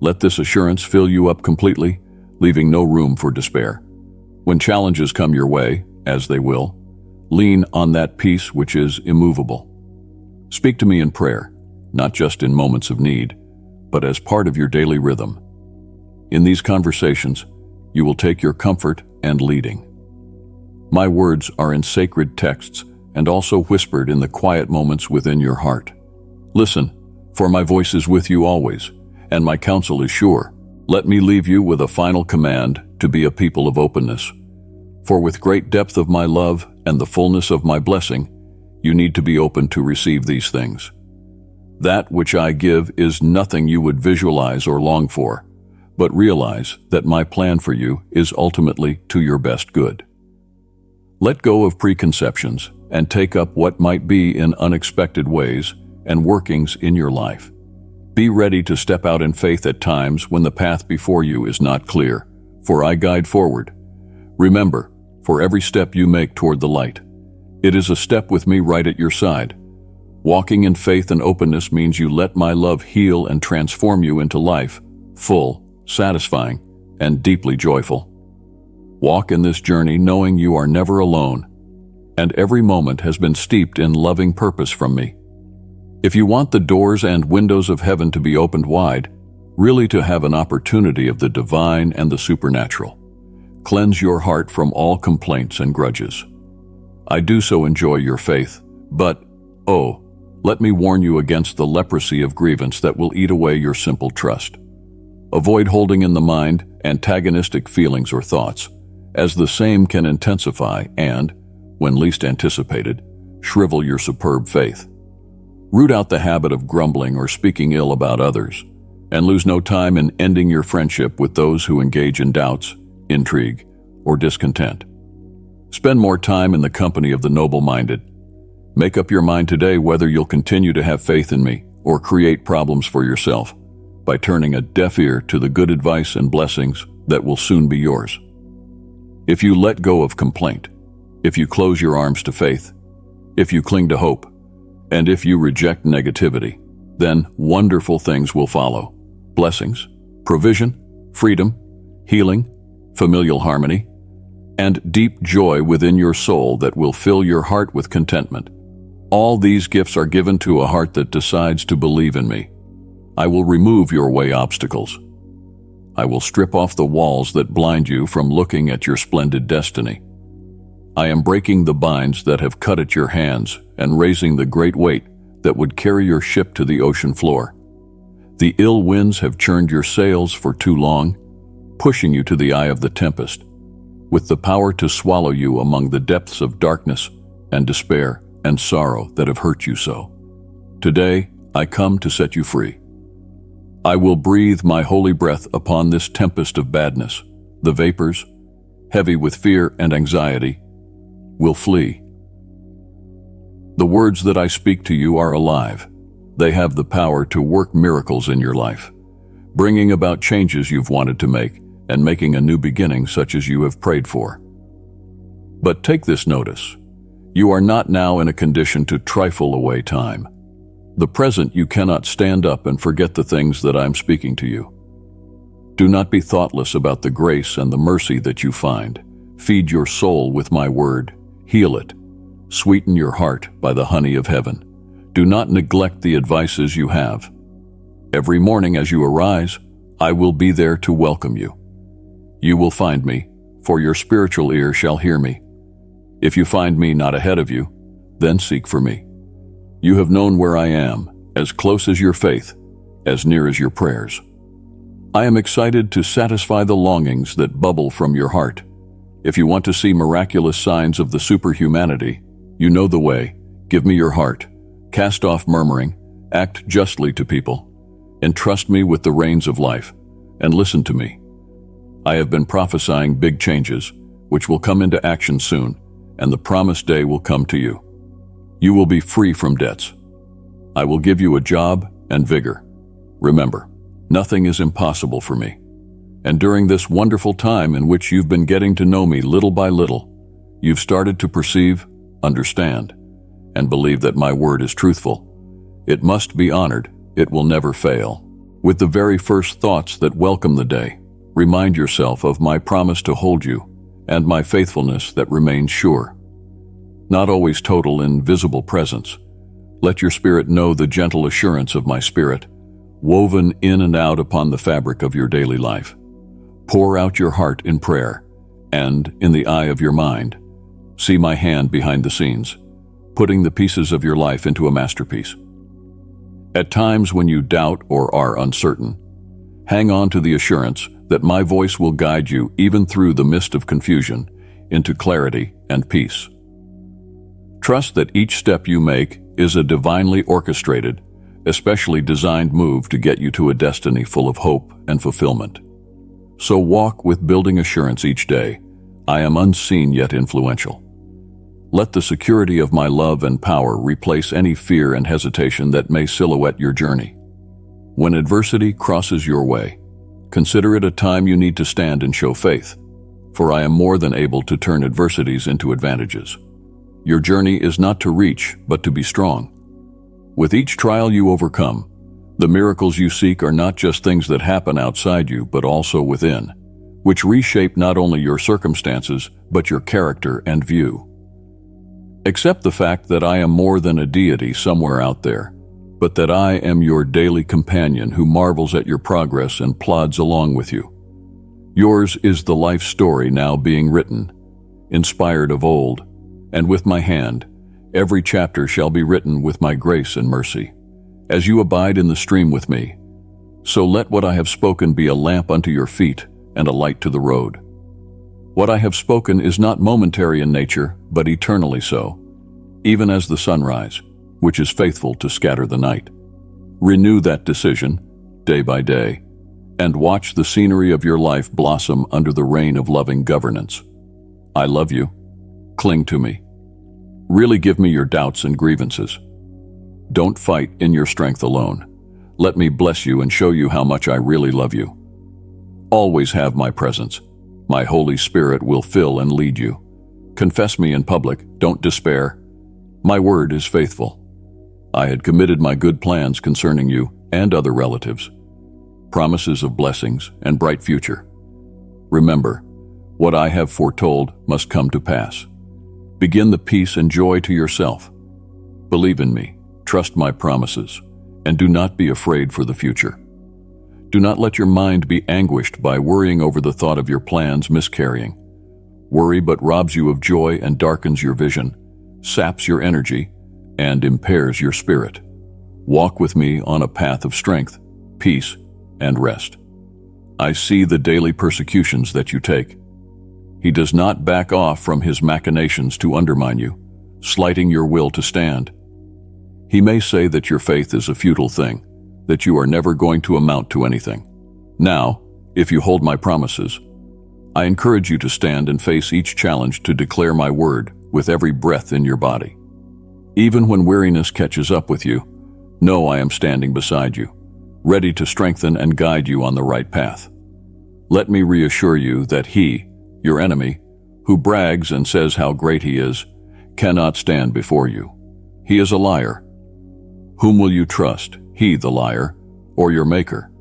Let this assurance fill you up completely, leaving no room for despair. When challenges come your way, as they will, lean on that peace which is immovable. Speak to me in prayer, not just in moments of need, but as part of your daily rhythm. In these conversations, you will take your comfort and leading. My words are in sacred texts and also whispered in the quiet moments within your heart. Listen, for my voice is with you always, and my counsel is sure. Let me leave you with a final command to be a people of openness. For with great depth of my love and the fullness of my blessing, you need to be open to receive these things. That which I give is nothing you would visualize or long for, but realize that my plan for you is ultimately to your best good. Let go of preconceptions and take up what might be in unexpected ways and workings in your life. Be ready to step out in faith at times when the path before you is not clear, for I guide forward. Remember, for every step you make toward the light, it is a step with me right at your side. Walking in faith and openness means you let my love heal and transform you into life, full, satisfying, and deeply joyful. Walk in this journey knowing you are never alone, and every moment has been steeped in loving purpose from me. If you want the doors and windows of heaven to be opened wide, really to have an opportunity of the divine and the supernatural, cleanse your heart from all complaints and grudges. I do so enjoy your faith, but, let me warn you against the leprosy of grievance that will eat away your simple trust. Avoid holding in the mind antagonistic feelings or thoughts, as the same can intensify and, when least anticipated, shrivel your superb faith. Root out the habit of grumbling or speaking ill about others, and lose no time in ending your friendship with those who engage in doubts, intrigue, or discontent. Spend more time in the company of the noble-minded. Make up your mind today whether you'll continue to have faith in me or create problems for yourself by turning a deaf ear to the good advice and blessings that will soon be yours. If you let go of complaint, if you close your arms to faith, if you cling to hope, and if you reject negativity, then wonderful things will follow. Blessings, provision, freedom, healing, familial harmony, and deep joy within your soul that will fill your heart with contentment. All these gifts are given to a heart that decides to believe in me. I will remove your way obstacles. I will strip off the walls that blind you from looking at your splendid destiny. I am breaking the binds that have cut at your hands and raising the great weight that would carry your ship to the ocean floor. The ill winds have churned your sails for too long, pushing you to the eye of the tempest, with the power to swallow you among the depths of darkness and despair and sorrow that have hurt you so. Today, I come to set you free. I will breathe my holy breath upon this tempest of badness. The vapors, heavy with fear and anxiety, will flee. The words that I speak to you are alive. They have the power to work miracles in your life, bringing about changes you've wanted to make and making a new beginning such as you have prayed for. But take this notice. You are not now in a condition to trifle away time. The present you cannot stand up and forget the things that I'm speaking to you. Do not be thoughtless about the grace and the mercy that you find. Feed your soul with my word. Heal it. Sweeten your heart by the honey of heaven. Do not neglect the advices you have. Every morning as you arise, I will be there to welcome you. You will find me, for your spiritual ear shall hear me. If you find me not ahead of you, then seek for me. You have known where I am, as close as your faith, as near as your prayers. I am excited to satisfy the longings that bubble from your heart. If you want to see miraculous signs of the superhumanity, you know the way. Give me your heart. Cast off murmuring. Act justly to people. Entrust me with the reins of life, and listen to me. I have been prophesying big changes, which will come into action soon, and the promised day will come to you. You will be free from debts. I will give you a job and vigor. Remember, nothing is impossible for me. And during this wonderful time in which you've been getting to know me little by little, you've started to perceive, understand, and believe that my word is truthful. It must be honored. It will never fail. With the very first thoughts that welcome the day, remind yourself of my promise to hold you and my faithfulness that remains sure. Not always total in visible presence, let your spirit know the gentle assurance of my spirit, woven in and out upon the fabric of your daily life. Pour out your heart in prayer, and, in the eye of your mind, see my hand behind the scenes, putting the pieces of your life into a masterpiece. At times when you doubt or are uncertain, hang on to the assurance that my voice will guide you even through the mist of confusion into clarity and peace. Trust that each step you make is a divinely orchestrated, especially designed move to get you to a destiny full of hope and fulfillment. So walk with building assurance each day. I am unseen yet influential. Let the security of my love and power replace any fear and hesitation that may silhouette your journey. When adversity crosses your way, consider it a time you need to stand and show faith, for I am more than able to turn adversities into advantages. Your journey is not to reach, but to be strong. With each trial you overcome, the miracles you seek are not just things that happen outside you, but also within, which reshape not only your circumstances, but your character and view. Accept the fact that I am more than a deity somewhere out there, but that I am your daily companion who marvels at your progress and plods along with you. Yours is the life story now being written, inspired of old, and with my hand, every chapter shall be written with my grace and mercy. As you abide in the stream with me, so let what I have spoken be a lamp unto your feet and a light to the road. What I have spoken is not momentary in nature, but eternally so, even as the sunrise, which is faithful to scatter the night. Renew that decision, day by day, and watch the scenery of your life blossom under the reign of loving governance. I love you. Cling to me. Really give me your doubts and grievances. Don't fight in your strength alone. Let me bless you and show you how much I really love you. Always have my presence. My Holy Spirit will fill and lead you. Confess me in public. Don't despair. My word is faithful. I had committed my good plans concerning you and other relatives. Promises of blessings and bright future. Remember, what I have foretold must come to pass. Begin the peace and joy to yourself. Believe in me, trust my promises, and do not be afraid for the future. Do not let your mind be anguished by worrying over the thought of your plans miscarrying. Worry but robs you of joy and darkens your vision, saps your energy, and impairs your spirit. Walk with me on a path of strength, peace, and rest. I see the daily persecutions that you take. He does not back off from his machinations to undermine you, slighting your will to stand. He may say that your faith is a futile thing, that you are never going to amount to anything. Now, if you hold my promises, I encourage you to stand and face each challenge to declare my word with every breath in your body. Even when weariness catches up with you, know I am standing beside you, ready to strengthen and guide you on the right path. Let me reassure you that he, your enemy, who brags and says how great he is, cannot stand before you. He is a liar. Whom will you trust, he the liar, or your maker?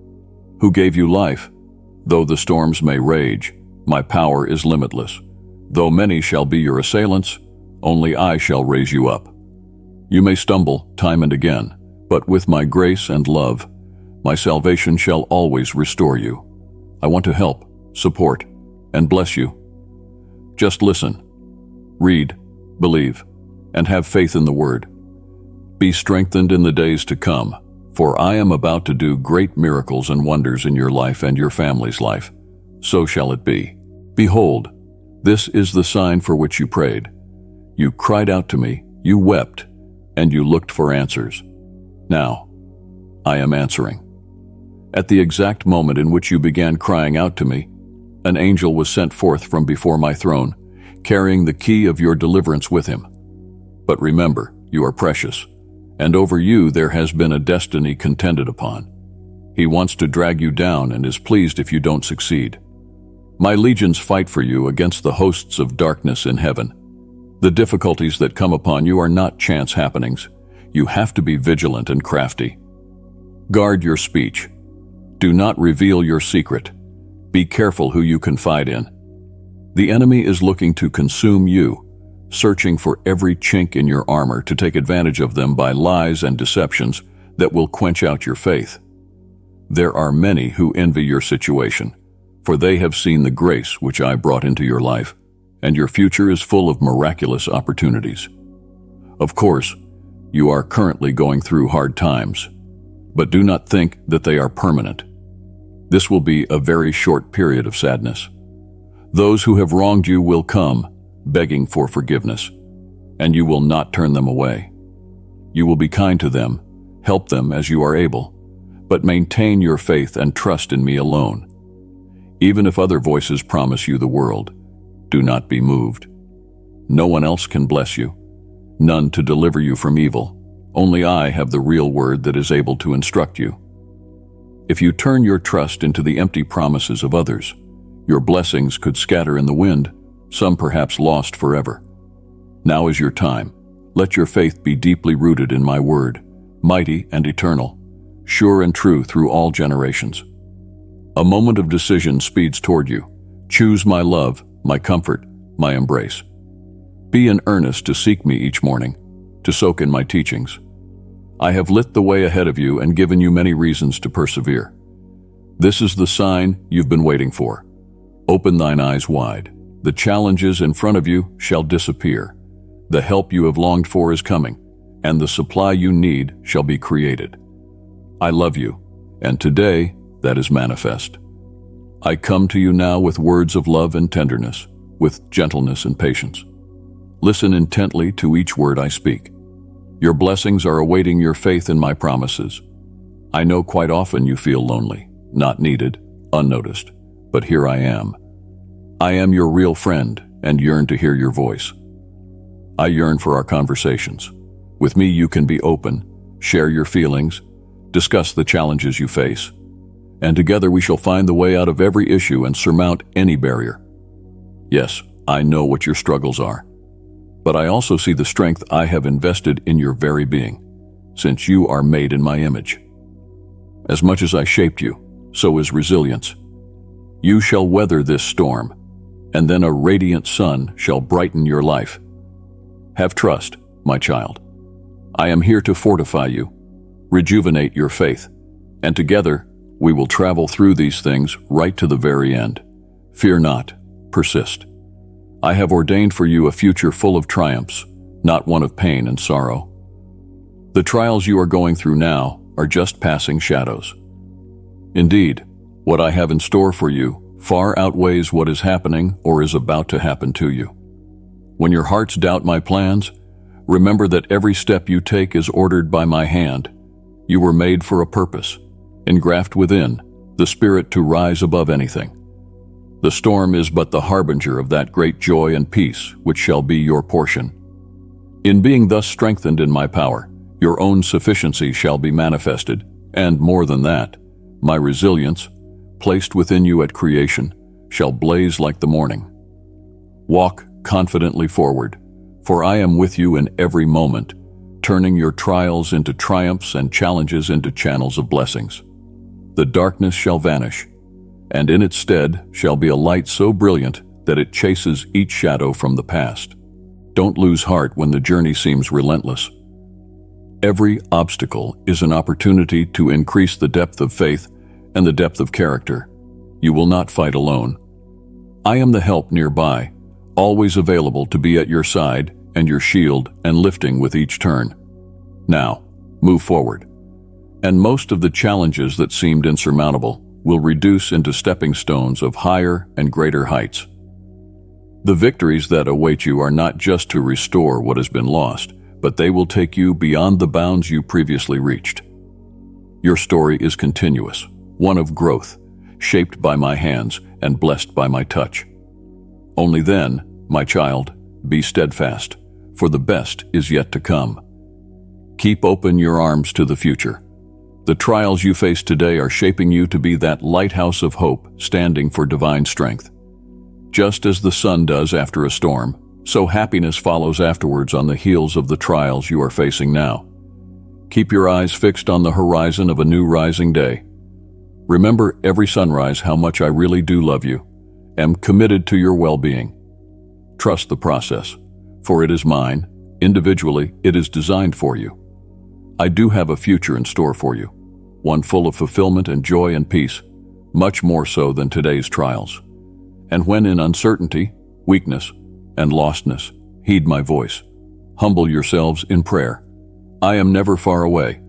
Who gave you life? Though the storms may rage, my power is limitless. Though many shall be your assailants, only I shall raise you up. You may stumble time and again, but with my grace and love, my salvation shall always restore you. I want to help, support, and bless you. Just listen, read, believe, and have faith in the word. Be strengthened in the days to come, for I am about to do great miracles and wonders in your life and your family's life. So shall it be. Behold, this is the sign for which you prayed. You cried out to me, you wept, and you looked for answers. Now, I am answering. At the exact moment in which you began crying out to me, an angel was sent forth from before my throne, carrying the key of your deliverance with him. But remember, you are precious, and over you there has been a destiny contended upon. He wants to drag you down and is pleased if you don't succeed. My legions fight for you against the hosts of darkness in heaven. The difficulties that come upon you are not chance happenings. You have to be vigilant and crafty. Guard your speech. Do not reveal your secret. Be careful who you confide in. The enemy is looking to consume you, searching for every chink in your armor to take advantage of them by lies and deceptions that will quench out your faith. There are many who envy your situation, for they have seen the grace which I brought into your life, and your future is full of miraculous opportunities. Of course, you are currently going through hard times, but do not think that they are permanent. This will be a very short period of sadness. Those who have wronged you will come, begging for forgiveness, and you will not turn them away. You will be kind to them, help them as you are able, but maintain your faith and trust in me alone. Even if other voices promise you the world, do not be moved. No one else can bless you, none to deliver you from evil. Only I have the real word that is able to instruct you. If you turn your trust into the empty promises of others, your blessings could scatter in the wind, some perhaps lost forever. Now is your time. Let your faith be deeply rooted in my word, mighty and eternal, sure and true through all generations. A moment of decision speeds toward you. Choose my love, my comfort, my embrace. Be in earnest to seek me each morning, to soak in my teachings. I have lit the way ahead of you and given you many reasons to persevere. This is the sign you've been waiting for. Open thine eyes wide. The challenges in front of you shall disappear. The help you have longed for is coming, and the supply you need shall be created. I love you, and today that is manifest. I come to you now with words of love and tenderness, with gentleness and patience. Listen intently to each word I speak. Your blessings are awaiting your faith in my promises. I know quite often you feel lonely, not needed, unnoticed, but here I am. I am your real friend and yearn to hear your voice. I yearn for our conversations. With me you can be open, share your feelings, discuss the challenges you face, and together we shall find the way out of every issue and surmount any barrier. Yes, I know what your struggles are, but I also see the strength I have invested in your very being, since you are made in my image. As much as I shaped you, so is resilience. You shall weather this storm, and then a radiant sun shall brighten your life. Have trust, my child. I am here to fortify you, rejuvenate your faith, and together we will travel through these things right to the very end. Fear not, persist. I have ordained for you a future full of triumphs, not one of pain and sorrow. The trials you are going through now are just passing shadows. Indeed, what I have in store for you far outweighs what is happening or is about to happen to you. When your hearts doubt my plans, remember that every step you take is ordered by my hand. You were made for a purpose, engraft within the spirit to rise above anything. The storm is but the harbinger of that great joy and peace which shall be your portion. In being thus strengthened in my power, your own sufficiency shall be manifested, and more than that, my resilience, placed within you at creation, shall blaze like the morning. Walk confidently forward, for I am with you in every moment, turning your trials into triumphs and challenges into channels of blessings. The darkness shall vanish, and in its stead shall be a light so brilliant that it chases each shadow from the past. Don't lose heart when the journey seems relentless. Every obstacle is an opportunity to increase the depth of faith and the depth of character. You will not fight alone. I am the help nearby, always available to be at your side and your shield and lifting with each turn. Now, move forward. And most of the challenges that seemed insurmountable will reduce into stepping stones of higher and greater heights. The victories that await you are not just to restore what has been lost, but they will take you beyond the bounds you previously reached. Your story is continuous, one of growth, shaped by my hands and blessed by my touch. Only then, my child, be steadfast, for the best is yet to come. Keep open your arms to the future. The trials you face today are shaping you to be that lighthouse of hope standing for divine strength. Just as the sun does after a storm, so happiness follows afterwards on the heels of the trials you are facing now. Keep your eyes fixed on the horizon of a new rising day. Remember every sunrise how much I really do love you, am committed to your well-being. Trust the process, for it is mine. Individually, it is designed for you. I do have a future in store for you, one full of fulfillment and joy and peace, much more so than today's trials. And when in uncertainty, weakness, and lostness, heed my voice. Humble yourselves in prayer. I am never far away.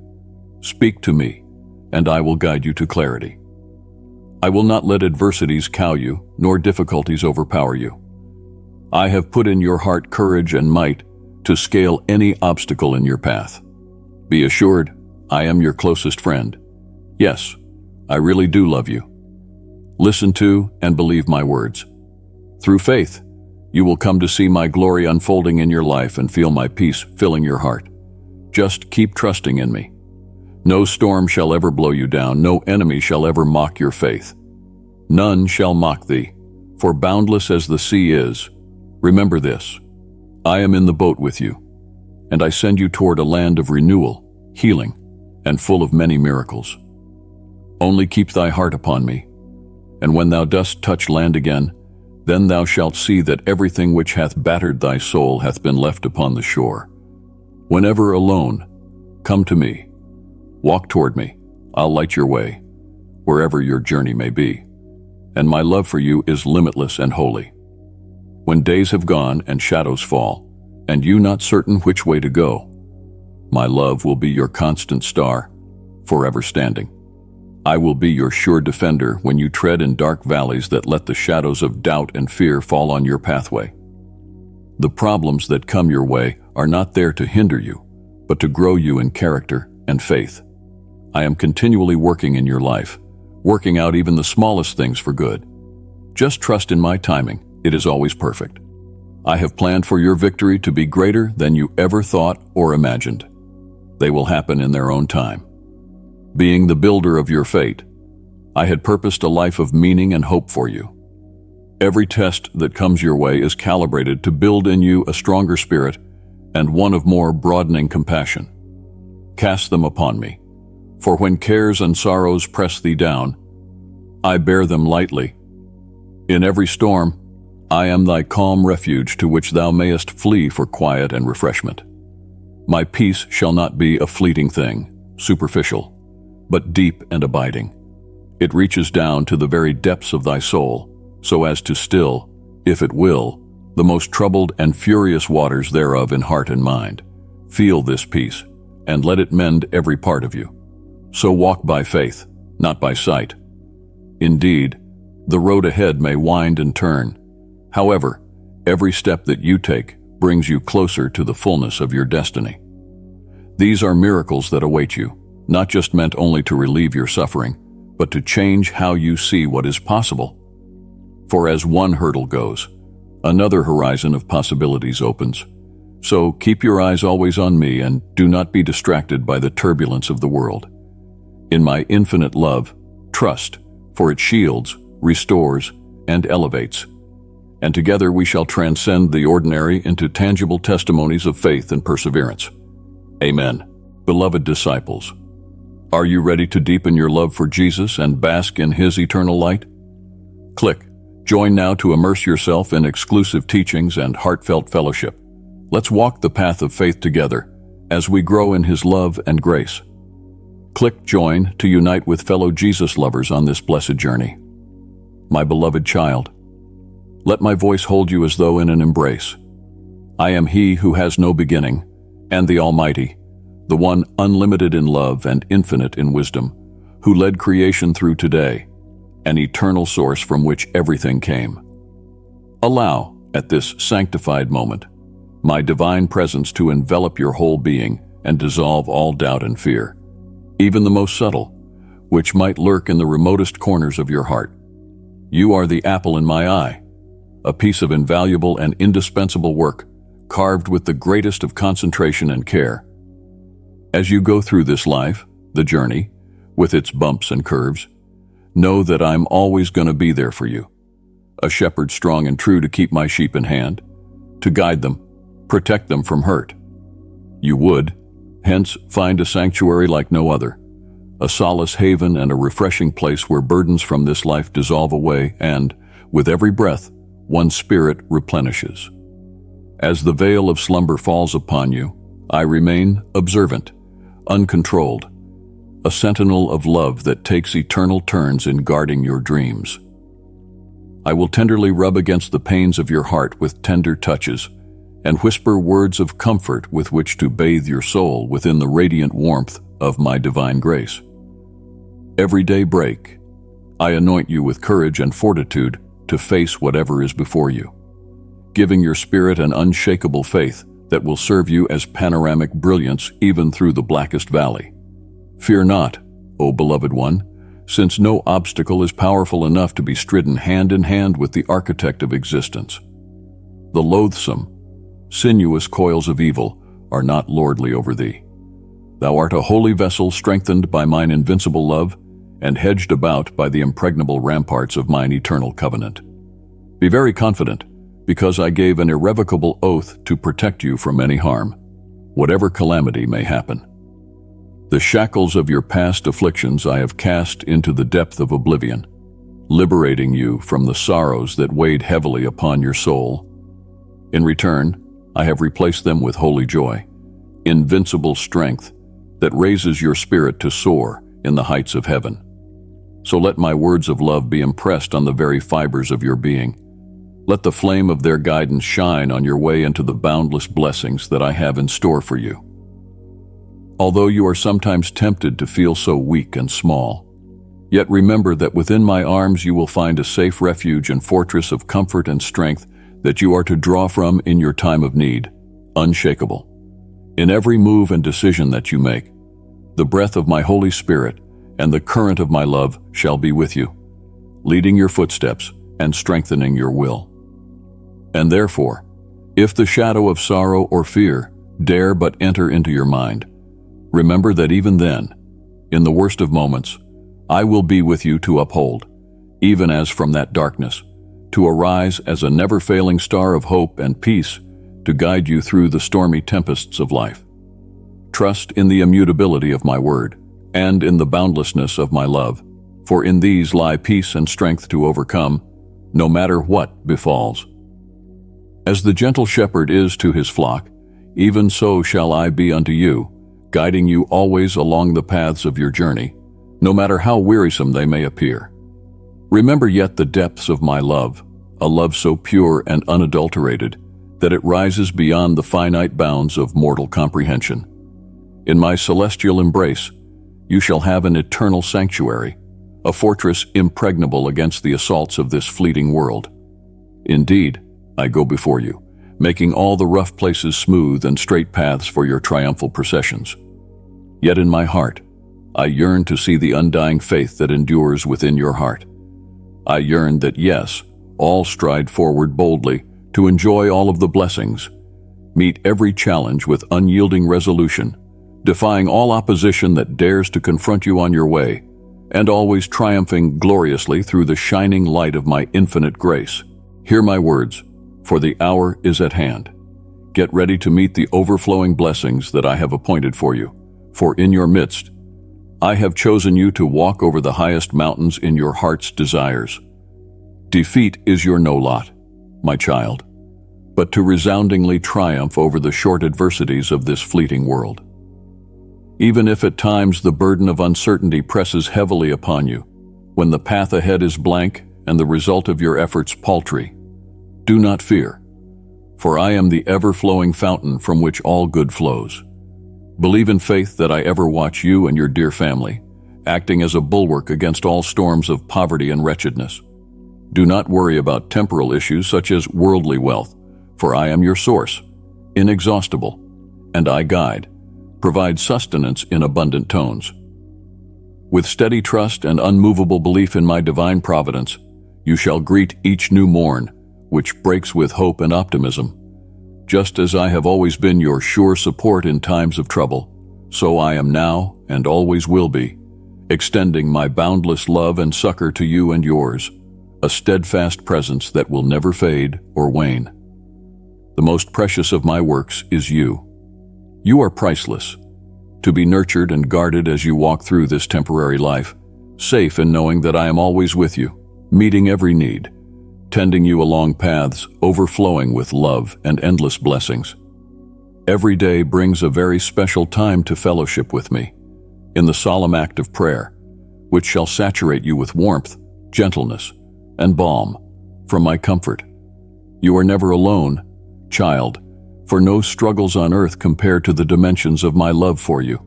Speak to me, and I will guide you to clarity. I will not let adversities cow you, nor difficulties overpower you. I have put in your heart courage and might to scale any obstacle in your path. Be assured, I am your closest friend. Yes, I really do love you. Listen to and believe my words. Through faith, you will come to see my glory unfolding in your life and feel my peace filling your heart. Just keep trusting in me. No storm shall ever blow you down, no enemy shall ever mock your faith. None shall mock thee, for boundless as the sea is, remember this, I am in the boat with you, and I send you toward a land of renewal, healing, and full of many miracles. Only keep thy heart upon me, and when thou dost touch land again, then thou shalt see that everything which hath battered thy soul hath been left upon the shore. Whenever alone, come to me, walk toward me, I'll light your way, wherever your journey may be, and my love for you is limitless and holy. When days have gone and shadows fall, and you not certain which way to go, my love will be your constant star, forever standing. I will be your sure defender when you tread in dark valleys that let the shadows of doubt and fear fall on your pathway. The problems that come your way are not there to hinder you, but to grow you in character and faith. I am continually working in your life, working out even the smallest things for good. Just trust in my timing. It is always perfect. I have planned for your victory to be greater than you ever thought or imagined. They will happen in their own time. Being the builder of your fate, I had purposed a life of meaning and hope for you. Every test that comes your way is calibrated to build in you a stronger spirit and one of more broadening compassion. Cast them upon me, for when cares and sorrows press thee down, I bear them lightly. In every storm, I am thy calm refuge to which thou mayest flee for quiet and refreshment. My peace shall not be a fleeting thing, superficial, but deep and abiding. It reaches down to the very depths of thy soul, so as to still, if it will, the most troubled and furious waters thereof in heart and mind. Feel this peace, and let it mend every part of you. So walk by faith, not by sight. Indeed, the road ahead may wind and turn. However, every step that you take brings you closer to the fullness of your destiny. These are miracles that await you, not just meant only to relieve your suffering, but to change how you see what is possible. For as one hurdle goes, another horizon of possibilities opens. So keep your eyes always on me and do not be distracted by the turbulence of the world. In my infinite love, trust, for it shields, restores, and elevates. And together we shall transcend the ordinary into tangible testimonies of faith and perseverance. Amen. Beloved disciples, are you ready to deepen your love for Jesus and bask in His eternal light? Click Join now to immerse yourself in exclusive teachings and heartfelt fellowship. Let's walk the path of faith together as we grow in His love and grace. Click Join to unite with fellow Jesus lovers on this blessed journey. My beloved child, let my voice hold you as though in an embrace. I am He who has no beginning, and the Almighty, the one unlimited in love and infinite in wisdom, who led creation through today, an eternal source from which everything came. Allow, at this sanctified moment, my divine presence to envelop your whole being and dissolve all doubt and fear, even the most subtle, which might lurk in the remotest corners of your heart. You are the apple in my eye, a piece of invaluable and indispensable work, carved with the greatest of concentration and care. As you go through this life, the journey, with its bumps and curves, know that I'm always going to be there for you, a shepherd strong and true to keep my sheep in hand, to guide them, protect them from hurt. You would, hence, find a sanctuary like no other, a solace haven and a refreshing place where burdens from this life dissolve away and, with every breath, one's spirit replenishes. As the veil of slumber falls upon you, I remain observant, uncontrolled, a sentinel of love that takes eternal turns in guarding your dreams. I will tenderly rub against the pains of your heart with tender touches and whisper words of comfort with which to bathe your soul within the radiant warmth of my divine grace. Every day break, I anoint you with courage and fortitude to face whatever is before you, giving your spirit an unshakable faith that will serve you as panoramic brilliance even through the blackest valley. Fear not, O beloved one, since no obstacle is powerful enough to be stridden hand in hand with the architect of existence. The loathsome, sinuous coils of evil are not lordly over thee. Thou art a holy vessel strengthened by mine invincible love and hedged about by the impregnable ramparts of mine eternal covenant. Be very confident, because I gave an irrevocable oath to protect you from any harm, whatever calamity may happen. The shackles of your past afflictions I have cast into the depth of oblivion, liberating you from the sorrows that weighed heavily upon your soul. In return, I have replaced them with holy joy, invincible strength that raises your spirit to soar in the heights of heaven. So let my words of love be impressed on the very fibers of your being. Let the flame of their guidance shine on your way into the boundless blessings that I have in store for you. Although you are sometimes tempted to feel so weak and small, yet remember that within my arms you will find a safe refuge and fortress of comfort and strength that you are to draw from in your time of need, unshakable. In every move and decision that you make, the breath of my Holy Spirit and the current of my love shall be with you, leading your footsteps and strengthening your will. And therefore, if the shadow of sorrow or fear dare but enter into your mind, remember that even then, in the worst of moments, I will be with you to uphold, even as from that darkness, to arise as a never-failing star of hope and peace to guide you through the stormy tempests of life. Trust in the immutability of my word and in the boundlessness of my love, for in these lie peace and strength to overcome, no matter what befalls. As the gentle shepherd is to his flock, even so shall I be unto you, guiding you always along the paths of your journey, no matter how wearisome they may appear. Remember yet the depths of my love, a love so pure and unadulterated that it rises beyond the finite bounds of mortal comprehension. In my celestial embrace, you shall have an eternal sanctuary, a fortress impregnable against the assaults of this fleeting world. Indeed, I go before you, making all the rough places smooth and straight paths for your triumphal processions. Yet in my heart, I yearn to see the undying faith that endures within your heart. I yearn that, yes, all stride forward boldly to enjoy all of the blessings, meet every challenge with unyielding resolution, defying all opposition that dares to confront you on your way, and always triumphing gloriously through the shining light of my infinite grace. Hear my words, for the hour is at hand. Get ready to meet the overflowing blessings that I have appointed for you, for in your midst, I have chosen you to walk over the highest mountains in your heart's desires. Defeat is your no lot, my child, but to resoundingly triumph over the short adversities of this fleeting world. Even if at times the burden of uncertainty presses heavily upon you, when the path ahead is blank and the result of your efforts paltry, do not fear, for I am the ever-flowing fountain from which all good flows. Believe in faith that I ever watch you and your dear family, acting as a bulwark against all storms of poverty and wretchedness. Do not worry about temporal issues such as worldly wealth, for I am your source, inexhaustible, and I guide, provide sustenance in abundant tones. With steady trust and unmovable belief in my divine providence, you shall greet each new morn, which breaks with hope and optimism. Just as I have always been your sure support in times of trouble, so I am now and always will be, extending my boundless love and succor to you and yours, a steadfast presence that will never fade or wane. The most precious of my works is you. You are priceless, to be nurtured and guarded as you walk through this temporary life, safe in knowing that I am always with you, meeting every need, tending you along paths overflowing with love and endless blessings. Every day brings a very special time to fellowship with me, in the solemn act of prayer, which shall saturate you with warmth, gentleness, and balm from my comfort. You are never alone, child, for no struggles on earth compare to the dimensions of my love for you.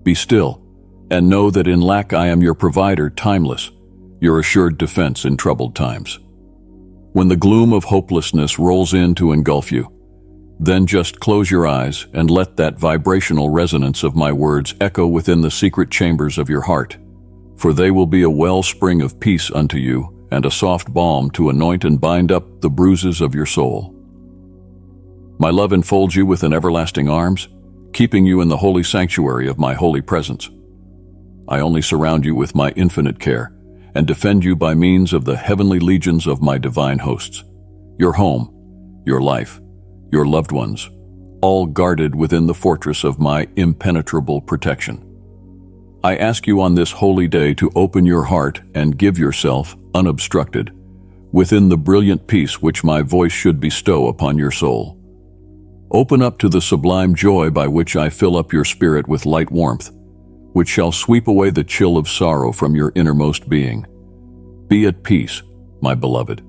Be still, and know that in lack I am your provider, timeless, your assured defense in troubled times. When the gloom of hopelessness rolls in to engulf you, then just close your eyes and let that vibrational resonance of my words echo within the secret chambers of your heart, for they will be a wellspring of peace unto you and a soft balm to anoint and bind up the bruises of your soul. My love enfolds you within everlasting arms, keeping you in the holy sanctuary of my holy presence. I only surround you with my infinite care and defend you by means of the heavenly legions of my divine hosts. Your home, your life, your loved ones, all guarded within the fortress of my impenetrable protection. I ask you on this holy day to open your heart and give yourself, unobstructed, within the brilliant peace which my voice should bestow upon your soul. Open up to the sublime joy by which I fill up your spirit with light warmth, which shall sweep away the chill of sorrow from your innermost being. Be at peace, my beloved.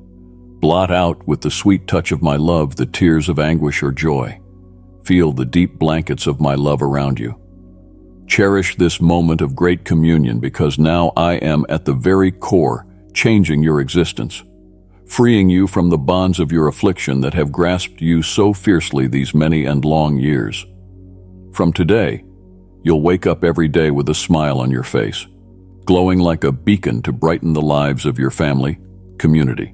Blot out with the sweet touch of my love the tears of anguish or joy. Feel the deep blankets of my love around you. Cherish this moment of great communion, because now I am at the very core, changing your existence, freeing you from the bonds of your affliction that have grasped you so fiercely these many and long years. From today, you'll wake up every day with a smile on your face, glowing like a beacon to brighten the lives of your family, community,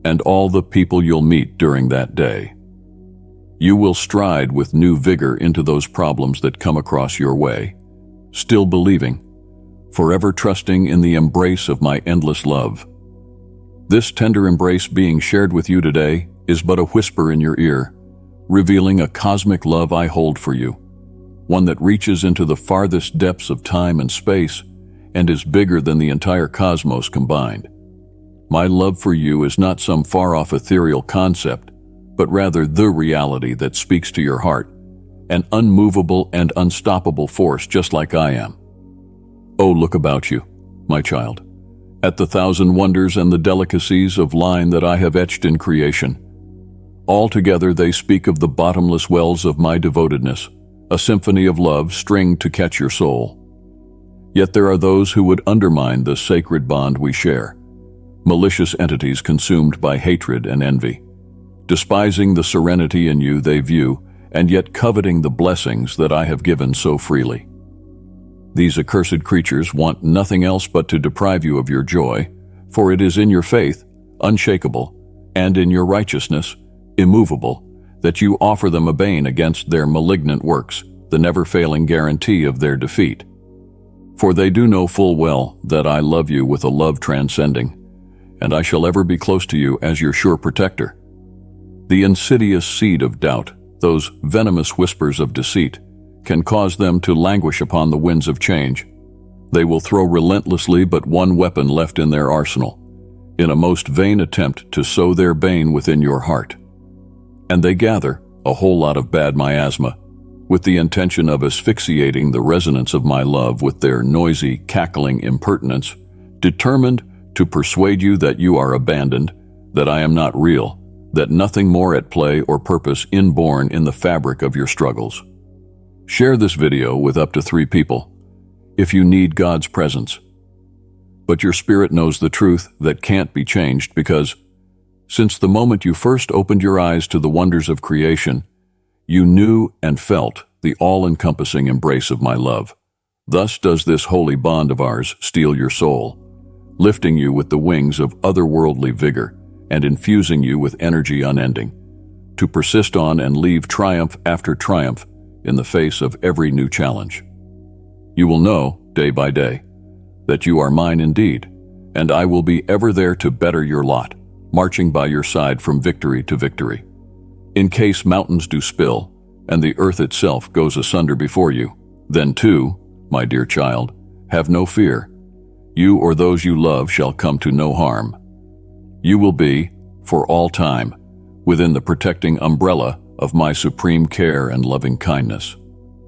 and all the people you'll meet during that day. You will stride with new vigor into those problems that come across your way, still believing, forever trusting in the embrace of my endless love. This tender embrace being shared with you today is but a whisper in your ear, revealing a cosmic love I hold for you, one that reaches into the farthest depths of time and space and is bigger than the entire cosmos combined. My love for you is not some far-off ethereal concept, but rather the reality that speaks to your heart, an unmovable and unstoppable force just like I am. Oh, look about you, my child, at the thousand wonders and the delicacies of line that I have etched in creation. Altogether they speak of the bottomless wells of my devotedness, a symphony of love stringed to catch your soul. Yet there are those who would undermine the sacred bond we share, malicious entities consumed by hatred and envy, despising the serenity in you they view, and yet coveting the blessings that I have given so freely. These accursed creatures want nothing else but to deprive you of your joy, for it is in your faith, unshakable, and in your righteousness, immovable, that you offer them a bane against their malignant works, the never-failing guarantee of their defeat. For they do know full well that I love you with a love transcending, and I shall ever be close to you as your sure protector. The insidious seed of doubt, those venomous whispers of deceit, can cause them to languish upon the winds of change. They will throw relentlessly but one weapon left in their arsenal, in a most vain attempt to sow their bane within your heart. And they gather a whole lot of bad miasma, with the intention of asphyxiating the resonance of my love with their noisy, cackling impertinence, determined to persuade you that you are abandoned, that I am not real, that nothing more at play or purpose inborn in the fabric of your struggles. Share this video with up to 3 people, if you need God's presence. But your spirit knows the truth that can't be changed because, since the moment you first opened your eyes to the wonders of creation, you knew and felt the all-encompassing embrace of my love. Thus does this holy bond of ours steal your soul, lifting you with the wings of otherworldly vigor and infusing you with energy unending, to persist on and leave triumph after triumph in the face of every new challenge. You will know, day by day, that you are mine indeed, and I will be ever there to better your lot, marching by your side from victory to victory. In case mountains do spill, and the earth itself goes asunder before you, then too, my dear child, have no fear. You or those you love shall come to no harm. You will be, for all time, within the protecting umbrella of my supreme care and loving kindness.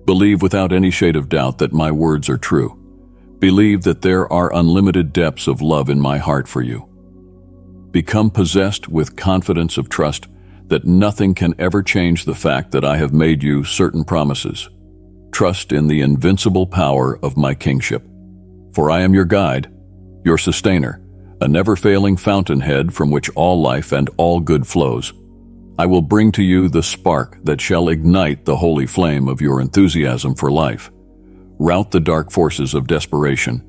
Believe without any shade of doubt that my words are true. Believe that there are unlimited depths of love in my heart for you. Become possessed with confidence of trust that nothing can ever change the fact that I have made you certain promises. Trust in the invincible power of my kingship. For I am your guide, your sustainer, a never-failing fountainhead from which all life and all good flows. I will bring to you the spark that shall ignite the holy flame of your enthusiasm for life, rout the dark forces of desperation,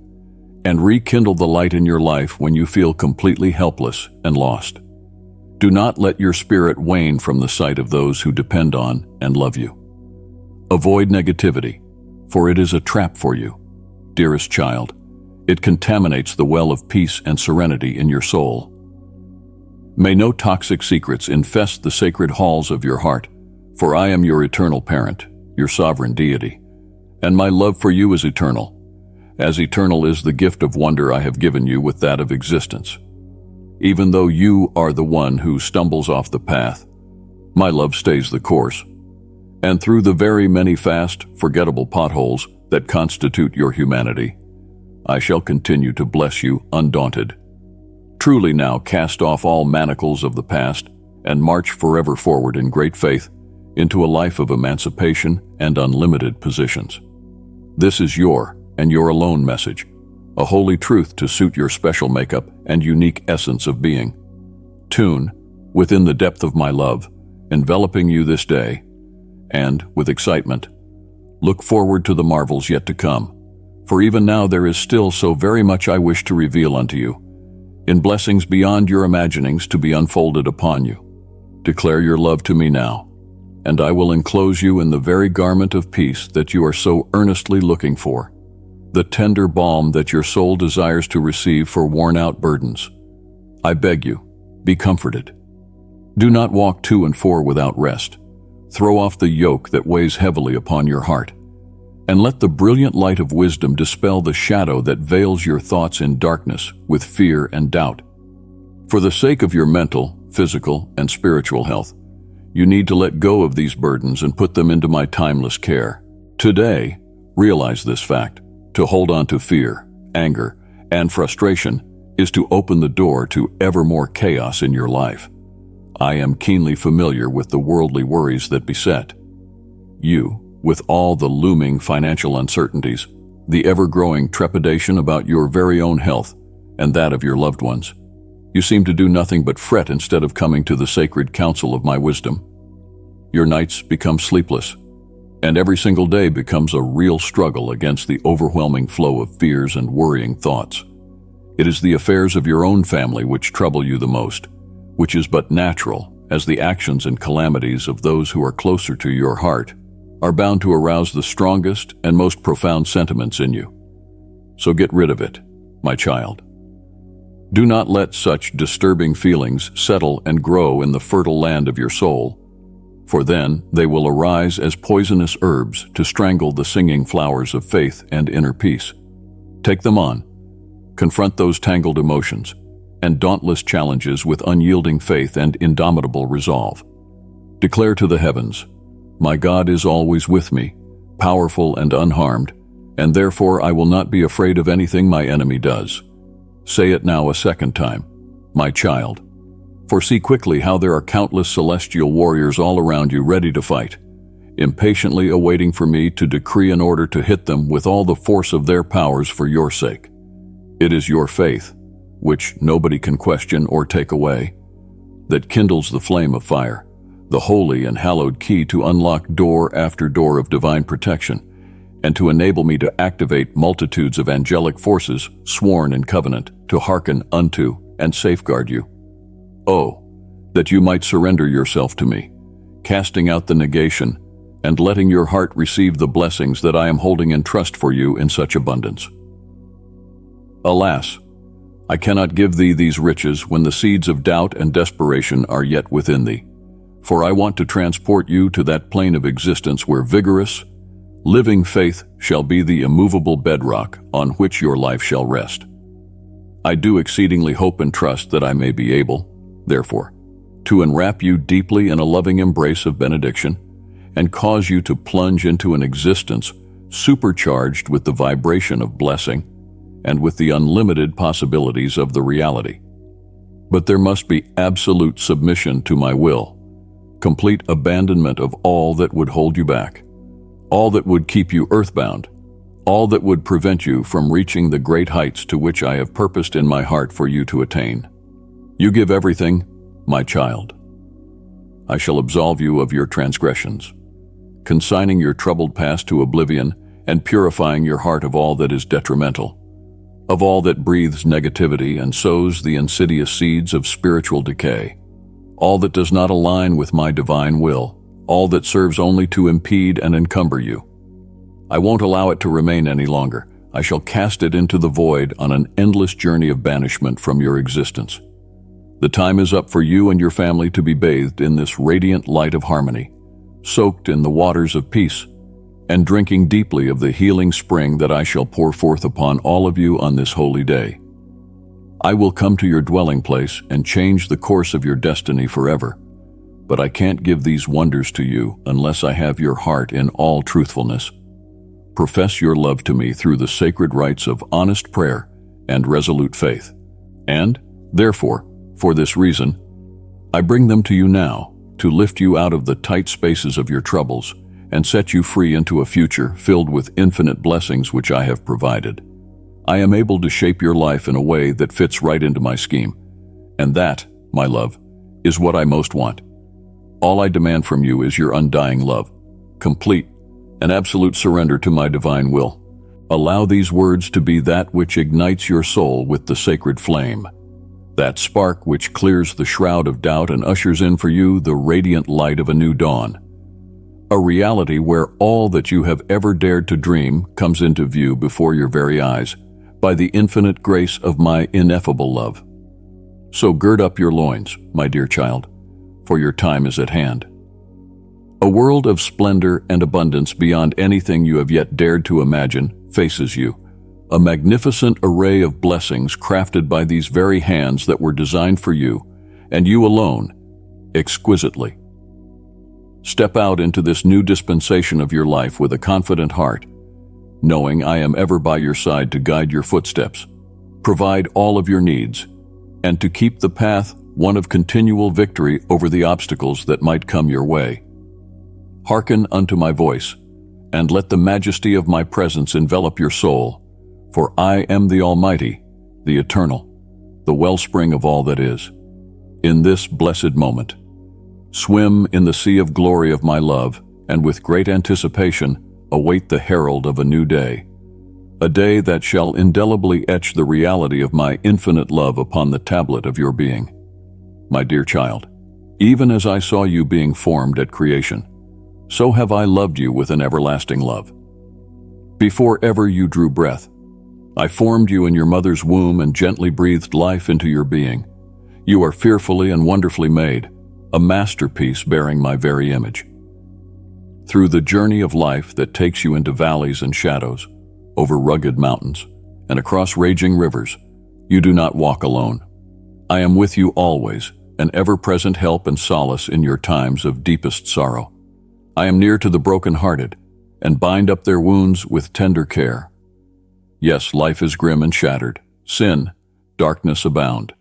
and rekindle the light in your life when you feel completely helpless and lost. Do not let your spirit wane from the sight of those who depend on and love you. Avoid negativity, for it is a trap for you, dearest child. It contaminates the well of peace and serenity in your soul. May no toxic secrets infest the sacred halls of your heart, for I am your eternal parent, your sovereign deity, and my love for you is eternal, as eternal is the gift of wonder I have given you with that of existence. Even though you are the one who stumbles off the path, my love stays the course, and through the very many fast, forgettable potholes that constitute your humanity, I shall continue to bless you undaunted. Truly now cast off all manacles of the past and march forever forward in great faith into a life of emancipation and unlimited positions. This is your and your alone message, a holy truth to suit your special makeup and unique essence of being. Tune within the depth of my love, enveloping you this day, and, with excitement, Look forward to the marvels yet to come. For even now there is still so very much I wish to reveal unto you, in blessings beyond your imaginings to be unfolded upon you. Declare your love to me now, and I will enclose you in the very garment of peace that you are so earnestly looking for, the tender balm that your soul desires to receive for worn-out burdens. I beg you, be comforted. Do not walk to and fro without rest. Throw off the yoke that weighs heavily upon your heart, and let the brilliant light of wisdom dispel the shadow that veils your thoughts in darkness with fear and doubt. For the sake of your mental, physical, and spiritual health, you need to let go of these burdens and put them into my timeless care. Today, realize this fact. To hold on to fear, anger, and frustration is to open the door to ever more chaos in your life. I am keenly familiar with the worldly worries that beset you, with all the looming financial uncertainties, the ever-growing trepidation about your very own health and that of your loved ones. You seem to do nothing but fret instead of coming to the sacred counsel of my wisdom. Your nights become sleepless, and every single day becomes a real struggle against the overwhelming flow of fears and worrying thoughts. It is the affairs of your own family which trouble you the most, which is but natural, as the actions and calamities of those who are closer to your heart are bound to arouse the strongest and most profound sentiments in you. So get rid of it, my child. Do not let such disturbing feelings settle and grow in the fertile land of your soul, for then they will arise as poisonous herbs to strangle the singing flowers of faith and inner peace. Take them on. Confront those tangled emotions and dauntless challenges with unyielding faith and indomitable resolve. Declare to the heavens, my God is always with me, powerful and unharmed, and therefore I will not be afraid of anything my enemy does. Say it now a second time, my child. Foresee quickly how there are countless celestial warriors all around you ready to fight, impatiently awaiting for me to decree an order to hit them with all the force of their powers for your sake. It is your faith, which nobody can question or take away, that kindles the flame of fire, the holy and hallowed key to unlock door after door of divine protection, and to enable me to activate multitudes of angelic forces sworn in covenant to hearken unto and safeguard you. Oh, that you might surrender yourself to me, casting out the negation and letting your heart receive the blessings that I am holding in trust for you in such abundance. Alas, I cannot give thee these riches when the seeds of doubt and desperation are yet within thee, for I want to transport you to that plane of existence where vigorous, living faith shall be the immovable bedrock on which your life shall rest. I do exceedingly hope and trust that I may be able, therefore, to enwrap you deeply in a loving embrace of benediction and cause you to plunge into an existence supercharged with the vibration of blessing and with the unlimited possibilities of the reality. But there must be absolute submission to my will, complete abandonment of all that would hold you back, all that would keep you earthbound, all that would prevent you from reaching the great heights to which I have purposed in my heart for you to attain. You give everything, my child. I shall absolve you of your transgressions, consigning your troubled past to oblivion and purifying your heart of all that is detrimental, of all that breathes negativity and sows the insidious seeds of spiritual decay, all that does not align with my divine will, all that serves only to impede and encumber you. I won't allow it to remain any longer. I shall cast it into the void on an endless journey of banishment from your existence. The time is up for you and your family to be bathed in this radiant light of harmony, soaked in the waters of peace, and drinking deeply of the healing spring that I shall pour forth upon all of you on this holy day. I will come to your dwelling place and change the course of your destiny forever, but I can't give these wonders to you unless I have your heart in all truthfulness. Profess your love to me through the sacred rites of honest prayer and resolute faith, and, therefore, for this reason, I bring them to you now to lift you out of the tight spaces of your troubles and set you free into a future filled with infinite blessings which I have provided. I am able to shape your life in a way that fits right into my scheme, and that, my love, is what I most want. All I demand from you is your undying love, complete, an absolute surrender to my divine will. Allow these words to be that which ignites your soul with the sacred flame, that spark which clears the shroud of doubt and ushers in for you the radiant light of a new dawn. A reality where all that you have ever dared to dream comes into view before your very eyes by the infinite grace of my ineffable love. So gird up your loins, my dear child, for your time is at hand. A world of splendor and abundance beyond anything you have yet dared to imagine faces you, a magnificent array of blessings crafted by these very hands that were designed for you, and you alone, exquisitely. Step out into this new dispensation of your life with a confident heart, knowing I am ever by your side to guide your footsteps, provide all of your needs, and to keep the path one of continual victory over the obstacles that might come your way. Hearken unto my voice, and let the majesty of my presence envelop your soul, for I am the Almighty, the Eternal, the wellspring of all that is. In this blessed moment, swim in the sea of glory of my love, and with great anticipation await the herald of a new day, a day that shall indelibly etch the reality of my infinite love upon the tablet of your being. My dear child, even as I saw you being formed at creation, so have I loved you with an everlasting love. Before ever you drew breath, I formed you in your mother's womb and gently breathed life into your being. You are fearfully and wonderfully made, a masterpiece bearing my very image. Through the journey of life that takes you into valleys and shadows, over rugged mountains, and across raging rivers, you do not walk alone. I am with you always, an ever-present help and solace in your times of deepest sorrow. I am near to the broken-hearted, and bind up their wounds with tender care. Yes, life is grim and shattered. Sin, darkness abound,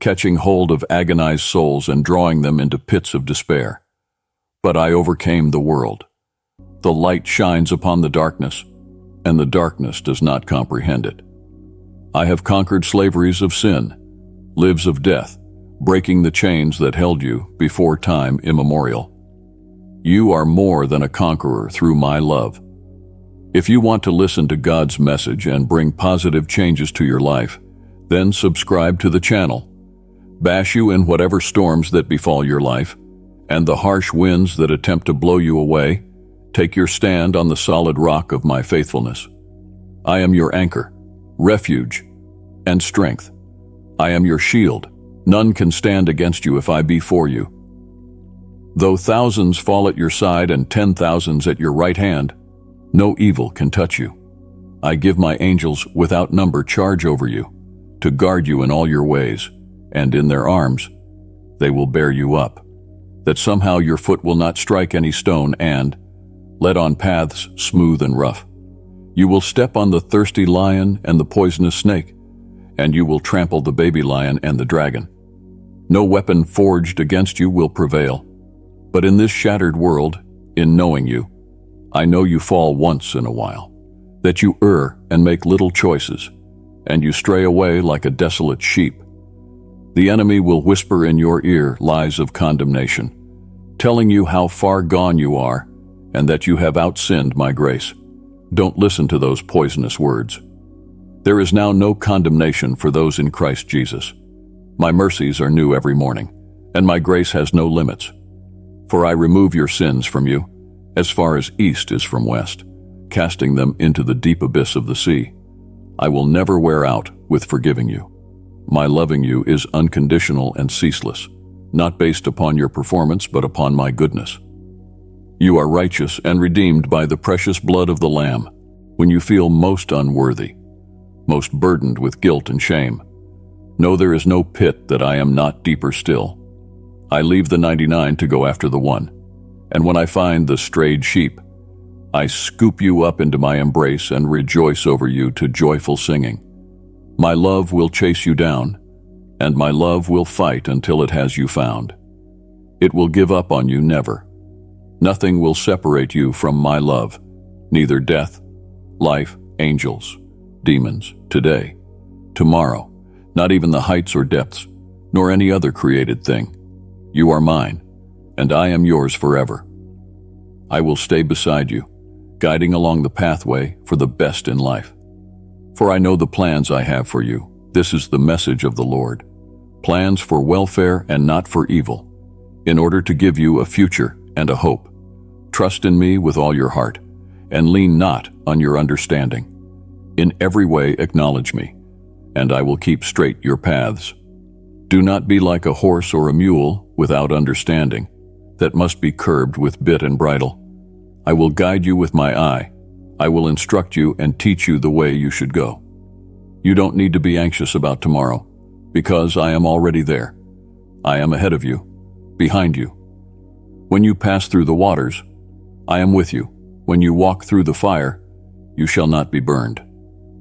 catching hold of agonized souls and drawing them into pits of despair. But I overcame the world. The light shines upon the darkness, and the darkness does not comprehend it. I have conquered slaveries of sin, lives of death, breaking the chains that held you before time immemorial. You are more than a conqueror through my love. If you want to listen to God's message and bring positive changes to your life, then subscribe to the channel. Bash you in whatever storms that befall your life, and the harsh winds that attempt to blow you away. Take your stand on the solid rock of my faithfulness. I am your anchor, refuge, and strength. I am your shield. None can stand against you if I be for you. Though thousands fall at your side and 10,000s at your right hand, no evil can touch you. I give my angels without number charge over you, to guard you in all your ways, and in their arms they will bear you up, that somehow your foot will not strike any stone, and, led on paths smooth and rough, you will step on the thirsty lion and the poisonous snake, and you will trample the baby lion and the dragon. No weapon forged against you will prevail. But in this shattered world, in knowing you, I know you fall once in a while, that you err and make little choices, and you stray away like a desolate sheep. The enemy will whisper in your ear lies of condemnation, telling you how far gone you are and that you have outsinned my grace. Don't listen to those poisonous words. There is now no condemnation for those in Christ Jesus. My mercies are new every morning, and my grace has no limits. For I remove your sins from you, as far as east is from west, casting them into the deep abyss of the sea. I will never wear out with forgiving you. My loving you is unconditional and ceaseless, not based upon your performance but upon my goodness. You are righteous and redeemed by the precious blood of the Lamb when you feel most unworthy, most burdened with guilt and shame. No, there is no pit that I am not deeper still. I leave the 99 to go after the one, and when I find the strayed sheep, I scoop you up into my embrace and rejoice over you to joyful singing. My love will chase you down, and my love will fight until it has you found. It will give up on you never. Nothing will separate you from my love, neither death, life, angels, demons, today, tomorrow, not even the heights or depths, nor any other created thing. You are mine, and I am yours forever. I will stay beside you, guiding along the pathway for the best in life. For I know the plans I have for you. This is the message of the Lord. Plans for welfare and not for evil, in order to give you a future and a hope. Trust in me with all your heart, and lean not on your understanding. In every way acknowledge me, and I will keep straight your paths. Do not be like a horse or a mule without understanding, that must be curbed with bit and bridle. I will guide you with my eye. I will instruct you and teach you the way you should go. You don't need to be anxious about tomorrow, because I am already there. I am ahead of you, behind you. When you pass through the waters, I am with you. When you walk through the fire, you shall not be burned.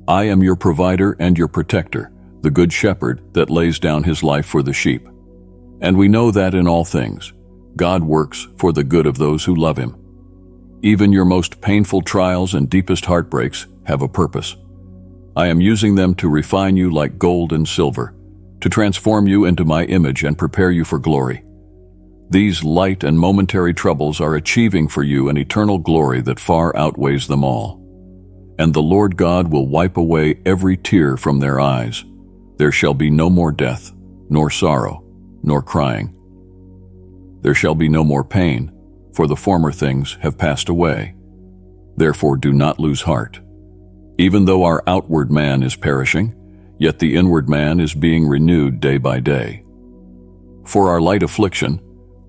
I am your provider and your protector, the good shepherd that lays down his life for the sheep. And we know that in all things, God works for the good of those who love him. Even your most painful trials and deepest heartbreaks have a purpose. I am using them to refine you like gold and silver, to transform you into my image and prepare you for glory. These light and momentary troubles are achieving for you an eternal glory that far outweighs them all. And the Lord God will wipe away every tear from their eyes. There shall be no more death, nor sorrow, nor crying. There shall be no more pain, for the former things have passed away. Therefore do not lose heart. Even though our outward man is perishing, yet the inward man is being renewed day by day. For our light affliction,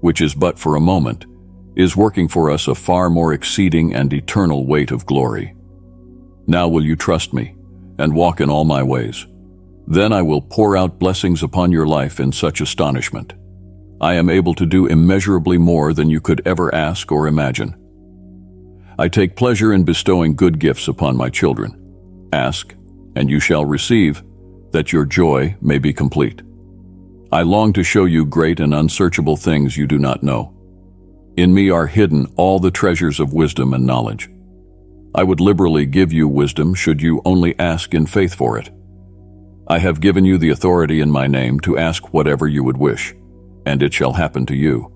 which is but for a moment, is working for us a far more exceeding and eternal weight of glory. Now will you trust me, and walk in all my ways? Then I will pour out blessings upon your life in such astonishment. I am able to do immeasurably more than you could ever ask or imagine. I take pleasure in bestowing good gifts upon my children. Ask, and you shall receive, that your joy may be complete. I long to show you great and unsearchable things you do not know. In me are hidden all the treasures of wisdom and knowledge. I would liberally give you wisdom should you only ask in faith for it. I have given you the authority in my name to ask whatever you would wish, and it shall happen to you.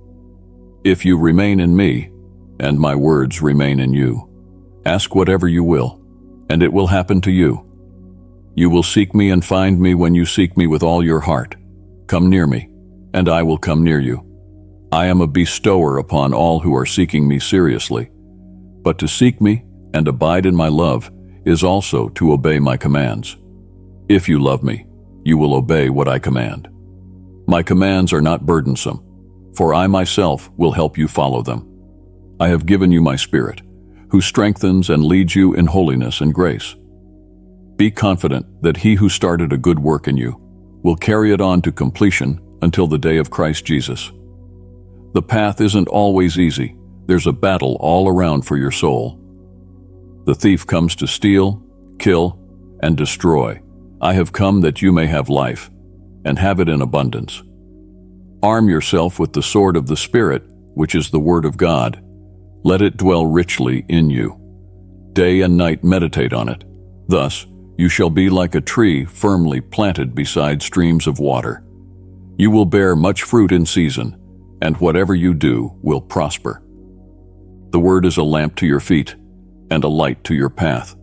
If you remain in me, and my words remain in you, ask whatever you will, and it will happen to you. You will seek me and find me when you seek me with all your heart. Come near me, and I will come near you. I am a bestower upon all who are seeking me seriously. But to seek me and abide in my love is also to obey my commands. If you love me, you will obey what I command. My commands are not burdensome, for I myself will help you follow them. I have given you my Spirit, who strengthens and leads you in holiness and grace. Be confident that he who started a good work in you will carry it on to completion until the day of Christ Jesus. The path isn't always easy. There's a battle all around for your soul. The thief comes to steal, kill, and destroy. I have come that you may have life, and have it in abundance. Arm yourself with the sword of the Spirit, which is the Word of God. Let it dwell richly in you. Day and night meditate on it. Thus, you shall be like a tree firmly planted beside streams of water. You will bear much fruit in season, and whatever you do will prosper. The Word is a lamp to your feet, and a light to your path.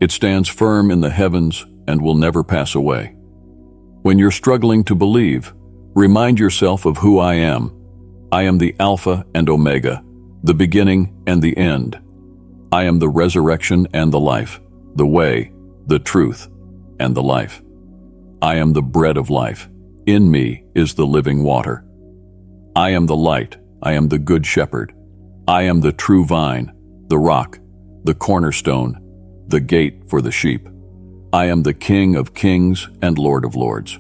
It stands firm in the heavens and will never pass away. When you're struggling to believe, remind yourself of who I am. I am the Alpha and Omega, the beginning and the end. I am the resurrection and the life, the way, the truth, and the life. I am the bread of life. In me is the living water. I am the light. I am the good shepherd. I am the true vine, the rock, the cornerstone, the gate for the sheep. I am the King of kings and Lord of lords.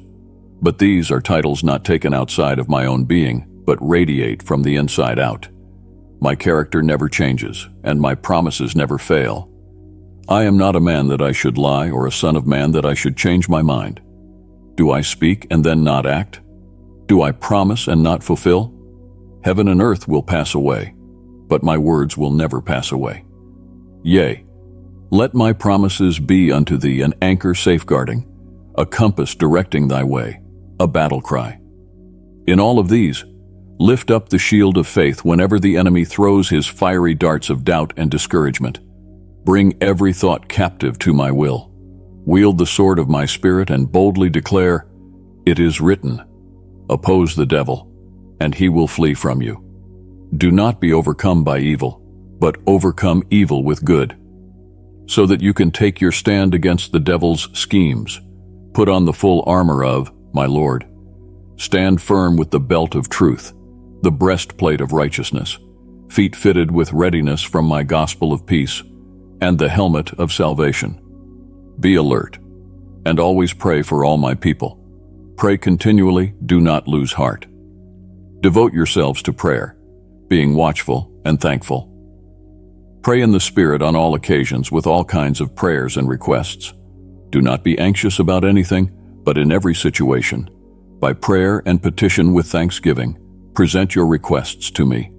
But these are titles not taken outside of my own being, but radiate from the inside out. My character never changes, and my promises never fail. I am not a man that I should lie, or a son of man that I should change my mind. Do I speak and then not act? Do I promise and not fulfill? Heaven and earth will pass away, but my words will never pass away. Yea, let my promises be unto thee an anchor safeguarding, a compass directing thy way, a battle cry. In all of these, lift up the shield of faith whenever the enemy throws his fiery darts of doubt and discouragement. Bring every thought captive to my will. Wield the sword of my spirit and boldly declare, "It is written." Oppose the devil, and he will flee from you. Do not be overcome by evil, but overcome evil with good, so that you can take your stand against the devil's schemes. Put on the full armor of my Lord. Stand firm with the belt of truth, the breastplate of righteousness, feet fitted with readiness from my gospel of peace, and the helmet of salvation. Be alert, and always pray for all my people. Pray continually, do not lose heart. Devote yourselves to prayer, being watchful and thankful. Pray in the Spirit on all occasions with all kinds of prayers and requests. Do not be anxious about anything, but in every situation, by prayer and petition with thanksgiving, present your requests to me.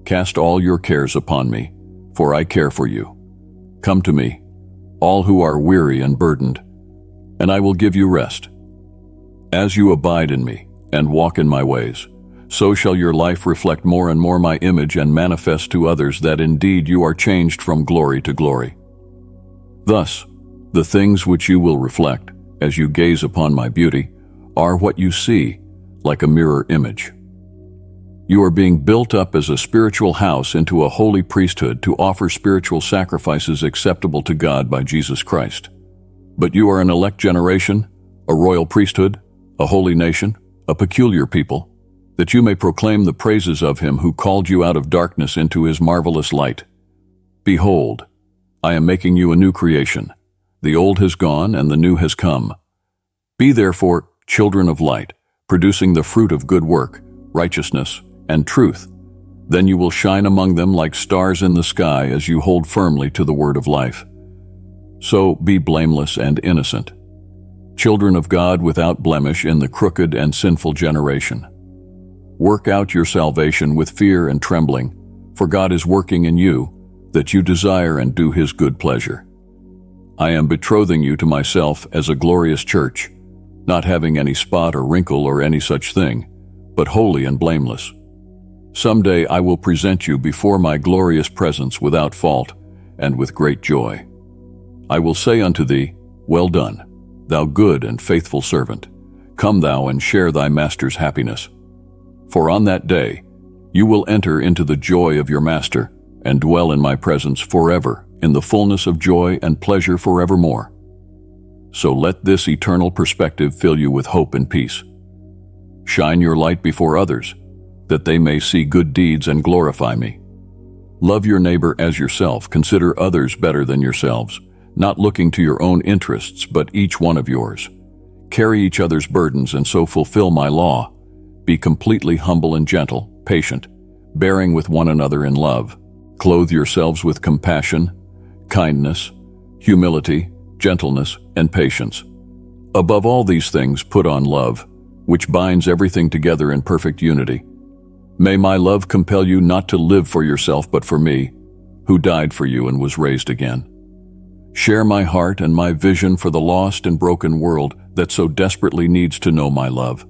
Cast all your cares upon me, for I care for you. Come to me, all who are weary and burdened, and I will give you rest. As you abide in me and walk in my ways, so shall your life reflect more and more my image and manifest to others that indeed you are changed from glory to glory. Thus, the things which you will reflect, as you gaze upon my beauty, are what you see, like a mirror image. You are being built up as a spiritual house into a holy priesthood to offer spiritual sacrifices acceptable to God by Jesus Christ. But you are an elect generation, a royal priesthood, a holy nation, a peculiar people, that you may proclaim the praises of him who called you out of darkness into his marvelous light. Behold, I am making you a new creation. The old has gone and the new has come. Be therefore children of light, producing the fruit of good work, righteousness, and truth. Then you will shine among them like stars in the sky as you hold firmly to the word of life. So be blameless and innocent, children of God without blemish in the crooked and sinful generation. Work out your salvation with fear and trembling, for God is working in you, that you desire and do his good pleasure. I am betrothing you to myself as a glorious church, not having any spot or wrinkle or any such thing, but holy and blameless. Someday I will present you before my glorious presence without fault and with great joy. I will say unto thee, Well done, thou good and faithful servant. Come thou and share thy master's happiness. For on that day you will enter into the joy of your master and dwell in my presence forever in the fullness of joy and pleasure forevermore. So let this eternal perspective fill you with hope and peace. Shine your light before others, that they may see good deeds and glorify me. Love your neighbor as yourself. Consider others better than yourselves, not looking to your own interests, but each one of yours. Carry each other's burdens and so fulfill my law. Be completely humble and gentle, patient, bearing with one another in love. Clothe yourselves with compassion, kindness, humility, gentleness, and patience. Above all these things, put on love, which binds everything together in perfect unity. May my love compel you not to live for yourself but for me, who died for you and was raised again. Share my heart and my vision for the lost and broken world that so desperately needs to know my love.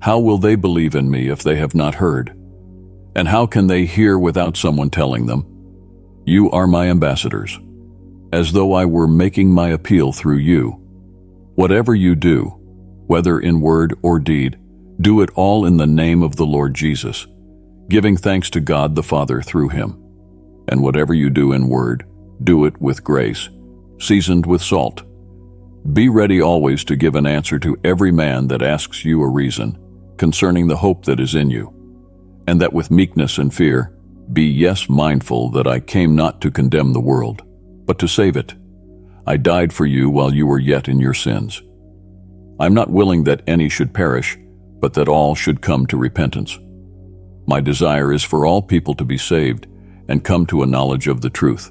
How will they believe in me if they have not heard? And how can they hear without someone telling them? You are my ambassadors, as though I were making my appeal through you. Whatever you do, whether in word or deed, do it all in the name of the Lord Jesus, giving thanks to God the Father through him. And whatever you do in word, do it with grace, seasoned with salt. Be ready always to give an answer to every man that asks you a reason concerning the hope that is in you, and that with meekness and fear, be yes mindful that I came not to condemn the world, but to save it. I died for you while you were yet in your sins. I'm not willing that any should perish, but that all should come to repentance. My desire is for all people to be saved and come to a knowledge of the truth.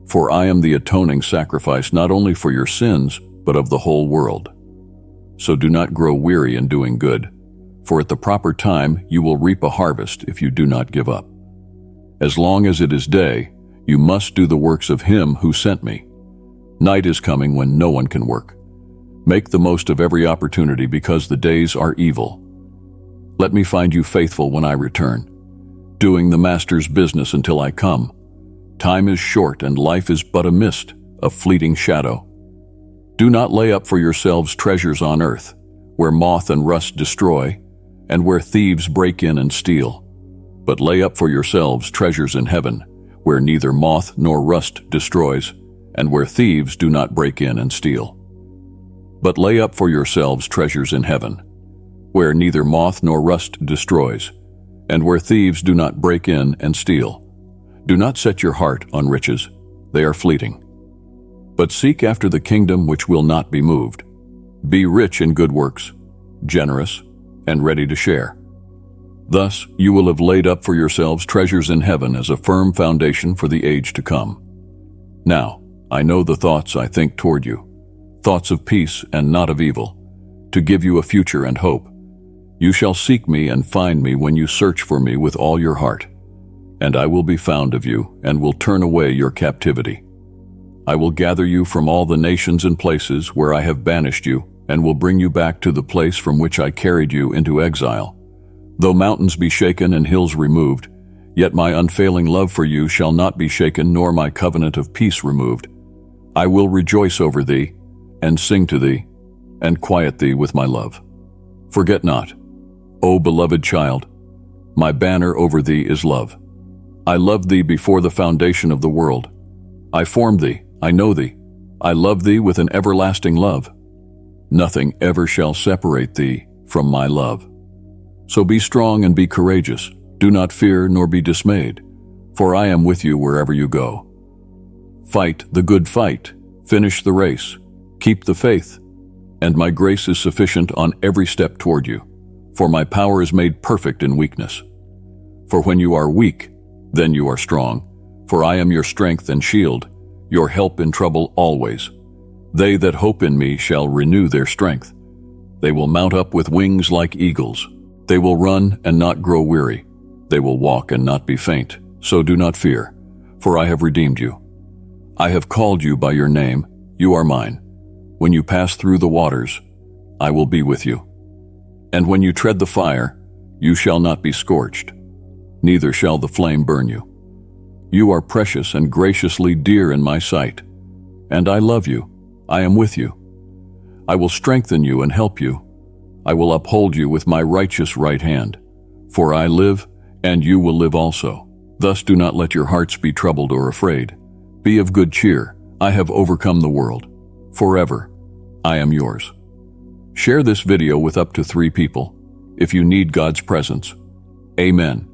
For I am the atoning sacrifice not only for your sins, but of the whole world. So do not grow weary in doing good, for at the proper time you will reap a harvest if you do not give up. As long as it is day, you must do the works of him who sent me. Night is coming when no one can work. Make the most of every opportunity because the days are evil. Let me find you faithful when I return, doing the master's business until I come. Time is short and life is but a mist, a fleeting shadow. Do not lay up for yourselves treasures on earth, where moth and rust destroy, and where thieves break in and steal. But lay up for yourselves treasures in heaven, where neither moth nor rust destroys, and where thieves do not break in and steal. But lay up for yourselves treasures in heaven, where neither moth nor rust destroys, and where thieves do not break in and steal. Do not set your heart on riches, they are fleeting. But seek after the kingdom which will not be moved. Be rich in good works, generous, and ready to share. Thus you will have laid up for yourselves treasures in heaven as a firm foundation for the age to come. Now, I know the thoughts I think toward you, thoughts of peace and not of evil, to give you a future and hope. You shall seek me and find me when you search for me with all your heart. And I will be found of you, and will turn away your captivity. I will gather you from all the nations and places where I have banished you, and will bring you back to the place from which I carried you into exile. Though mountains be shaken and hills removed, yet my unfailing love for you shall not be shaken, nor my covenant of peace removed. I will rejoice over thee, and sing to thee, and quiet thee with my love. Forget not, O beloved child, my banner over thee is love. I loved thee before the foundation of the world. I formed thee, I know thee. I love thee with an everlasting love. Nothing ever shall separate thee from my love. So be strong and be courageous. Do not fear nor be dismayed, for I am with you wherever you go. Fight the good fight, finish the race, keep the faith, and my grace is sufficient on every step toward you, for my power is made perfect in weakness. For when you are weak, then you are strong, for I am your strength and shield, your help in trouble always. They that hope in me shall renew their strength. They will mount up with wings like eagles. They will run and not grow weary. They will walk and not be faint. So do not fear, for I have redeemed you. I have called you by your name. You are mine. When you pass through the waters, I will be with you. And when you tread the fire, you shall not be scorched, neither shall the flame burn you. You are precious and graciously dear in my sight, and I love you. I am with you. I will strengthen you and help you. I will uphold you with my righteous right hand. For I live, and you will live also. Thus do not let your hearts be troubled or afraid. Be of good cheer. I have overcome the world. Forever, I am yours. Share this video with up to 3 people if you need God's presence. Amen.